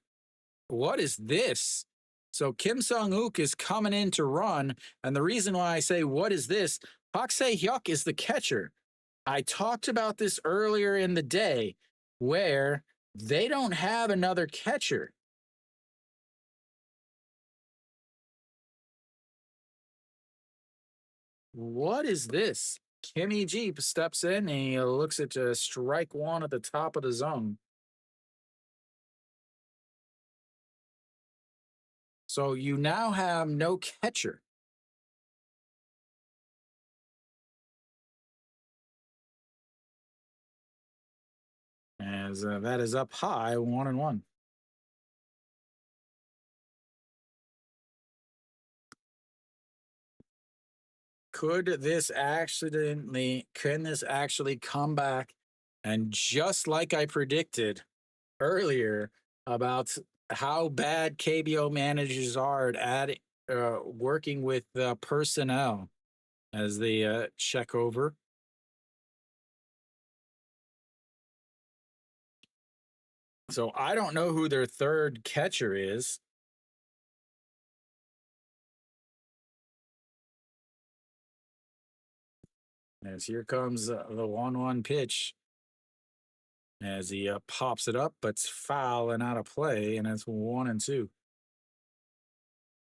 what is this? So Kim Sung-uk is coming in to run, and the reason why I say what is this, Pak Se-hyuk is the catcher. I talked about this earlier in the day where they don't have another catcher. What is this? Kimmy Jeep steps in and he looks at strike 1 at the top of the zone. So you now have no catcher. As that is up high, 1-1. Can this actually come back? And just like I predicted earlier about how bad KBO managers are at working with personnel as they check over. So I don't know who their third catcher is. As here comes the 1-1 pitch. As he pops it up, but it's foul and out of play, and it's 1-2.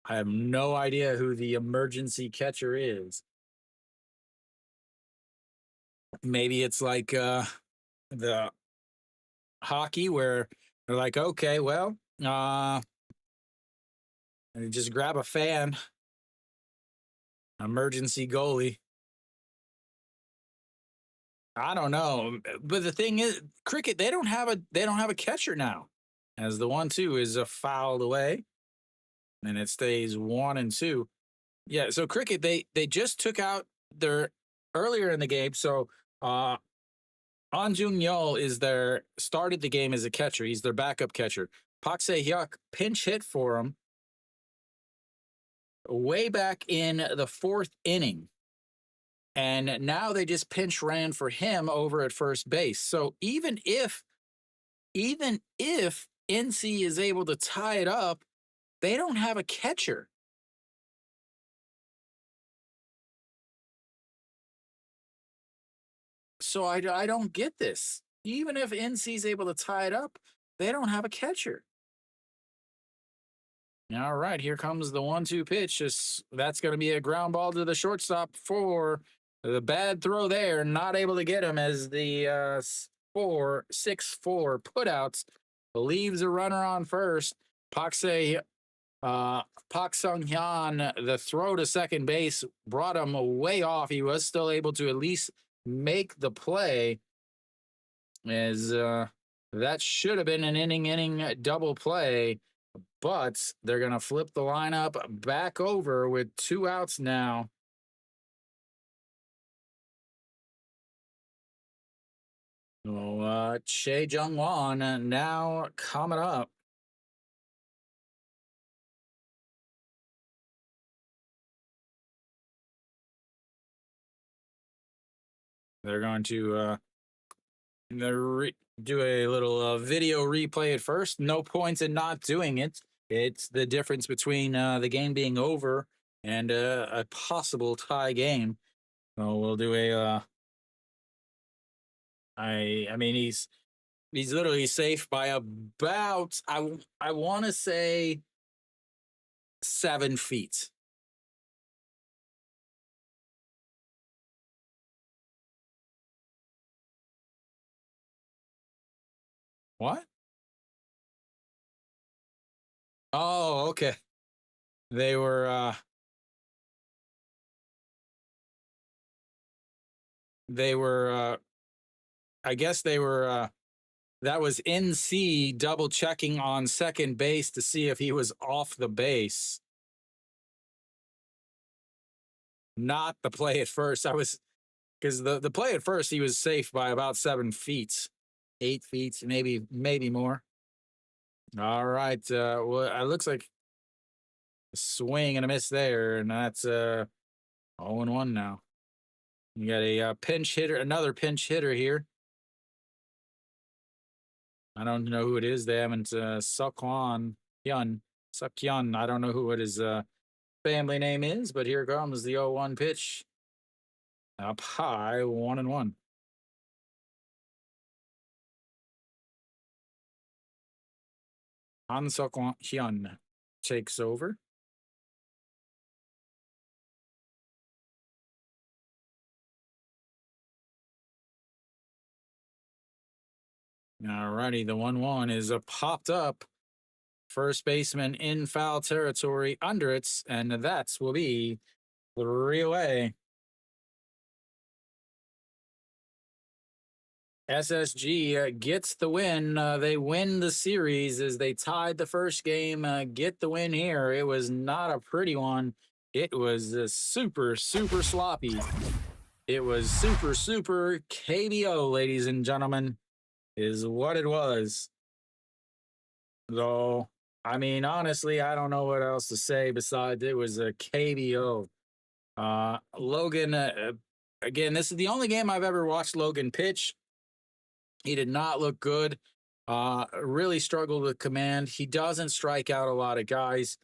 I have no idea who the emergency catcher is. Maybe it's like the hockey where they're like, okay, well, just grab a fan. Emergency goalie. I don't know, but the thing is, cricket they don't have a catcher now, as the 1-2 is fouled away, and it stays 1-2. Yeah, so cricket they just took out their earlier in the game. So An Jung Yeol is their started the game as a catcher. He's their backup catcher. Pak Se Hyuk pinch hit for him way back in the fourth inning. And now they just pinch ran for him over at first base. So even if NC is able to tie it up, they don't have a catcher. So I don't get this. Even if NC is able to tie it up, they don't have a catcher. All right, here comes the 1-2 pitch. That's going to be a ground ball to the shortstop for the bad throw there. Not able to get him as the 6-4 putouts leaves a runner on first. Pak Sung Hyun, the throw to second base brought him way off. He was still able to at least make the play, as that should have been an inning double play, but they're going to flip the lineup back over with 2 outs now. So Che Jung Won now coming up. They're going to do a little video replay at first. No points in not doing it. It's the difference between the game being over and a possible tie game. So we'll do a. I mean he's literally safe by about I want to say 7 feet. What? Oh, okay. They were I guess they were that was NC double checking on second base to see if he was off the base. Not the play at first. I was because the play at first he was safe by about 7 feet, 8 feet, maybe more. All right. Well, it looks like a swing and a miss there, and that's 0-1 now. You got a pinch hitter, another pinch hitter here. I don't know who it is. They haven't Hyun. Hyun. I don't know what his family name is, but here comes the 0-1 pitch. Up high, 1-1. Han Hyun takes over. All righty, the 1-1 is popped up. First baseman in foul territory under it, and that will be 3 away. SSG gets the win. They win the series as they tied the first game. Get the win here. It was not a pretty one. It was super, super sloppy. It was super, super KBO, ladies and gentlemen, is what it was. Though, I mean, honestly, I don't know what else to say besides it was a KBO. Logan, again, this is the only game I've ever watched Logan pitch. He did not look good. Really struggled with command. He doesn't strike out a lot of guys.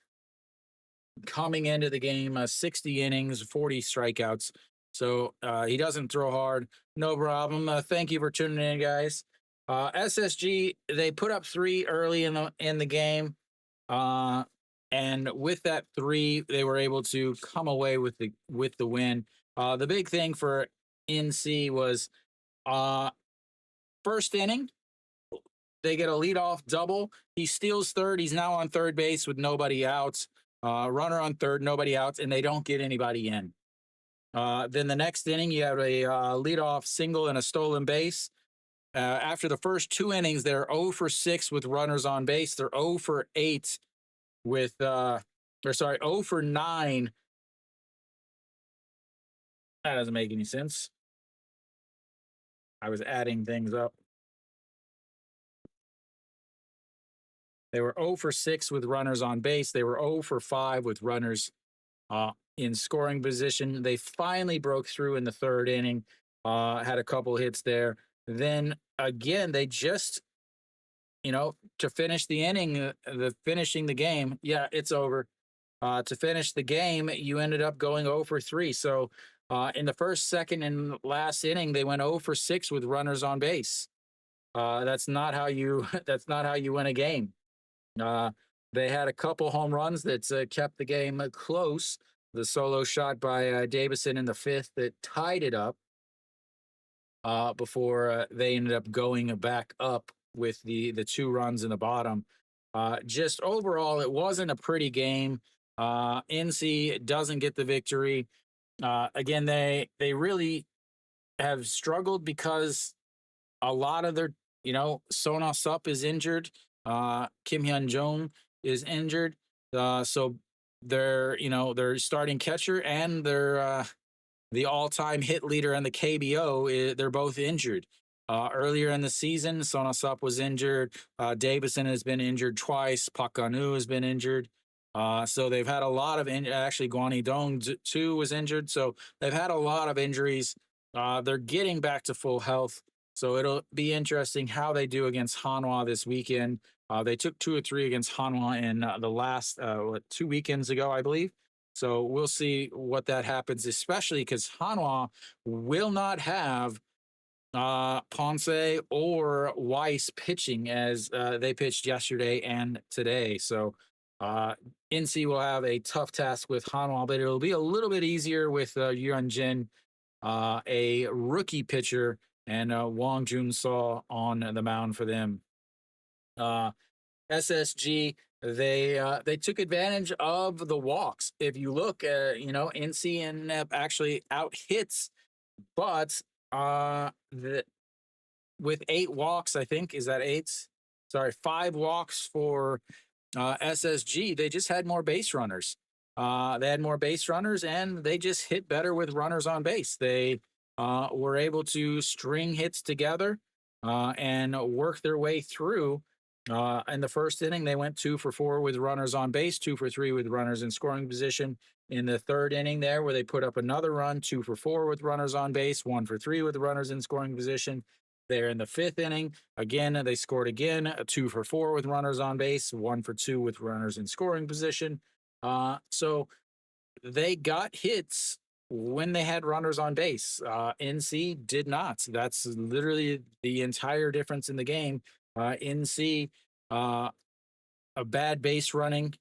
Coming into the game, 60 innings, 40 strikeouts. So he doesn't throw hard. No problem. Thank you for tuning in, guys. SSG, they put up 3 early in the game. And with that 3, they were able to come away with the win. The big thing for NC was first inning, they get a leadoff double. He steals third. He's now on third base with nobody out. Runner on third, nobody out, and they don't get anybody in. Then the next inning, you have a leadoff single and a stolen base. After the first two innings, they're 0 for 6 with runners on base. They're 0 for 8 with, 0 for 9. That doesn't make any sense. I was adding things up. They were 0 for 6 with runners on base. They were 0 for 5 with runners in scoring position. They finally broke through in the third inning, had a couple hits there. Then again, they just, to finish the inning, finishing the game, yeah, it's over. To finish the game, you ended up going 0 for 3. So in the first, second, and last inning, they went 0 for 6 with runners on base. That's not how you. That's not how you win a game. They had a couple home runs that kept the game close. The solo shot by Davison in the fifth that tied it up before they ended up going back up with the 2 runs in the bottom. Just overall, it wasn't a pretty game. NC doesn't get the victory. Again, they really have struggled because a lot of their, Sona Sup is injured. Kim Hyun Jong is injured. So their starting catcher and their the all-time hit leader in the KBO, they're both injured. Earlier in the season, Sona Sup was injured. Davison has been injured twice. Park Ganu has been injured. So they've had a lot of actually Guani Dong too was injured. So they've had a lot of injuries. They're getting back to full health. So it'll be interesting how they do against Hanwha this weekend. They took 2 or 3 against Hanwha in the last 2 weekends ago, I believe. So we'll see what that happens, especially because Hanwha will not have Ponce or Weiss pitching as they pitched yesterday and today. So NC will have a tough task with Hanwha, but it'll be a little bit easier with Yuan Jin, a rookie pitcher, and Wong Jun Saw on the mound for them. SSG, they took advantage of the walks. If you look, NC ended up actually out hits, but with 8 walks, I think, is that 8? Sorry, 5 walks for SSG. They just had more base runners. They had more base runners, and they just hit better with runners on base. They were able to string hits together and work their way through. In the first inning, they went 2 for 4 with runners on base, 2 for 3 with runners in scoring position. In the third inning there, where they put up another run, 2 for 4 with runners on base, 1 for 3 with runners in scoring position. There in the fifth inning, again, they scored again, 2 for 4 with runners on base, 1 for 2 with runners in scoring position. So they got hits when they had runners on base. NC did not. That's literally the entire difference in the game. NC, a bad base running,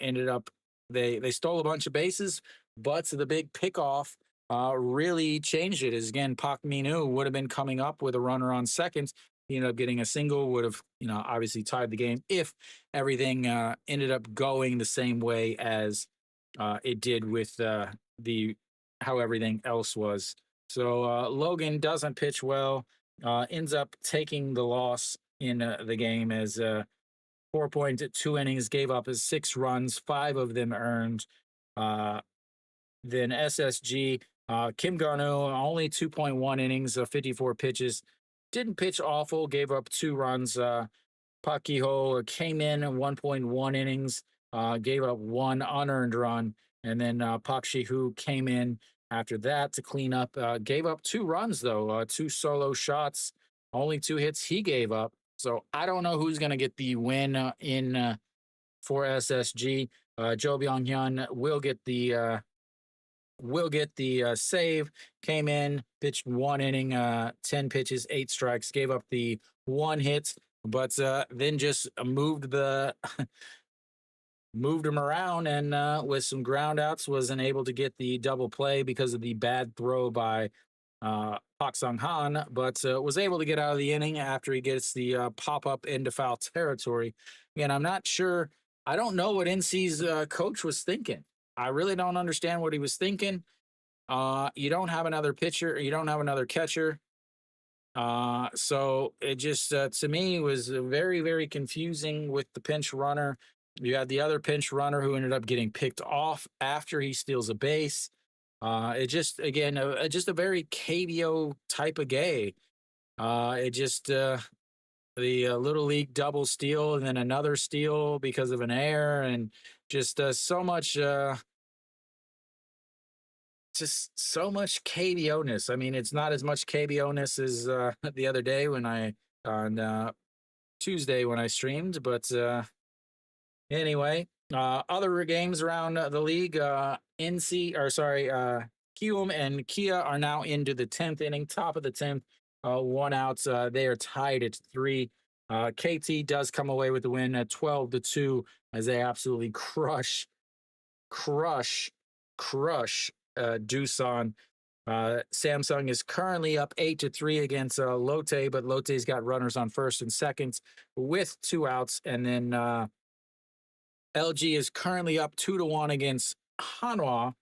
ended up, they stole a bunch of bases, but the big pickoff really changed it. As again, Pak Minu would have been coming up with a runner on second. He ended up getting a single, would have, obviously tied the game if everything ended up going the same way as it did with how everything else was. So Logan doesn't pitch well, ends up taking the loss in the game as 4.2 innings, gave up his 6 runs, 5 of them earned. Then SSG, Kim Garneau, only 2.1 innings, 54 pitches. Didn't pitch awful, gave up 2 runs. Pakiho came in 1.1 innings, gave up 1 unearned run. And then Pak Shihu came in after that to clean up, gave up 2 runs, though, 2 solo shots, only 2 hits he gave up. So I don't know who's going to get the win for SSG. Jo Byung-hyun will get the save. Came in, pitched 1 inning, 10 pitches, 8 strikes, gave up the 1 hit, but then just moved him around, and with some ground outs wasn't able to get the double play because of the bad throw by Park Sung-han, but was able to get out of the inning after he gets the pop-up into foul territory. Again, I'm not sure. I don't know what NC's coach was thinking. I really don't understand what he was thinking. You don't have another pitcher, you don't have another catcher. So it just to me was very, very confusing with the pinch runner. You had the other pinch runner who ended up getting picked off after he steals a base. It just again, just a very KBO type of gay. It just the little league double steal and then another steal because of an error and just so much. Just so much KBO-ness. I mean, it's not as much KBO-ness as the other day when I on Tuesday when I streamed, but anyway, other games around the league, NC or sorry, Kium and Kia are now into the 10th inning, top of the 10th, one out. They are tied at 3. KT does come away with the win at 12-2 as they absolutely crush, Doosan. Samsung is currently up 8-3 against Lotte, but Lotte's got runners on first and second with 2 outs, and then LG is currently up 2-1 against Hanwha,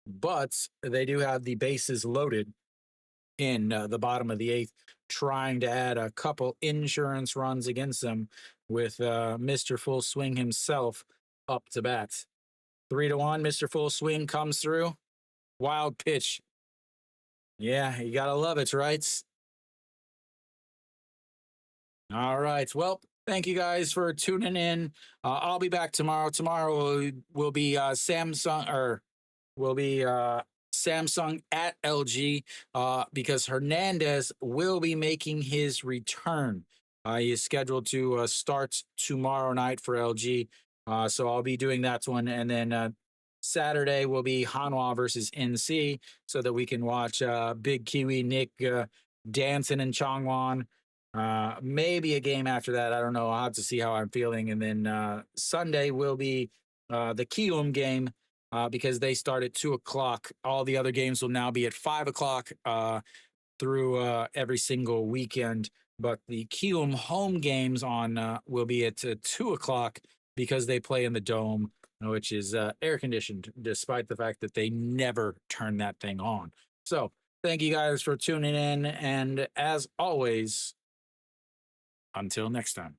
but they do have the bases loaded in the bottom of the 8th, trying to add a couple insurance runs against them with Mr. Full Swing himself up to bat. 3-1, Mr. Full Swing comes through. Wild pitch. Yeah, you gotta love it, right? All right. Well, thank you guys for tuning in. I'll be back tomorrow. Tomorrow will be Samsung or will be Samsung at LG because Hernandez will be making his return. He is scheduled to start tomorrow night for LG. So I'll be doing that one. And then Saturday will be Hanwha versus NC so that we can watch Big Kiwi Nick dancing in Changwon. Maybe a game after that. I don't know. I'll have to see how I'm feeling. And then Sunday will be the Kium game because they start at 2:00. All the other games will now be at 5:00 through every single weekend. But the Kium home games on will be at 2:00 because they play in the dome, which is air conditioned, despite the fact that they never turn that thing on. So thank you guys for tuning in. And as always, until next time.